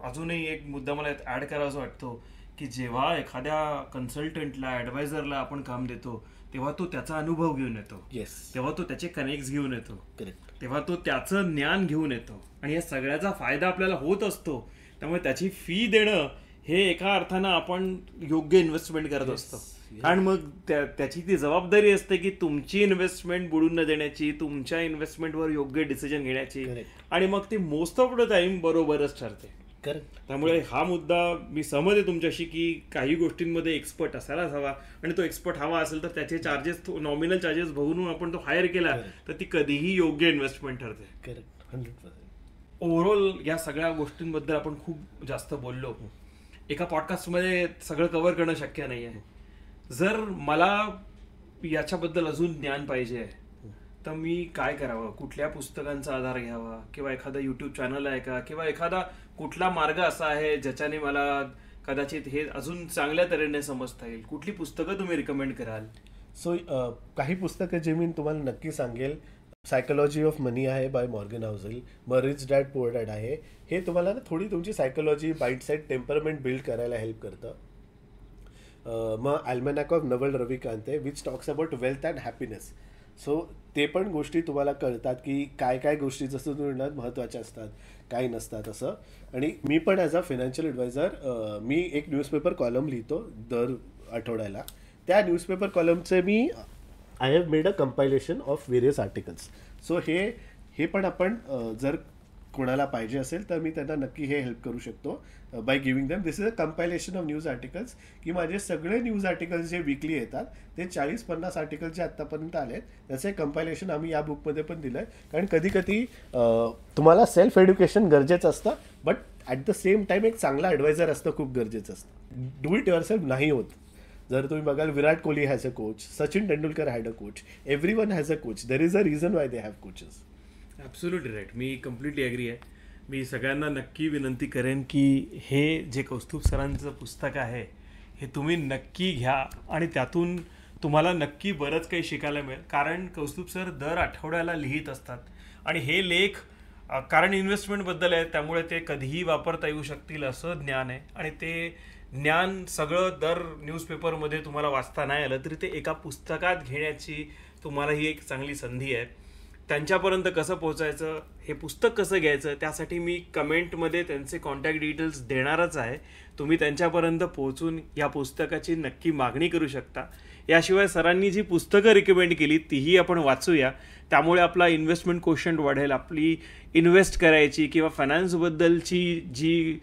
अजूनही एक मुद्दा मला ऍड करायचा वाटतो की जेव्हा एखाद्या कन्सल्टंटला, ऍडवायझरला आपण काम देतो तेव्हा तो त्याचा अनुभव घेऊन येतो. येस. तेव्हा तो त्याचे कनेक्ट घेऊन येतो. करेक्ट. तेव्हा तो त्याचं ज्ञान घेऊन येतो आणि या सगळ्याचा फायदा आपल्याला होत असतो. त्यामुळे त्याची फी देणं हे एका अर्थानं आपण योग्य इन्व्हेस्टमेंट करत असतो. कारण मग त्याची ती जबाबदारी असते की तुमची इन्व्हेस्टमेंट बुडून न देण्याची, तुमच्या इन्व्हेस्टमेंटवर योग्य डिसिजन घेण्याची, आणि मग ती मोस्ट ऑफ द टाइम बरोबरच ठरते. त्यामुळे हा मुद्दा मी सहमत आहे तुमच्याशी की काही गोष्टींमध्ये एक्सपर्ट असायलाच हवा, आणि तो एक्सपर्ट हवा असेल तर त्याचे चार्जेस, नॉमिनल चार्जेस बघून आपण तो हायर केला तर ती कधीही योग्य इन्व्हेस्टमेंट ठरते. करेक्ट, 100%. ओव्हरऑल या सगळ्या गोष्टींबद्दल आपण खूप जास्त बोललो. एका पॉडकास्टमध्ये सगळं कव्हर करणं शक्य नाही आहे. जर मला याच्याबद्दल अजून ज्ञान पाहिजे तर मी काय करावं, कुठल्या पुस्तकांचा आधार घ्यावा, किंवा एखादा युट्यूब चॅनल आहे का, किंवा एखादा कुठला मार्ग असा आहे ज्याच्याने मला कदाचित हे अजून चांगल्या तऱ्हेने समजता येईल, कुठली पुस्तकं तुम्ही रिकमेंड कराल? सो काही पुस्तकं जे मी तुम्हाला नक्की सांगेल, सायकोलॉजी ऑफ मनी आहे बाय मॉर्गन हाउसेल, मग रिच डॅड पुअर डॅड आहे. हे तुम्हाला ना थोडी तुमची psychology, mind set, temperament build करायला हेल्प करतं. मग अल्मॅनॅक ऑफ नवल रविकांत आहे which talks about wealth and happiness. So ते पण गोष्टी तुम्हाला कळतात की काय काय गोष्टी जसं तुम्ही महत्त्वाच्या असतात, काही नसतात असं. आणि मी पण ॲज अ फायनान्शियल ॲडवायझर मी एक न्यूजपेपर कॉलम लिहितो दर आठवड्याला. त्या न्यूजपेपर कॉलमचे मी I have made a compilation of various articles. So हे पण आपण जर कोणाला पाहिजे असेल तर मी त्यांना नक्की हे हेल्प करू शकतो by giving them. This is a compilation of news articles, की माझे सगळे न्यूज आर्टिकल्स जे वीकली येतात ते 40-50 आर्टिकल्स जे आत्तापर्यंत आले आहेत त्याचं एक कंपायलेशन आम्ही या बुकमध्ये पण दिलं आहे. कारण कधी कधी तुम्हाला सेल्फ एज्युकेशन गरजेचं असतं, but at the same time एक चांगला ॲडवायझर असतं खूप गरजेचं असतं. डू इट युअर सेल्फ नाही होत. जर तुम्ही बघाल Virat Kohli has a coach, Sachin Tendulkar had a coach, everyone has a coach. There is a reason why they have coaches. Absolutely right. मी कम्प्लिटली ॲग्री आहे. मी सगळ्यांना नक्की विनंती करेन की हे जे कौस्तुभ सरांचं पुस्तक आहे हे तुम्ही नक्की घ्या आणि त्यातून तुम्हाला नक्की बरंच काही शिकायला मिळेल. कारण कौस्तुभ सर दर आठवड्याला लिहित असतात आणि हे लेख कारण इन्व्हेस्टमेंटबद्दल आहे त्यामुळे ते कधीही वापरता येऊ शकतील असं ज्ञान आहे. आणि ते ज्ञान सगळं दर न्यूजपेपरमध्ये तुम्हाला वाचता नाही आलं तरी ते एका पुस्तकात घेण्याची तुम्हाला ही एक चांगली संधी आहे. त्यांच्यापर्यंत कसं पोहोचायचं, हे पुस्तक कसं घ्यायचं, त्यासाठी मी कमेंटमध्ये त्यांचे कॉन्टॅक्ट डिटेल्स देणारच आहे. तुम्ही त्यांच्यापर्यंत पोहोचून या पुस्तकाची नक्की मागणी करू शकता. याशिवाय सरांनी जी पुस्तकं रिकमेंड केली तीही आपण वाचूया. त्यामुळे आपला इन्व्हेस्टमेंट कोशंट वाढेल, आपली इन्व्हेस्ट करायची किंवा फायनान्सबद्दलची जी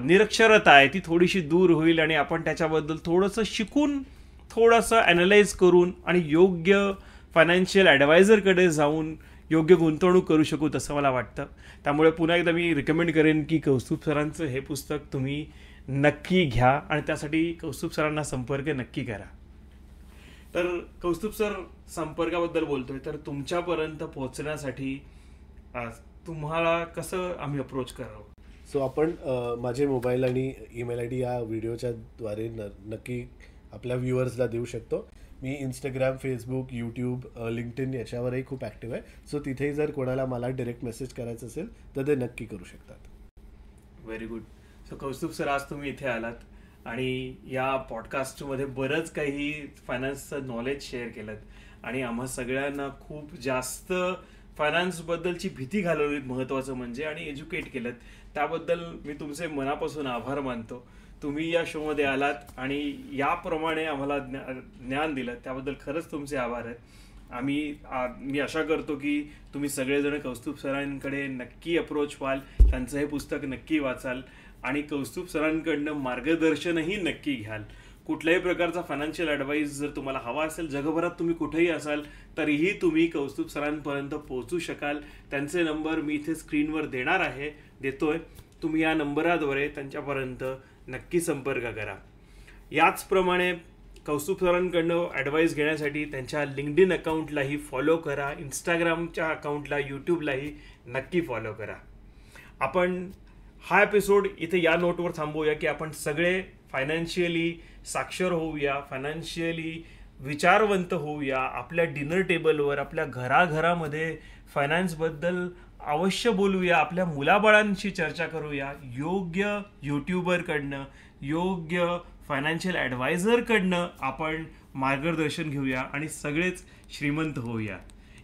निरक्षरता आहे ती थोडीशी दूर होईल आणि आपण त्याच्याबद्दल थोडंसं शिकून, थोडंसं ॲनालाइज करून आणि योग्य फायनान्शियल ॲडवायझरकडे जाऊन योग्य गुंतवणूक करू शकू असं मला वाटतं. त्यामुळे पुन्हा एकदा मी रिकमेंड करेन की कौस्तुभ सरांचं हे पुस्तक तुम्ही नक्की घ्या आणि त्यासाठी कौस्तुभ सरांना संपर्क नक्की करा. तर कौस्तुभ सर, संपर्काबद्दल बोलतोय तर तुमच्यापर्यंत पोहोचण्यासाठी तुम्हाला कसं आम्ही अप्रोच करावं? सो आपण माझे मोबाईल आणि ईमेल आय डी या व्हिडिओच्या द्वारे नक्की आपल्या व्ह्युअर्सला देऊ शकतो. मी इंस्टाग्राम, फेसबुक, यूट्यूब, लिंक्डइन याच्यावरही खूप ॲक्टिव्ह आहे. सो तिथेही जर कोणाला मला डायरेक्ट मेसेज करायचं असेल तर ते नक्की करू शकतात. Very good. So Kaustubh sir, आज तुम्ही इथे आलात आणि या पॉडकास्टमध्ये बरंच काही फायनान्सचं नॉलेज शेअर केलं आणि आम्हा सगळ्यांना खूप जास्त फायनान्सबद्दलची भीती घालवली महत्त्वाचं म्हणजे, आणि एज्युकेट केलं. त्याबद्दल मी तुमचे मनापासून आभार मानतो. तुम्ही या शोमध्ये आलात आणि याप्रमाणे आम्हाला ज्ञान दिलं त्याबद्दल खरंच तुमचे आभार आहेत. मी आशा करतो की तुम्ही सगळेजण कौस्तुभ सरांकडे नक्की अप्रोच व्हाल, त्यांचं हे पुस्तक नक्की वाचाल आणि कौस्तुभ सरांकडनं मार्गदर्शनही नक्की घ्याल. कुठल्याही प्रकारचा फायनान्शियल ॲडवाईस जर तुम्हाला हवा असेल, जगभरात तुम्ही कुठेही असाल तरीही तुम्ही कौस्तुभ सरांपर्यंत पोहोचू शकाल. त्यांचे नंबर मी इथे स्क्रीनवर देतोय. तुम्ही या नंबराद्वारे त्यांच्यापर्यंत नक्की संपर्क करा. याचप्रमाणे कौस्तुभ सरांकडनं ॲडवाईस घेण्यासाठी त्यांच्या लिंक्डइन अकाउंटलाही फॉलो करा, इंस्टाग्रामच्या अकाउंटला, यूट्यूबलाही नक्की फॉलो करा. आपण हा एपिसोड इथे या नोटवर थांबवूया की आपण सगळे फायनान्शियली साक्षर होऊया, फायनान्शियली विचारवंत होऊया. आपल्या डिनर टेबलवर, आपल्या घराघरामध्ये फायनान्सबद्दल अवश्य बोलूया, आपल्या मुलाबाळांशी चर्चा करूया. योग्य यूट्यूबरकडनं, योग्य फायनान्शियल ॲडवायझरकडनं आपण मार्गदर्शन घेऊया आणि सगळेच श्रीमंत होऊया.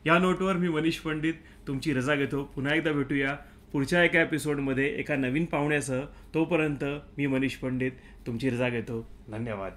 या नोटवर मी मनीष पंडित तुमची रजा घेतो. पुन्हा एकदा भेटूया पुढच्या एका एपिसोडमध्ये एका नवीन पाहुण्यासह. तोपर्यंत मी मनीष पंडित तुमची रजा घेतो. धन्यवाद.